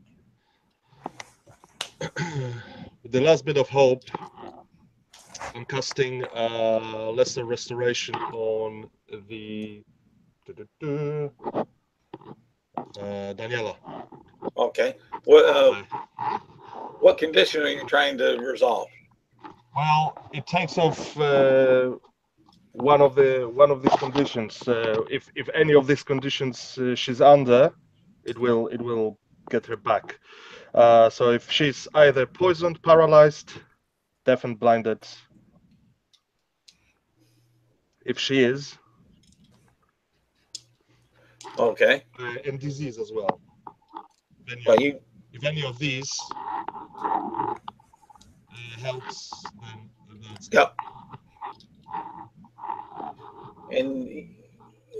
the last bit of hope, I'm casting lesser restoration on the Daniela. Okay. What condition are you trying to resolve? Well, it takes off one of these conditions. If any of these conditions she's under, it will get her back. So if she's either poisoned, paralyzed, deaf and blinded, if she is, okay, and disease as well. If any of these helps, then that's yep. And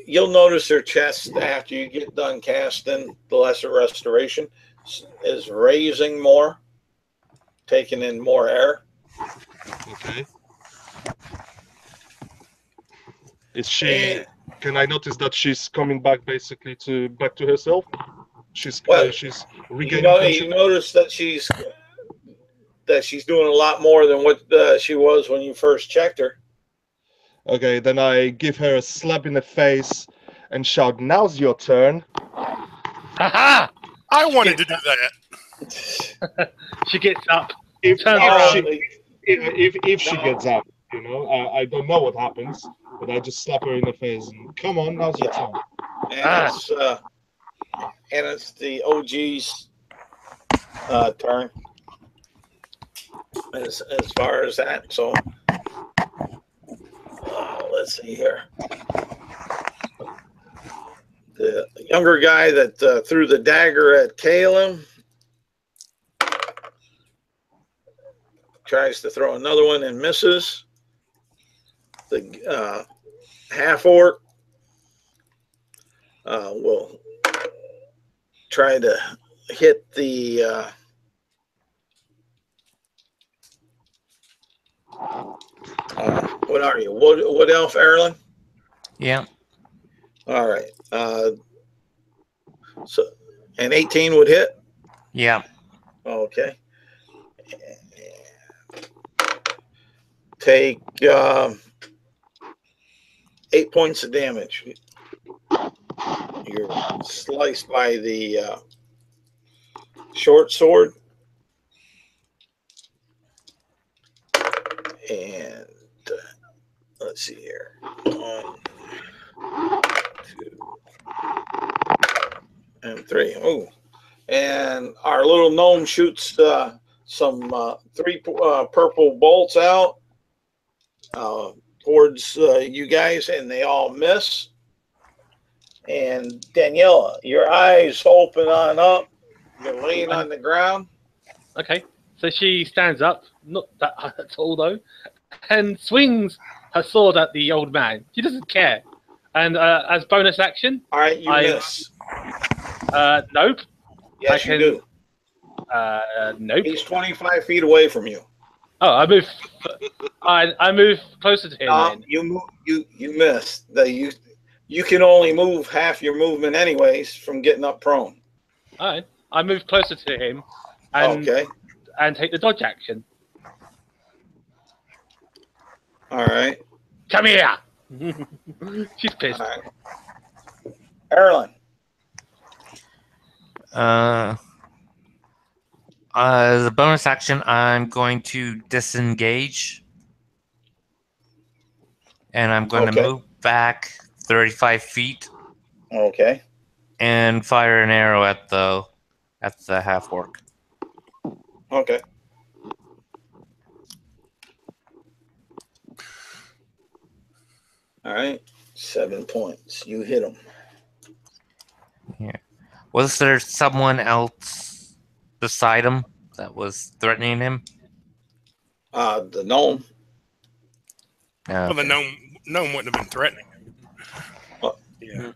you'll notice her chest after you get done casting the lesser restoration is raising more, taking in more air. Okay. Is she? Can I notice that she's coming back basically back to herself? She's regaining. You notice that she's doing a lot more than what she was when you first checked her. Okay, then I give her a slap in the face and shout, "Now's your turn!" Ha! I wanted to do that. She gets up. If she gets up, you know, I don't know what happens, But I just slap her in the face and come on, now's your time. And it's the OG's turn as far as that. So let's see here. The younger guy that threw the dagger at Caleb tries to throw another one and misses. The half orc will try to hit the what are you? Wood elf, Erlen? Yeah. All right. So an 18 would hit. Yeah. Okay. Take 8 points of damage. You're sliced by the short sword. And let's see here. 1, 2, and 3. Oh, and our little gnome shoots some 3 purple bolts out towards you guys, and they all miss. And Daniela, your eyes open on up. You're laying on the ground. Okay, so she stands up, not that tall though, and swings her sword at the old man. She doesn't care. And as bonus action, all right, you miss. Nope. Yes, you do. Nope. He's 25 feet away from you. Oh, I move. I move closer to him. You miss. You can only move half your movement anyways from getting up prone. All right, I move closer to him. And, and take the dodge action. All right. Come here. She's pissed. All right. Erlen. As a bonus action, I'm going to disengage. And I'm going to move back 35 feet. Okay. And fire an arrow at the half orc. Okay. All right. 7 points. You hit him. Yeah. Was there someone else beside him that was threatening him? The gnome. Well, the gnome wouldn't have been threatening him. Yeah.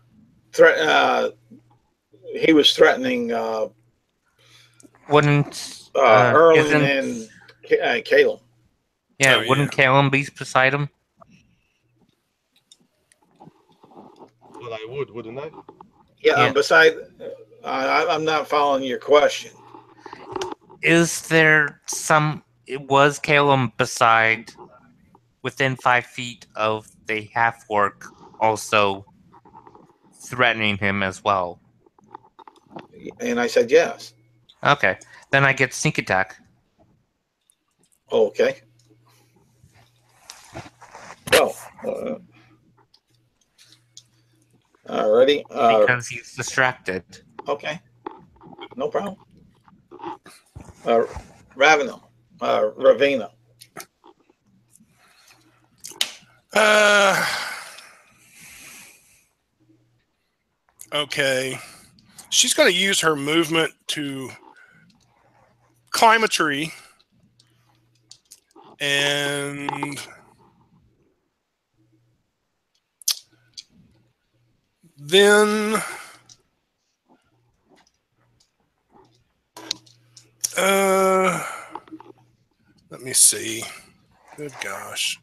He was threatening wouldn't Erlen and Caleb. Yeah, wouldn't Caleb be beside him? Well, I would, wouldn't I? Yeah. Beside, I'm not following your question. Is there was Caleb beside, within 5 feet of the half orc, also threatening him as well? And I said yes. Okay, then I get sneak attack. Okay. Well, alrighty. Because he's distracted. Okay. No problem. Ravina. Okay. She's going to use her movement to climb a tree and then let me see. Good gosh.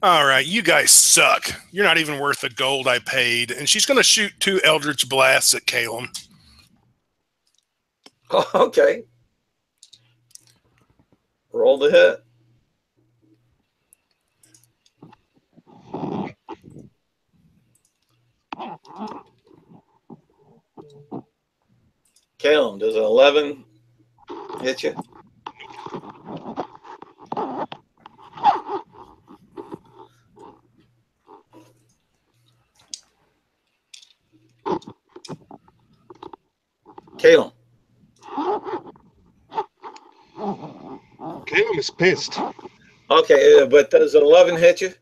All right, you guys suck. You're not even worth the gold I paid. And she's going to shoot 2 Eldritch Blasts at Caleb. Okay. Roll the hit. Caleb, does an 11 hit you? Calum is pissed. Okay, but does 11 hit you?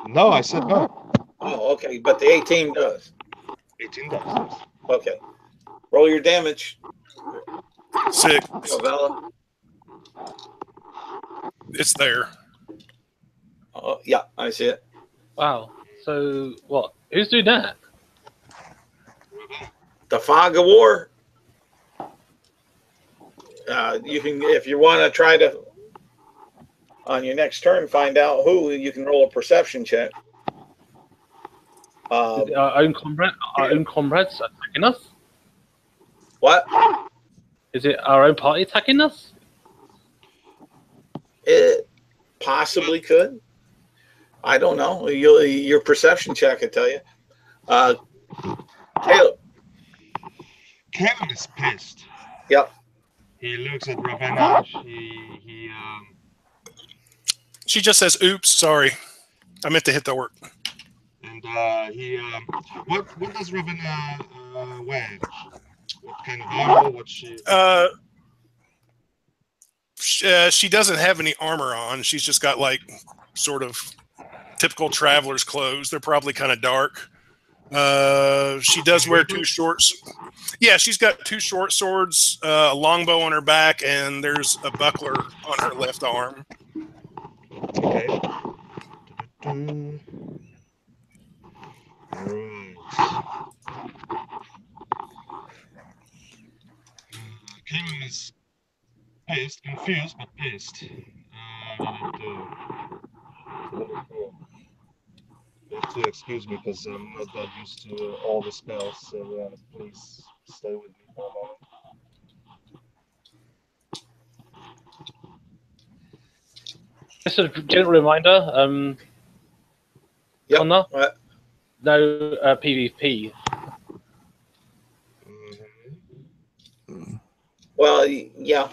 No, I said no. Oh, okay, but the 18 does. 18 does. Okay. Roll your damage, 6. Novella. It's there. Oh, yeah, I see it. Wow. So what? Who's doing that? The Fog of War. You can, if you want to try to, on your next turn, find out who, you can roll a perception check. Is it our own comrades attacking us? What? Is it our own party attacking us? It possibly could. I don't know. Your perception check could tell you. Caleb. Calum is pissed. Yep. He looks at Ravenna. She just says, "Oops, sorry. I meant to hit the work." And what does Ravenna wear? What kind of armor? What she? She doesn't have any armor on. She's just got like sort of typical traveler's clothes. They're probably kind of dark. She does wear 2 shorts. Yeah, she's got 2 short swords, a longbow on her back, and there's a buckler on her left arm. Okay. Calum is pissed, confused, but pissed. You have to excuse me because I'm not that used to all the spells, so please stay with me for a moment. Just a gentle reminder, Yep. Connor, What? no PvP. Well, yeah.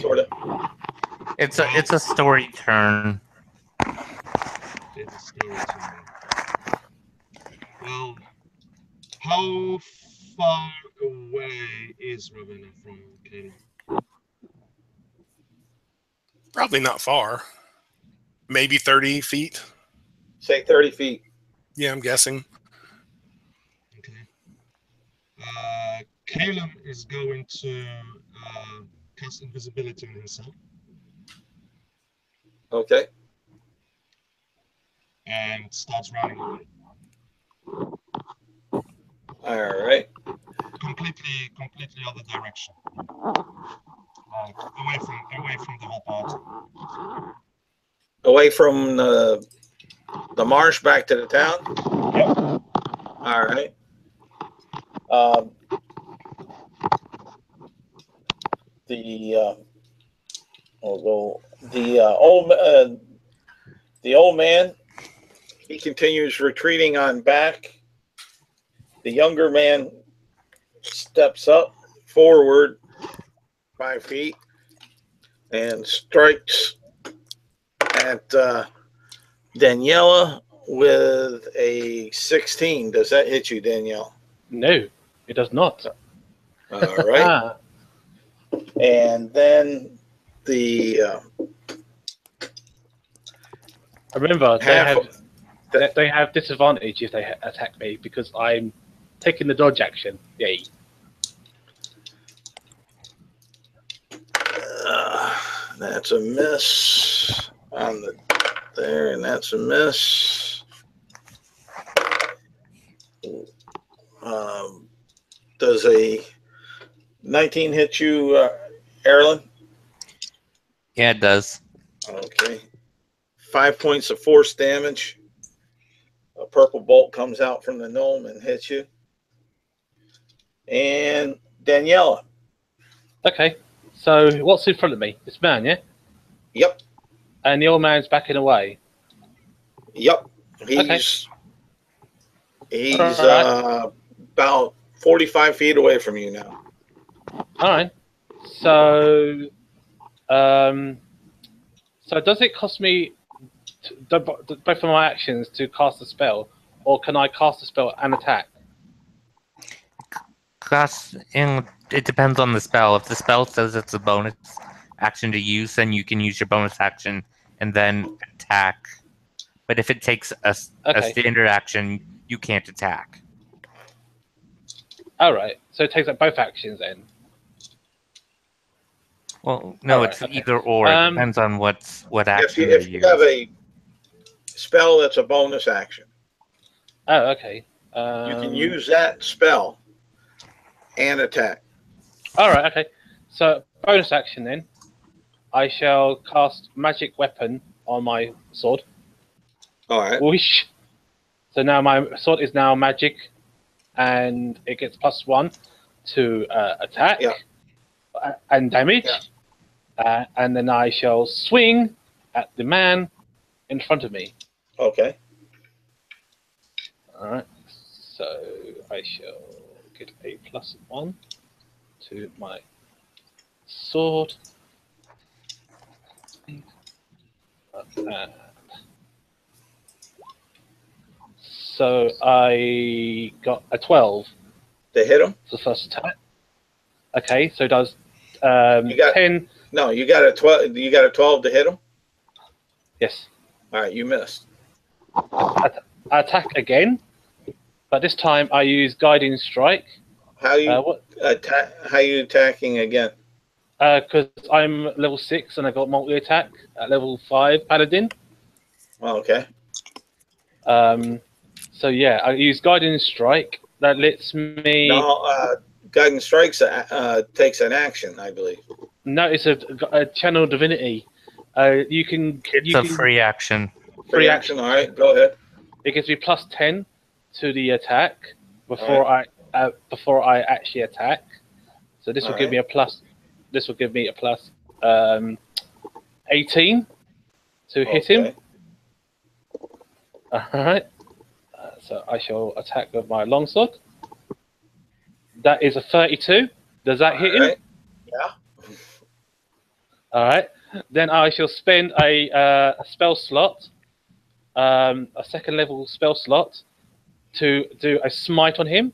Sort of. It's a story turn. It's a story time. Well, how far away is Ravenna from Calum? Probably not far. Maybe 30 feet. Say 30 feet. Yeah, I'm guessing. Okay. Calum is going to cast invisibility on himself. Okay. And starts running away. All right. Completely other direction. Away from the whole party. Away from the marsh back to the town? Yep. All right. The old man, he continues retreating on back. The younger man steps up forward 5 feet and strikes at Daniela with a 16. Does that hit you, Danielle? No, it does not. All right. And then the remember they have disadvantage if they attack me because I'm taking the dodge action. Yay! That's a miss on there, and that's a miss. Does a 19 hit you, Erlen? Yeah, it does. Okay. 5 points of force damage. A purple bolt comes out from the gnome and hits you. And Daniela. Okay, so what's in front of me? This man, yeah? Yep. And the old man's backing away. Yep. He's about 45 feet away from you now. All right. So, so does it cost me both of my actions to cast a spell, or can I cast a spell and attack? It depends on the spell. If the spell says it's a bonus, action to use, then you can use your bonus action and then attack. But if it takes a standard action, you can't attack. All right. So it takes up both actions then. Well, no, it's either or. It depends on what action if you have a spell that's a bonus action. Oh, okay. You can use that spell and attack. All right. Okay. So bonus action then. I shall cast magic weapon on my sword. All right. Whoosh. So now my sword is now magic, and it gets +1 to attack and damage. And then I shall swing at the man in front of me. Okay. All right. So I shall get a +1 to my sword. So I got a 12. To hit him? For the first attack. Okay, so it does 10. No, you got a 12. You got a 12 to hit him? Yes. All right, you missed. I attack again, but this time I use guiding strike. How you How you attacking again? Because I'm level 6 and I got multi attack at level 5 paladin. Oh, okay. So yeah, I use guiding strike. That lets me. No, guiding strikes takes an action, I believe. No, it's a channel divinity. It's a free action. Free action. All right, go ahead. It gives me +10 to the attack before I actually attack. So this will give me a plus. This will give me a plus 18 to hit him. All right. So I shall attack with my longsword. That is a 32. Does that hit him? Yeah. All right. Then I shall spend a spell slot, a second level spell slot, to do a smite on him.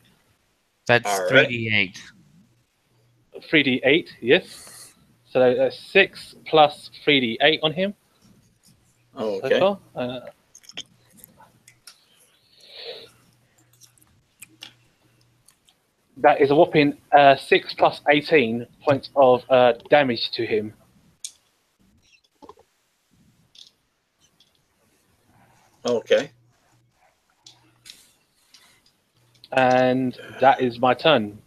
That's 3d8. 3d8, yes. So 6 plus 3d8 on him. Oh, okay. So that is a whopping 6 plus 18 points of damage to him. Okay. And that is my turn.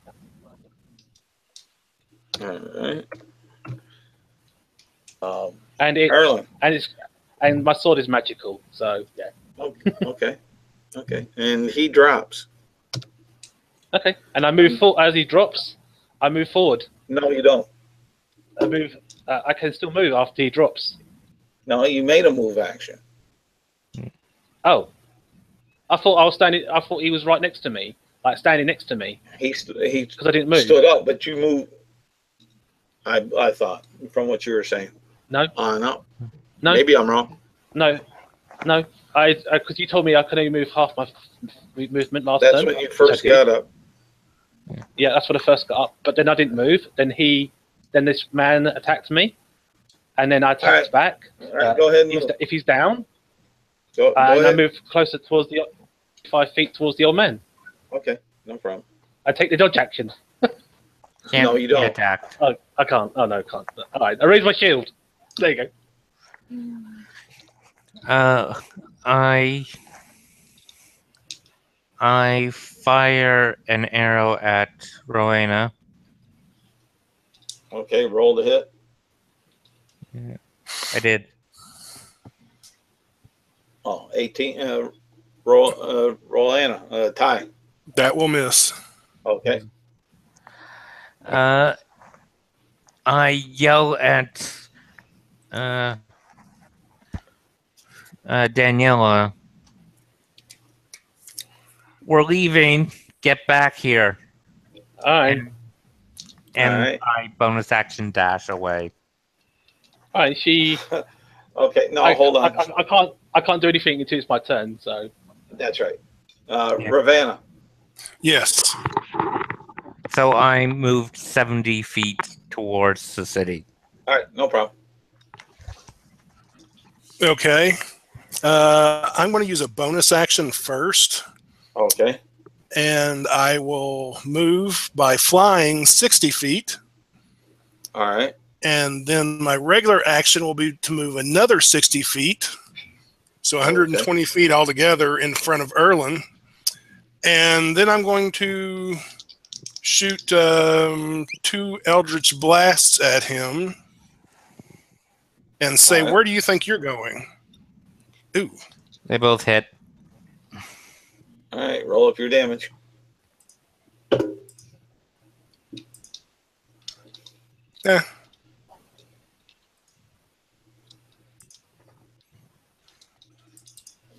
All right. And my sword is magical, so yeah. Okay. Okay. And he drops. Okay. And I move forward as he drops. I move forward. No, you don't. I move. I can still move after he drops. No, you made a move action. Oh, I thought I was standing. I thought he was right next to me, like standing next to me. He because I didn't move. Stood up, but you moved. I thought from what you were saying. No. No. Maybe I'm wrong. No. Because you told me I could only move half my movement last turn. That's when you first got up. Yeah, that's when I first got up. But then I didn't move. Then this man attacked me, and then I attacked back. All right, go ahead. If he's down, go ahead. I move closer towards 5 feet towards the old man. Okay, no problem. I take the dodge action. No, you don't. Attack. Oh, I can't. Oh no, I can't. All right, I raise my shield. There you go. I fire an arrow at Rowena. Okay, roll the hit. Yeah, I did. Oh, 18. Rowena, tie. That will miss. Okay. I yell at Daniela. We're leaving. Get back here. All right. And I bonus action dash away. All right. She. Okay. No, hold on. I can't do anything until it's my turn. So. That's right. Ravanna. Yes. So I moved 70 feet towards the city. All right, no problem. Okay. I'm going to use a bonus action first. Okay. And I will move by flying 60 feet. All right. And then my regular action will be to move another 60 feet. So 120 feet altogether in front of Erlen. And then I'm going to shoot 2 Eldritch Blasts at him and say, where do you think you're going? Ooh. They both hit. All right, roll up your damage. Yeah.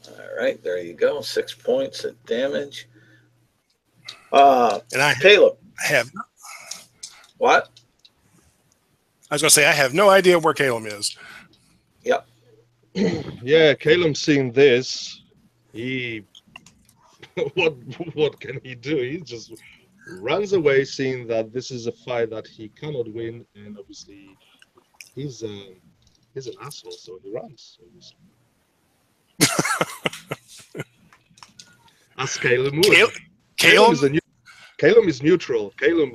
All right, there you go. 6 points of damage. And Caleb. I have. What? I was going to say, I have no idea where Caleb is. Yep. Yeah, Caleb seeing this, he what can he do? He just runs away, seeing that this is a fight that he cannot win, and obviously he's an asshole, so he runs. As Caleb would. Caleb is neutral. Caleb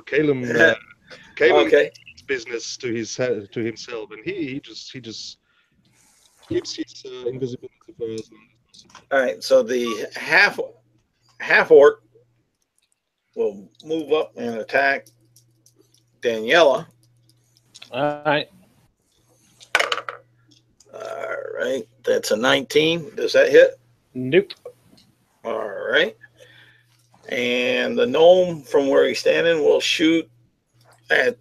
Okay. business to himself, and he just keeps his invisibility for as long as possible. All right, so the half orc will move up and attack Daniela. All right. All right, that's a 19. Does that hit? Nope. All right. And the gnome from where he's standing will shoot at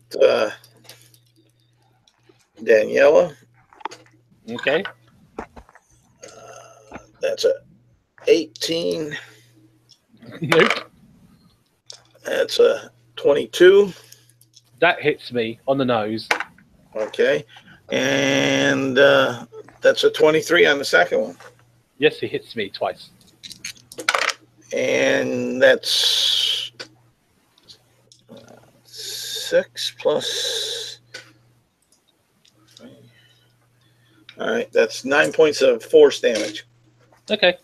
Daniela. Okay. That's a 18. Nope. That's a 22. That hits me on the nose. Okay. And that's a 23 on the second one. Yes, he hits me twice. And that's 6 plus. All right, that's 9 points of force damage. Okay.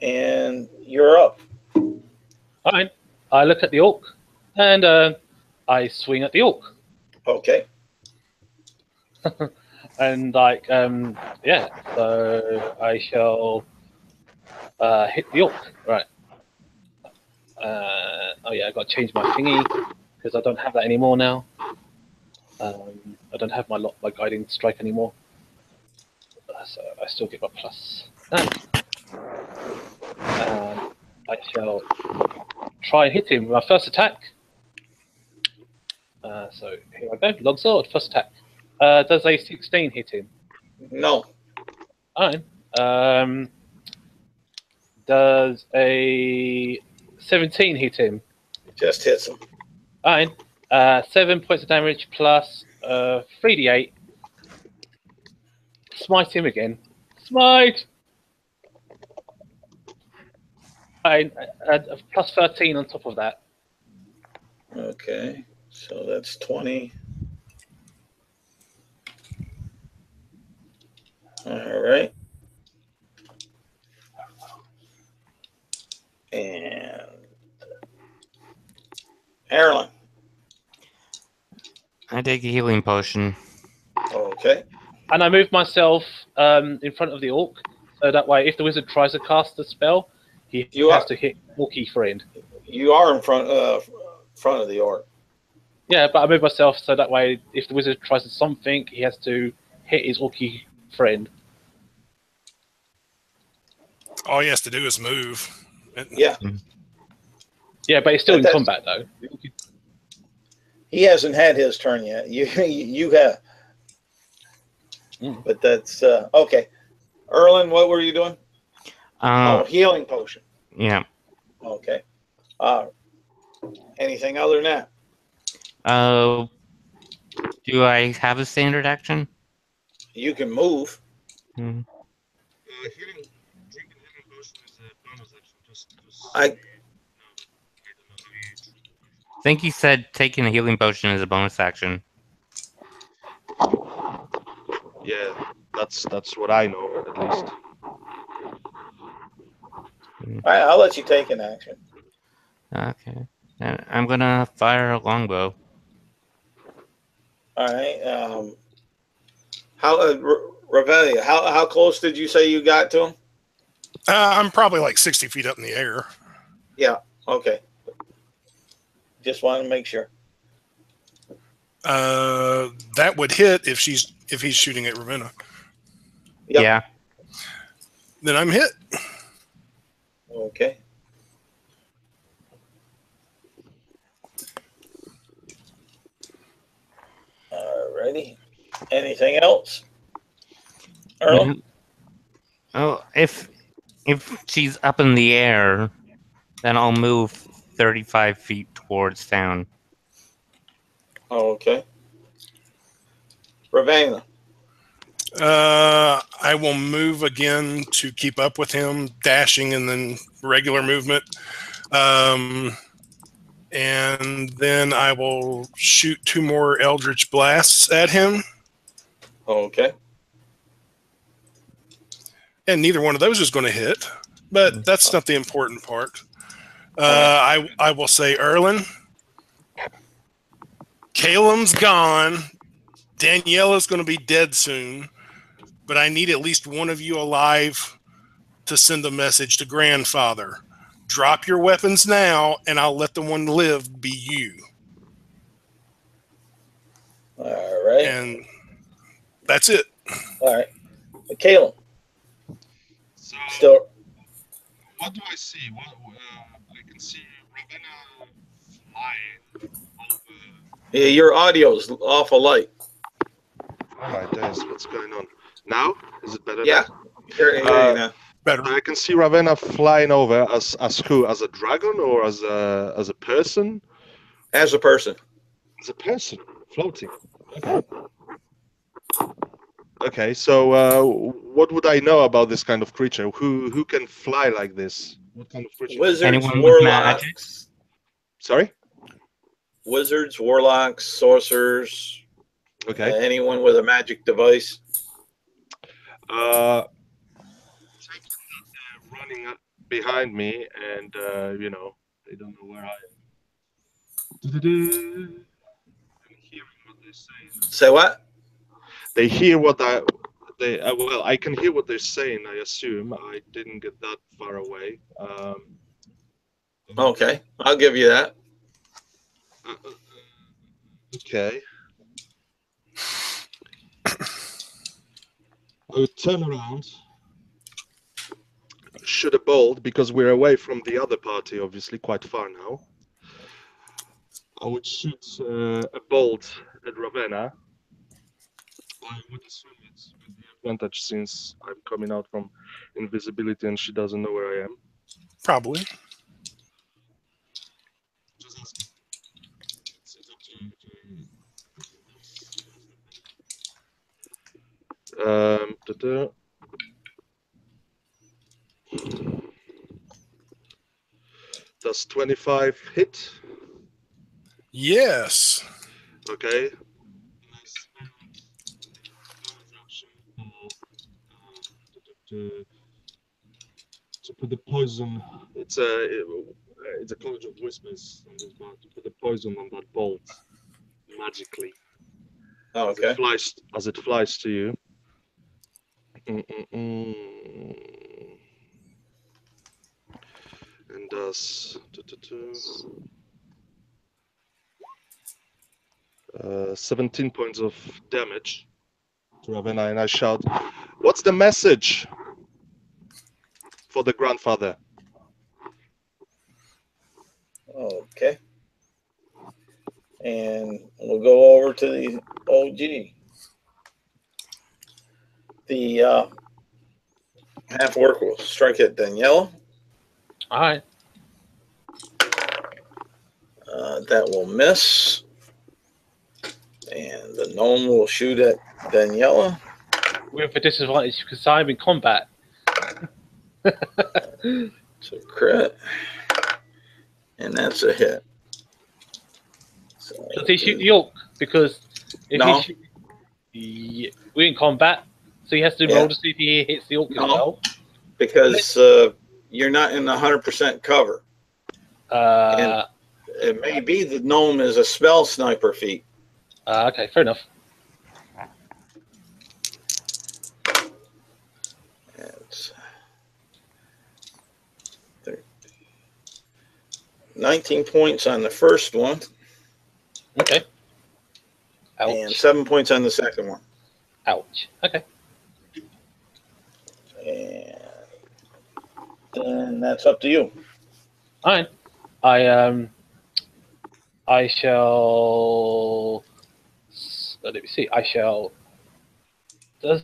And you're up. All right. I look at the orc, and I swing at the orc. Okay. And yeah. So I shall hit the orc. Right. Oh yeah, I got to change my thingy because I don't have that anymore now. I don't have my guiding strike anymore. So I still get my plus that. I shall try and hit him with my first attack. So here I go. Longsword, first attack. Does a 16 hit him? No. All right. Does a 17 hit him? Just hits him. All right. 7 points of damage plus 3d8. Smite him again. Smite! All right. Plus 13 on top of that. Okay. So that's 20. All right. And Erlen. I take a healing potion. Okay. And I move myself in front of the orc, so that way, if the wizard tries to cast a spell, he has to hit orky friend. You are in front of the orc. Yeah, but I move myself so that way, if the wizard tries to something, he has to hit his orky friend. All he has to do is move. Yeah. Yeah, but he's still in combat though. He hasn't had his turn yet. You have. But that's okay. Erlen, what were you doing? Healing potion. Yeah. Okay. Anything other than that? Do I have a standard action? You can move. Mm-hmm. Drinking healing potion is a bonus action. I think you said taking a healing potion is a bonus action. yeah, that's what I know at least. All right, I'll let you take an action. Okay. I'm gonna fire a longbow. All right. Ravelli, how close did you say you got to him? I'm probably like 60 feet up in the air. Yeah. Okay. Just want to make sure. That would hit if he's shooting at Ravenna. Yep. Yeah. Then I'm hit. Okay. Alrighty. Anything else? Earl? Oh, if she's up in the air, then I'll move 35 feet towards town. Okay. Ravenna? I will move again to keep up with him, dashing and then regular movement. And then I will shoot 2 more Eldritch Blasts at him. Okay. And neither one of those is going to hit, but that's not the important part. I will say, Erlen, Calum's gone. Daniela's going to be dead soon, but I need at least one of you alive to send a message to Grandfather. Drop your weapons now, and I'll let the one live be you. All right. And that's it. All right. Caleb. So, Still. what do I see? I can see Ravenna flying over. Yeah, your audio's awful light. Oh my days, what's going on? Now? Is it better? Yeah. Hear you now. Better. I can see Ravenna flying over as who? As a dragon or as a person? As a person. As a person, floating. Okay. Okay, so what would I know about this kind of creature? Who can fly like this? What kind of creature? Wizards, Anyone with magic? warlocks. Sorry? Wizards, warlocks, sorcerers. Okay. Anyone with a magic device. Running up behind me, and you know, they don't know where I am. I'm hearing what they're saying. Say what? They hear what well, I can hear what they're saying. I assume I didn't get that far away. Okay, I'll give you that. Okay. I would turn around, shoot a bolt because we're away from the other party, obviously quite far now. I would shoot a bolt at Ravenna. I would assume it's with the advantage since I'm coming out from invisibility and she doesn't know where I am. Probably. Just asking. It's up to you. Does 25 hit? Yes. Okay. To put the poison, it's a college of whispers, and it's about to put the poison on that bolt magically. Oh, okay. As it flies to you. And does 17 points of damage to Ravenna, and I shout, "What's the message for the grandfather?" Okay. And we'll go over to the OG. The half work will strike at Daniela. All right. That will miss. And the gnome will shoot at Daniela. With a disadvantage because I'm in combat. It's a crit. And that's a hit. So Does he shoot the orc? Because if No. he we're in combat, so he has to roll to see if he hits the orc as well. Because you're not in 100% cover. And it may be the gnome is a spell sniper feat. Okay, fair enough. It's 19 points on the first one. Okay. Ouch. And 7 points on the second one. Ouch. Okay. And then that's up to you. All right. I shall. Let me see. I shall. Does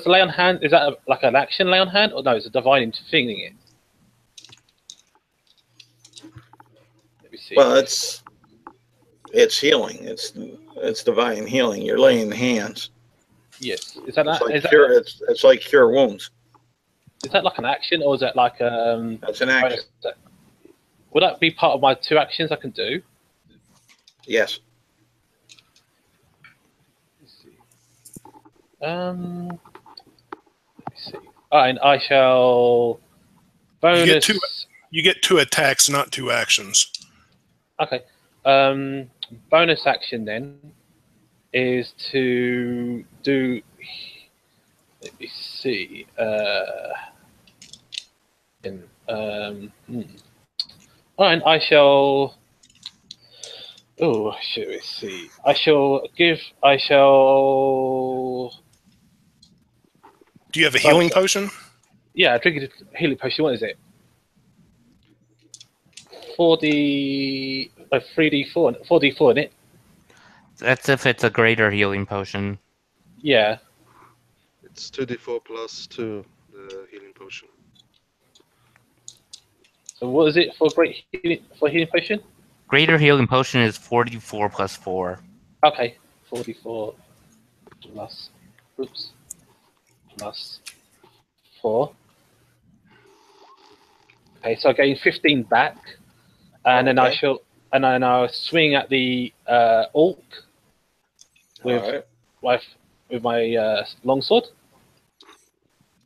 lay on hand? Is that like an action lay on hand, or no? It's a divine thinging it. Let me see. Well, it's healing. It's divine healing. You're laying hands. Yes. Is that it's like, like cure? It's like cure wounds. Is that like an action, or is that like That's an action. Would that be part of my 2 actions I can do? Yes. Let me see. All right, I shall bonus. You get 2 attacks, not 2 actions. Okay. Bonus action then is to do. Let me see. All right, I shall. Oh, should we see? I shall. Do you have a healing potion? Yeah, I drink a healing potion. What is it? 3d4, 4d4 in it. That's if it's a greater healing potion. Yeah. It's 2d4 plus 2, the healing potion. So what is it for healing potion? Greater healing potion is 44 plus 4. Okay, 44 plus, plus 4. Okay, so I gain 15 back, and then I'll swing at the orc with my longsword.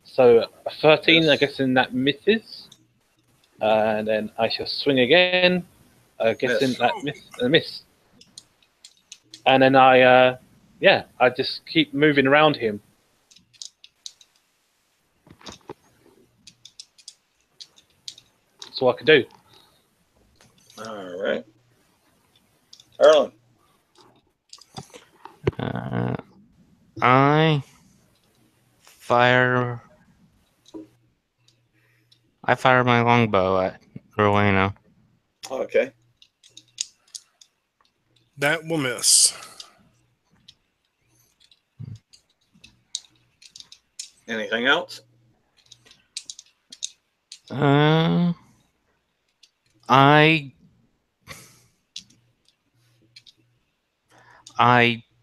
So a 13, I guess, in that misses, and then I shall swing again. I guess in that miss. And then I just keep moving around him. That's all I can do. All right. Erlen. I fire my longbow at Rowena. Okay. That will miss. Anything else? I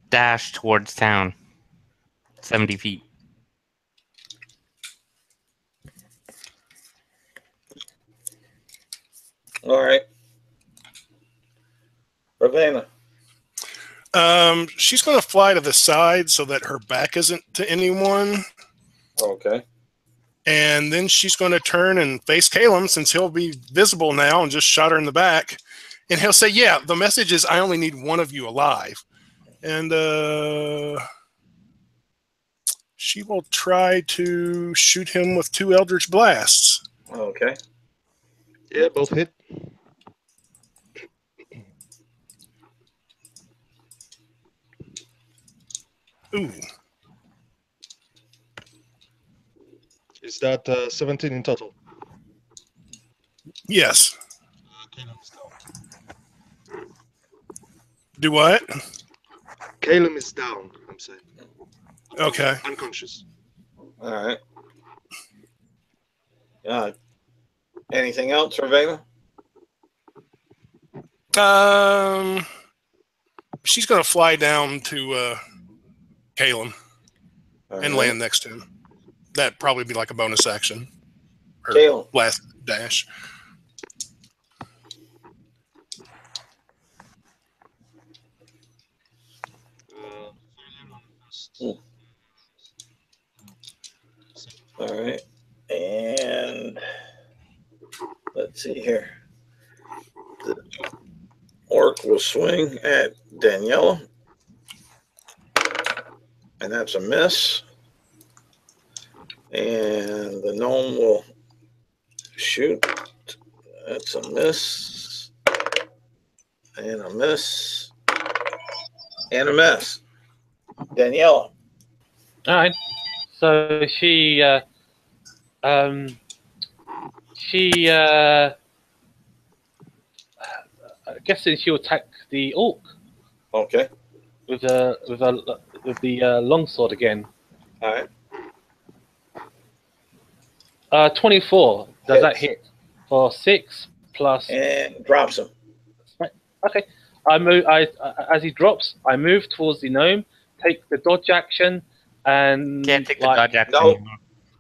dash towards town. 70 feet. All right. Ravenna. She's going to fly to the side so that her back isn't to anyone. Okay. And then she's going to turn and face Calum, since he'll be visible now, and just shot her in the back. And he'll say, yeah, the message is I only need one of you alive. And she will try to shoot him with 2 Eldritch Blasts. Okay. Yeah, both hit. Ooh. Is that 17 in total? Yes. Do what? Calum is down, I'm saying. Okay. Unconscious. All right. Anything else, Ravenna? She's going to fly down to Calum and land next to him. That'd probably be like a bonus action. Her last dash. All right. And let's see here. The orc will swing at Daniela. And that's a miss. And the gnome will shoot. That's a miss. And a miss. And a miss. Daniela. All right. So she I'm guessing she'll attack the orc. Okay. With the longsword again. All right. 24. Does Hits. that hit for 6 plus? And drops him. Okay. I move. As he drops, I move towards the gnome. Take the dodge action and Can't take the dodge action anymore.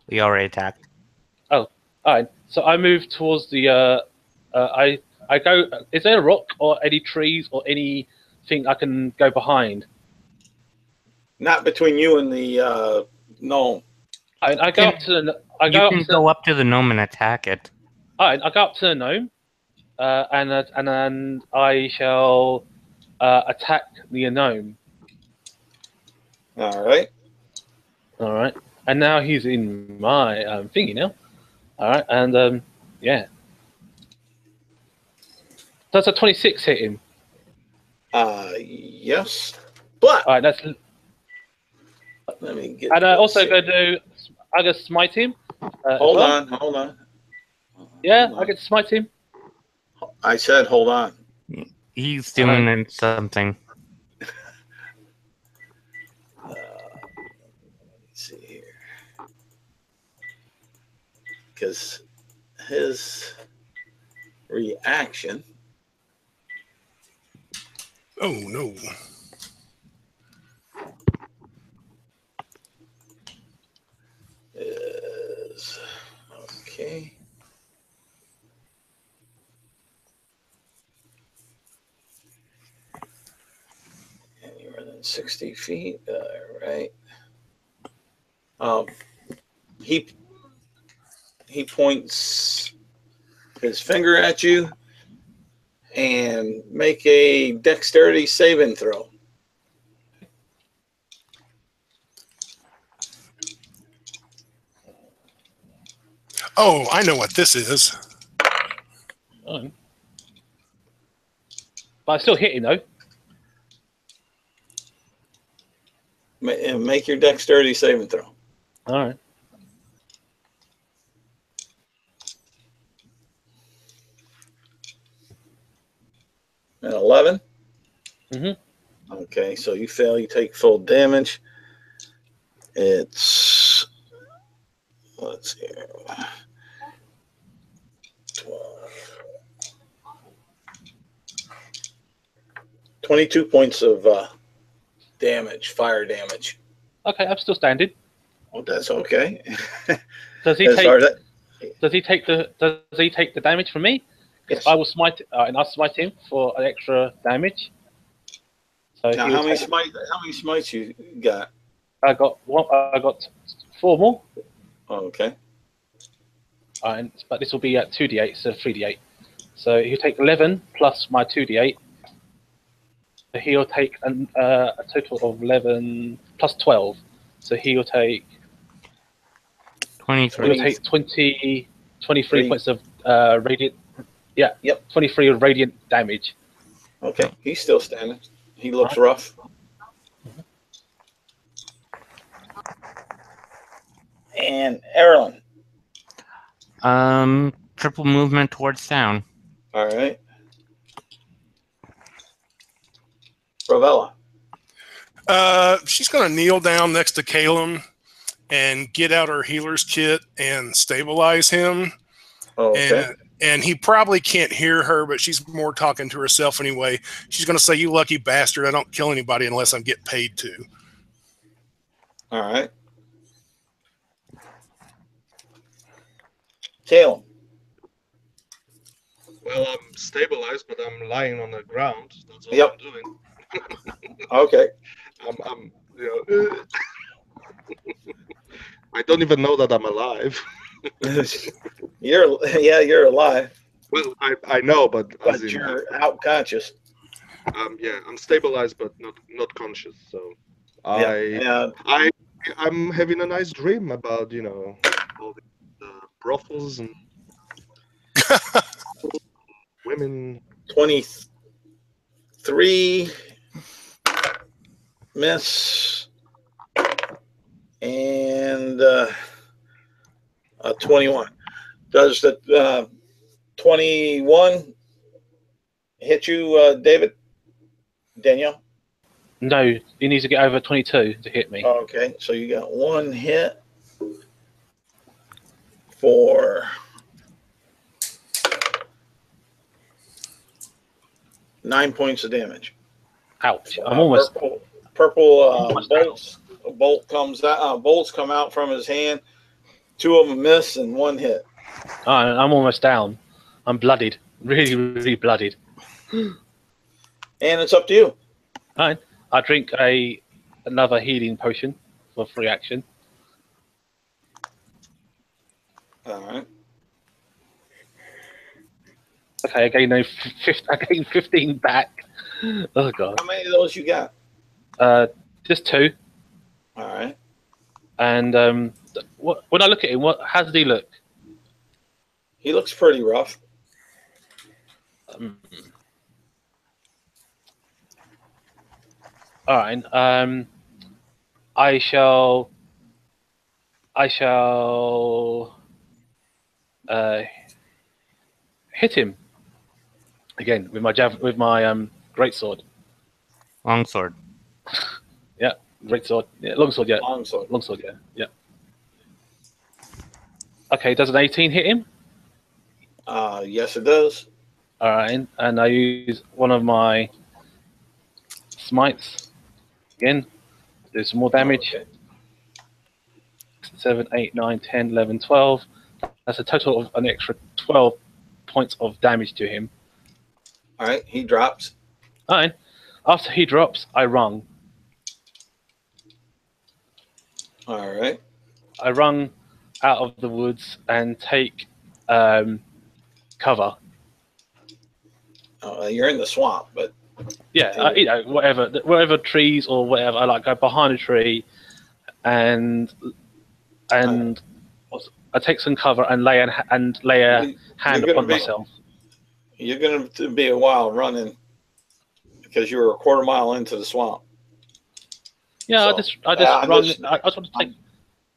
We already attacked. Oh, all right. So I move towards the. I go. Is there a rock or any trees or anything I can go behind? Not between you and the gnome. I go up to the. You can go up to the gnome and attack it. All right. I go up to the gnome, and then I shall attack the gnome. All right. All right. And now he's in my thingy now. All right. And yeah. Does a 26 hit him? Yes. But all right. That's. Let me get. And I also go to. I go smite him. Hold on. Yeah, I get to smite him. I said, hold on. He's doing something. Let's see here. Because his reaction. Oh, no. Is okay. And you're within 60 feet. Right. He points his finger at you and make a dexterity saving throw. Oh, I know what this is. Oh. But I still hit him though. Make your dexterity saving throw. All right. An 11? Mm-hmm. Okay, so you fail. You take full damage. It's... Let's see here. 12. 22 points of damage, fire damage. Okay, I'm still standing. Oh, that's okay. Does he take the damage from me? Yes. I will smite, and I'll smite him for an extra damage. So now, how many smites you got? I got one. I got 4 more. Oh, okay. But this will be at 2d8, so 3d8. So he'll take 11 plus my 2d8. So he'll take a total of 11 plus 12. So he'll take 23. He'll take 23 points of radiant. Yeah. Yep. 23 of radiant damage. Okay. He's still standing. He looks rough. And Erlen. Triple movement towards town. All right. Ravella. She's going to kneel down next to Calum and get out her healer's kit and stabilize him. Oh, okay. And he probably can't hear her, but she's more talking to herself anyway. She's going to say, "You lucky bastard, I don't kill anybody unless I'm getting paid to." All right. Calum. Well, I'm stabilized, but I'm lying on the ground. That's all Yep. I'm doing. Okay. I don't even know that I'm alive. You're alive, Well, I know, but as but in, you're out conscious. yeah, I'm stabilized, but not conscious. So Yeah, I and I I'm having a nice dream about all the brothels and women. 23 miss and 21. Does the 21 hit you, David? Danielle? No, he needs to get over 22 to hit me. Okay, so you got one hit for 9 points of damage. Ouch! I'm almost. Purple bolt comes out. Bolts come out from his hand. 2 of them miss and 1 hit. I'm almost down. I'm bloodied, really, really bloodied. And it's up to you. All right, I drink another healing potion for free action. All right. Okay, I gain 15 back. Oh god. How many of those you got? Just 2. All right. And when I look at him, how does he look? He looks pretty rough. All right. I shall hit him again with my greatsword. Longsword. Yeah, greatsword. Yeah, longsword. Yeah, Longsword. longsword. Yeah, yeah. Okay, does an 18 hit him? Yes, it does. All right, and I use one of my smites again. Do some more damage. Okay. 7, 8, 9, 10, 11, 12. That's a total of an extra 12 points of damage to him. All right, he drops. All right. After he drops, I run. All right. I run out of the woods and take cover. You're in the swamp, but Yeah, whatever trees or whatever. I go behind a tree, and I take some cover and lay a hand upon myself. You're going to be a while running because you were a quarter mile into the swamp. Yeah, So, I just run. I just want to take.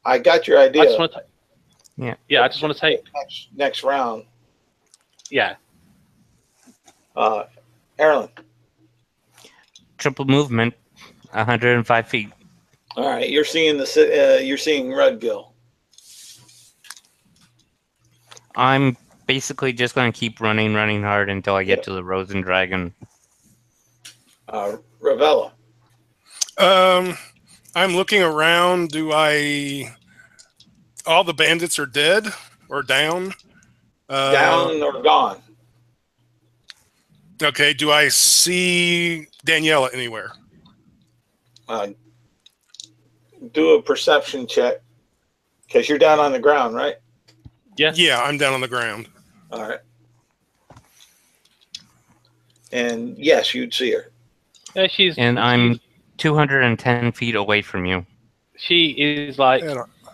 I got your idea. I just want to take. Yeah, I just want to take. Next round. Yeah. Erlen. Triple movement, 105 feet. All right, you're seeing you're seeing Red Gill. I'm basically just going to keep running hard until I get to the Rose and Dragon. Ravella. I'm looking around. All the bandits are dead or down? Down or gone? Okay. Do I see Daniela anywhere? Do a perception check because you're down on the ground, right? Yeah. Yeah, I'm down on the ground. All right. And yes, you'd see her. Yeah, I'm 210 feet away from you. She is like,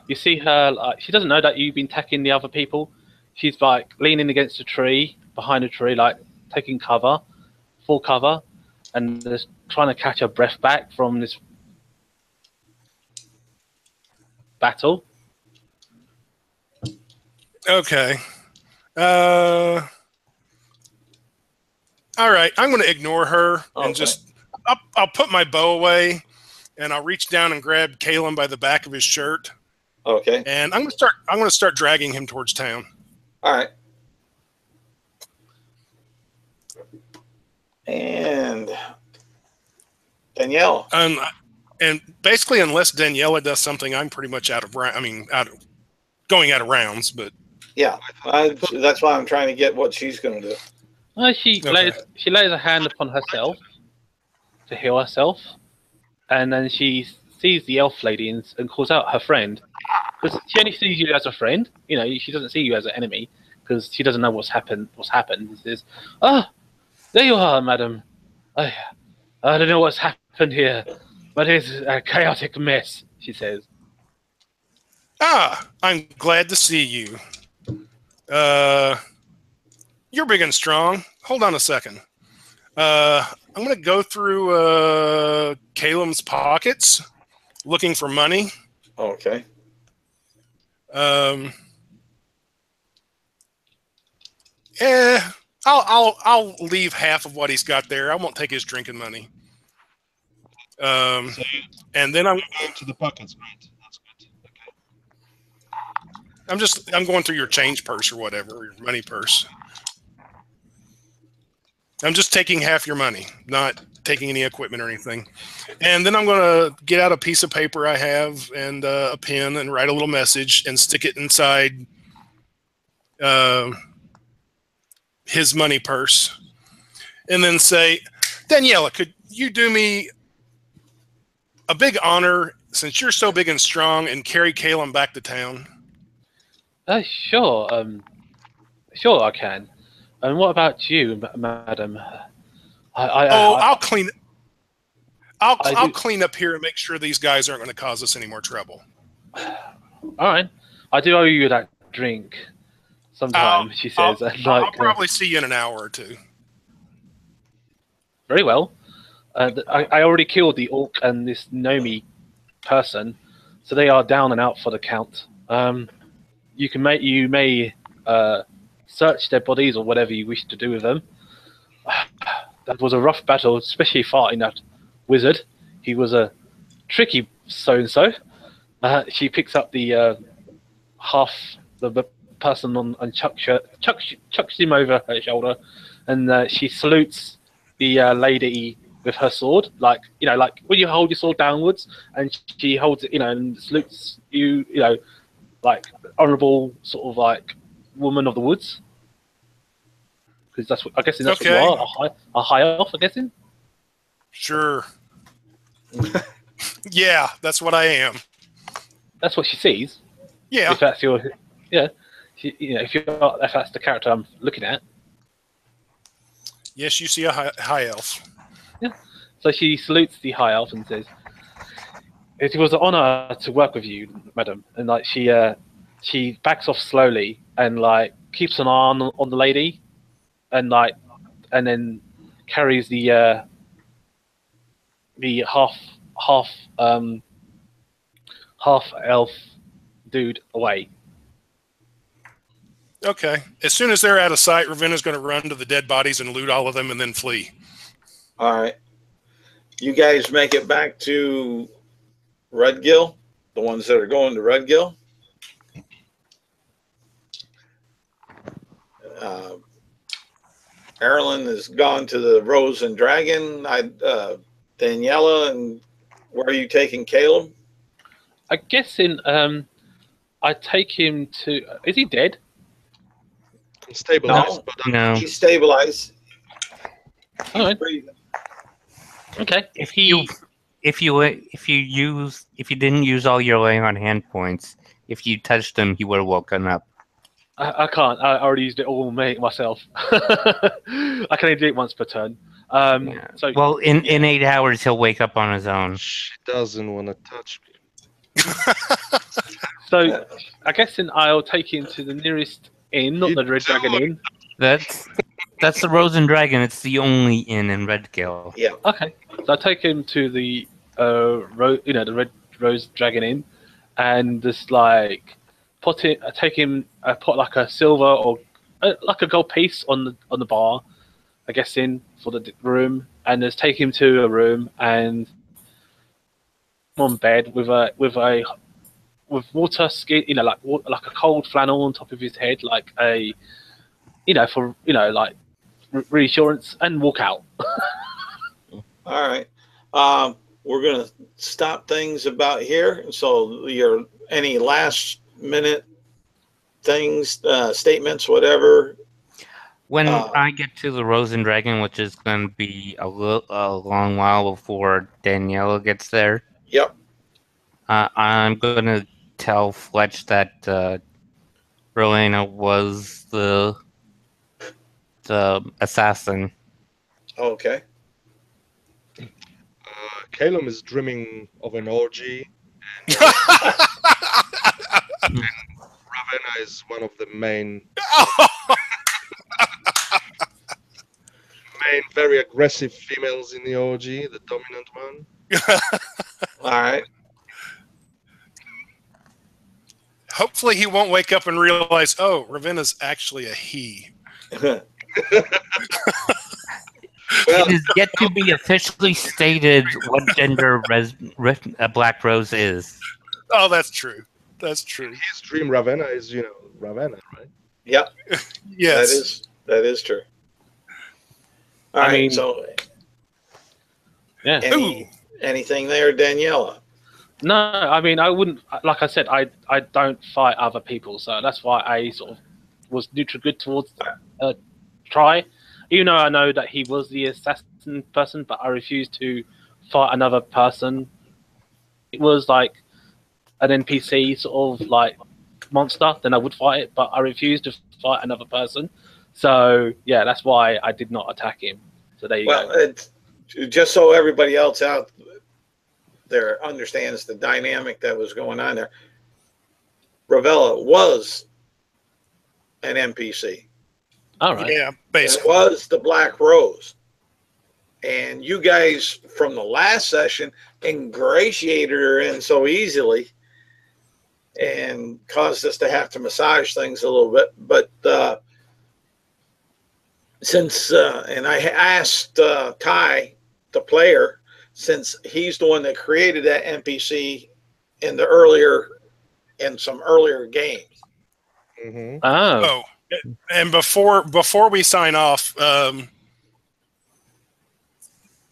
you see her, like, she doesn't know that you've been attacking the other people. She's like leaning against a tree, behind a tree, like taking cover, full cover, and just trying to catch her breath back from this battle. Okay. All right. I'm going to ignore her and just I'll put my bow away, and I'll reach down and grab Caleb by the back of his shirt. Okay. And I'm going to start dragging him towards town. All right. And Danielle. And basically, unless Daniela does something, I'm pretty much going out of rounds. But yeah, that's why I'm trying to get what she's going to do. She lays a hand upon herself to heal herself, and then she sees the elf lady and calls out her friend, because she only sees you as a friend. You know, she doesn't see you as an enemy because she doesn't know what's happened. She says, "Ah, there you are, madam. I don't know what's happened here, but it's a chaotic mess," she says. Ah, I'm glad to see you. You're big and strong. Hold on a second. I'm going to go through Caleb's pockets looking for money. Okay. I'll leave half of what he's got there. I won't take his drinking money. So and then I'm going to the pockets, right? That's good. Okay. I'm going through your change purse or whatever, your money purse. I'm just taking half your money, not taking any equipment or anything. And then I'm going to get out a piece of paper I have and a pen and write a little message and stick it inside his money purse. And then say, Daniela, could you do me a big honor since you're so big and strong and carry Caleb back to town? Sure. Sure, I can. And what about you, madam? I'll clean. I'll clean up here and make sure these guys aren't going to cause us any more trouble. All right. I do owe you that drink sometime, she says. I'll probably see you in an hour or two. Very well. I already killed the orc and this Nomi person, so they are down and out for the count. You may search their bodies or whatever you wish to do with them. That was a rough battle, especially fighting that wizard. He was a tricky so-and-so. She picks up the the person and chucks him over her shoulder, and she salutes the lady with her sword, like when you hold your sword downwards, and she holds it, and salutes you, like honourable sort of like woman of the woods, because that's what that's what you are, a high elf, I'm guessing. Sure. Yeah, that's what I am. That's what she sees. Yeah. If that's your, if that's the character I'm looking at. Yes, you see a high elf. Yeah. So she salutes the high elf and says, "It was an honor to work with you, madam." And like she backs off slowly and like keeps an eye on the lady, and then carries the half elf dude away. Okay. As soon as they're out of sight, Ravenna's going to run to the dead bodies and loot all of them and then flee. All right. You guys make it back to Red Gill, the ones that are going to Red Gill. Erlen has gone to the Rose and Dragon. Daniela, and where are you taking Caleb? I guess I take him to. Is he dead? Stabilized, No. He's stabilized. All right. Breathing. Okay. If you didn't use all your lay on hand points, if you touched him, he would have woken up. I can't. I already used it all myself. I can only do it once per turn. Yeah. So well, in 8 hours, he'll wake up on his own. She doesn't want to touch me. So I guess then I'll take him to the nearest inn, not the Red Dragon Inn. That's the Rose and Dragon. It's the only inn in Red Gill. Yeah. Okay. So I take him to the the Red Rose Dragon Inn, and just like put like a silver or like a gold piece on the bar, I guess, in for the room, and just take him to a room and on bed with water skin, like a cold flannel on top of his head, like a for like reassurance, and walk out. All right. We're going to stop things about here. So any last minute things, statements, whatever. When I get to the Rose and Dragon, which is going to be a long while before Daniela gets there. Yep. I'm gonna tell Fletch that Rowena was the assassin. Okay. Calum is dreaming of an orgy, and Ravenna is one of the main, very aggressive females in the orgy, the dominant one. All right. Hopefully he won't wake up and realize, oh, Ravenna's actually a he. It is yet to be officially stated what gender Black Rose is. Oh, that's true. That's true. His dream Ravenna is, Ravenna, right? Yep. Yes. That is true. All right. mean, So, Yeah. anything there, Daniela? No, I mean, I wouldn't. Like I said, I don't fight other people, so that's why I sort of was neutral good towards Try. Even though I know that he was the assassin person, but I refused to fight another person. It was like an NPC sort of like monster, then I would fight it, but I refused to fight another person. So yeah, that's why I did not attack him. So there you go. Well, just so everybody else out there understands the dynamic that was going on there, Ravella was an NPC. All right. Yeah, It basically. was the Black Rose. And you guys from the last session ingratiated her in so easily and caused us to have to massage things a little bit. But since, and I asked Ty, the player, since he's the one that created that NPC in some earlier games. Mm-hmm. Oh. And before we sign off,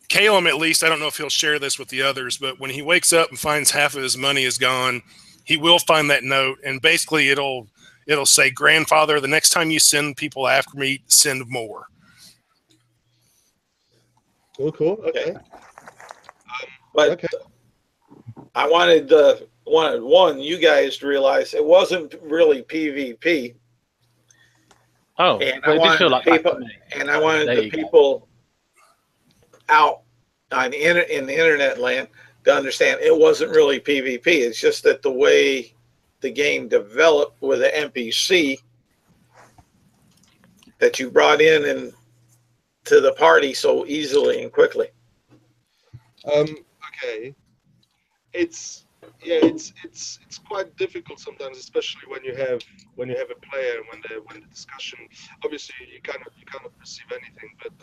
Calum, at least, I don't know if he'll share this with the others, but when he wakes up and finds half of his money is gone, he will find that note, and basically it'll say, "Grandfather, the next time you send people after me, send more." Cool. Okay. But Okay. I wanted you guys to realize it wasn't really PvP. Oh, And well, I it did wanted feel the like that people, to me. and I wanted There the you go. people out on in the internet land to understand it wasn't really PvP. It's just that the way the game developed with an NPC that you brought in and to the party so easily and quickly. Okay. It's quite difficult sometimes, especially when you have a player, when the discussion, obviously you cannot perceive anything, but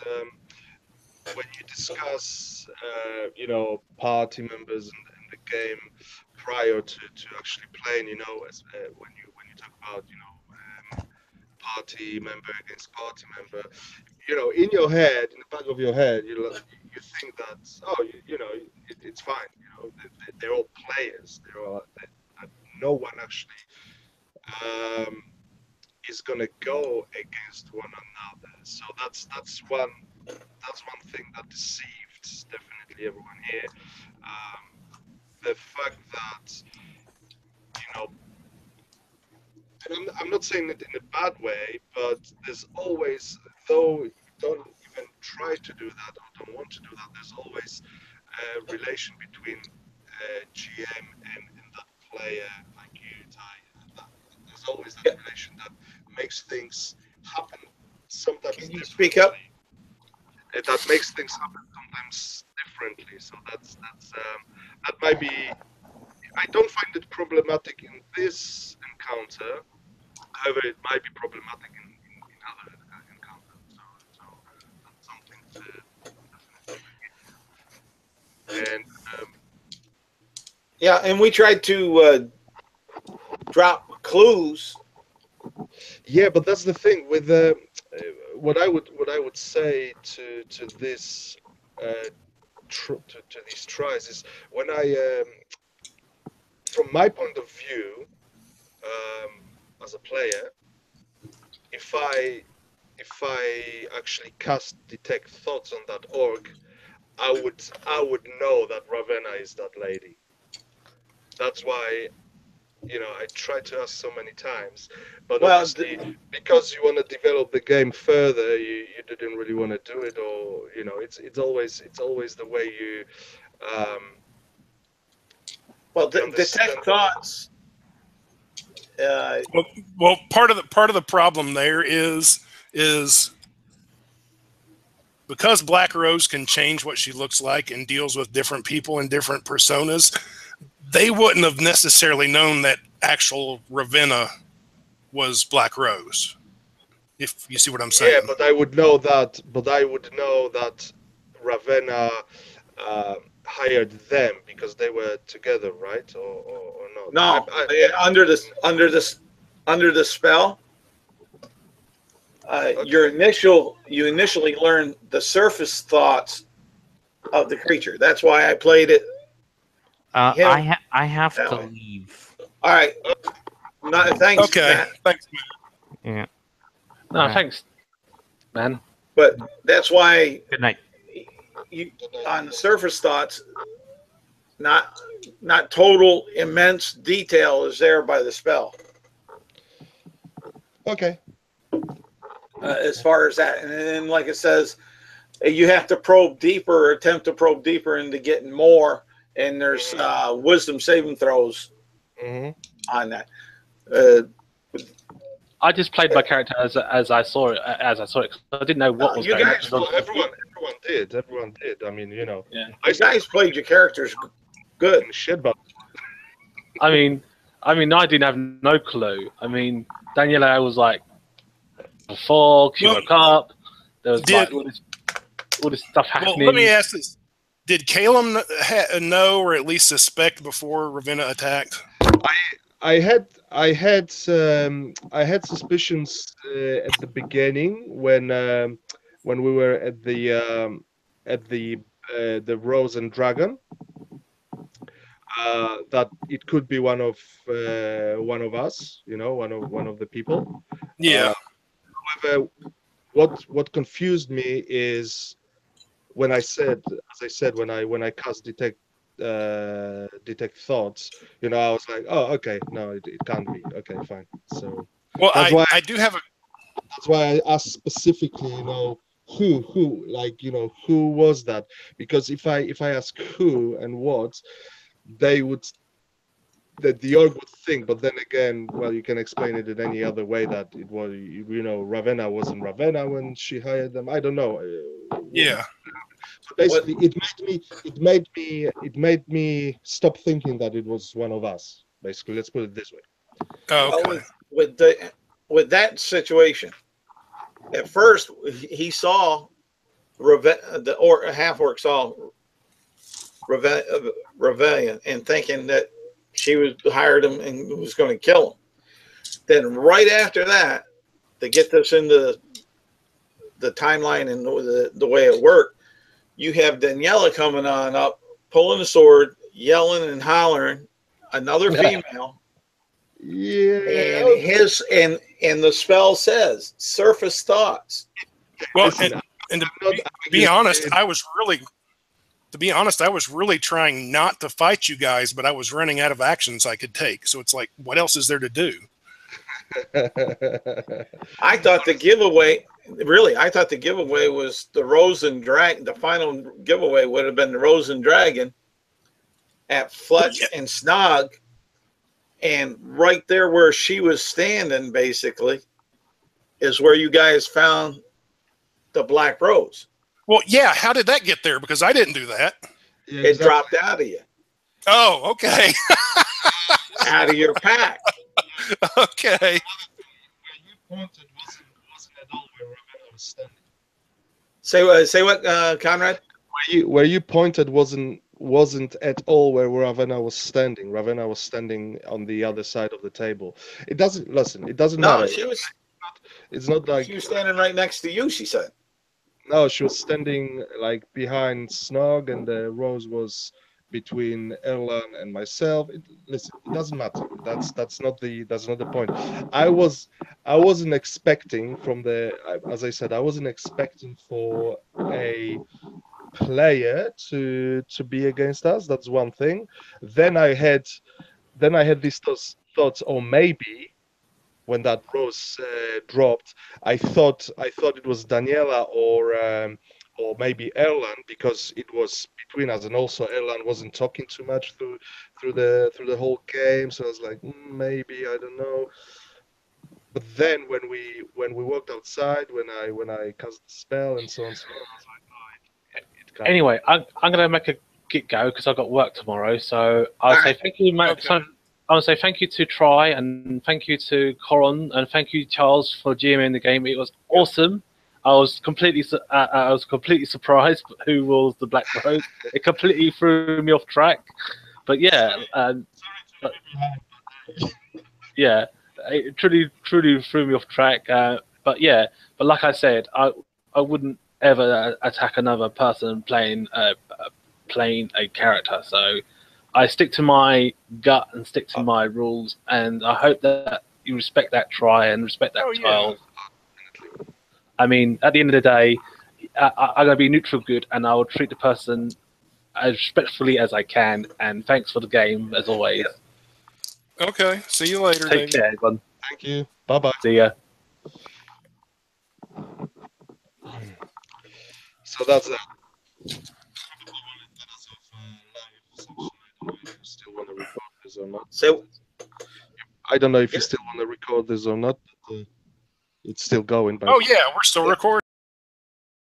when you discuss party members in the game prior to actually playing, when you talk about party member against party member, in your head, in the back of your head, you think that it's fine, they're all players, no one actually is gonna go against one another. So that's one thing that deceived definitely everyone here. The fact that and I'm not saying it in a bad way, but there's always, though you don't even try to do that or don't want to do that, there's always a relation between GM and that player like you, Ty. There's always that relation that makes things happen sometimes. Can you speak up? That makes things happen sometimes differently. So that might be. I don't find it problematic in this encounter. However, it might be problematic in other encounters. So that's something to definitely. And Yeah, and we tried to drop clues. yeah, but that's the thing with what I would say to this to these tries is when I from my point of view as a player, if I actually cast detect thoughts on that orc, I would know that Ravenna is that lady. That's why, I tried to ask so many times, but Well, obviously because you want to develop the game further, you didn't really want to do it, or it's always the way you detect understand. thoughts. Well, part of the problem there is because Black Rose can change what she looks like and deals with different people and different personas. They wouldn't have necessarily known that actual Ravenna was Black Rose. If you see what I'm saying. Yeah, but I would know that. But I would know that Ravenna hired them because they were together, right? Or not? No, under the spell, Okay. you initially learn the surface thoughts of the creature. That's why I played it. I have to leave. All right. Thanks. Okay. Matt. Thanks. Yeah. No, thanks, man. But that's why Good night. you on the surface thoughts, not total immense detail is there by the spell. Okay. As far as that, and then like it says, you have to probe deeper, or attempt to probe deeper into getting more. And there's wisdom saving throws on that. I just played my character as I saw it. I didn't know what was going on. Well, everyone did. Everyone did. I mean, Yeah. You guys played your characters good. Shit, but I mean, I didn't have no clue. I mean, Daniela was like, before she woke up, there was like all this stuff happening. Well, let me ask this: did Calum know or at least suspect before Ravenna attacked? I had suspicions at the beginning when we were at the Rose and Dragon that it could be one of us, one of the people. Yeah. However, what confused me is when I said, as I said, when I cast detect thoughts, I was like, oh, okay, no, it can't be. Okay, fine. So well, I do have a. That's why I asked specifically, who, like, who was that? Because if I ask who and what, they would. That the org would think, but then again, well, you can explain it in any other way that it was, Ravenna wasn't Ravenna when she hired them. I don't know. Yeah. So basically, it made me stop thinking that it was one of us. Basically, let's put it this way. Oh, okay. With that situation, at first he saw the half orc saw Rebellion and thinking that she was hired him and was going to kill him. Then right after that, to get this into the timeline and the way it worked, you have Daniela coming on up, pulling the sword, yelling and hollering, another female. Yeah. And the spell says surface thoughts. Well, and to be honest, I was really trying not to fight you guys, but I was running out of actions I could take. So it's like, what else is there to do? I thought the giveaway was the Rose and Dragon. The final giveaway would have been the Rose and Dragon at Fletch and Snog. And right there where she was standing, basically, is where you guys found the Black Rose. Well, yeah. How did that get there? Because I didn't do that. Yeah, it dropped out of you. Oh, okay. Out of your pack. Okay. Where you pointed wasn't at all where Ravenna was standing. Say what, Conrad? Where you pointed wasn't at all where Ravenna was standing. Ravenna was standing on the other side of the table. It doesn't matter. It's not like she was standing right next to you, she said. No, she was standing like behind Snog, and the Rose was between Erlan and myself. Listen, it doesn't matter. That's not the point. I wasn't expecting as I said, I wasn't expecting for a player to be against us. That's one thing. Then I had these thoughts, or maybe when that rose dropped, I thought it was Daniela or maybe Erlan, because it was between us, and also Erlan wasn't talking too much through the whole game. So I was like, maybe, I don't know. But then when we walked outside, when I cast the spell and so on, I was like, oh, anyway, I'm gonna make a get go because I've got work tomorrow. So I'll say thank you, Matt. Okay. I'll say thank you to Try, and thank you to Coron, and thank you, Charles, for GMing the game. It was awesome. I was completely surprised who was the Black Rose. It completely threw me off track. But yeah, yeah, it truly threw me off track. But yeah, but like I said, I wouldn't ever attack another person playing a character. So I stick to my gut and stick to my rules, and I hope that you respect that Try and respect that Charles. I mean, at the end of the day, I'm gonna be neutral good, and I will treat the person as respectfully as I can. And thanks for the game as always. Okay. See you later, Take care, everyone. Thank you. Bye bye. See ya. So that's that. Still want to record this or not? So I don't know if you still want to record this or not. But, it's still going. Oh yeah, we're still recording.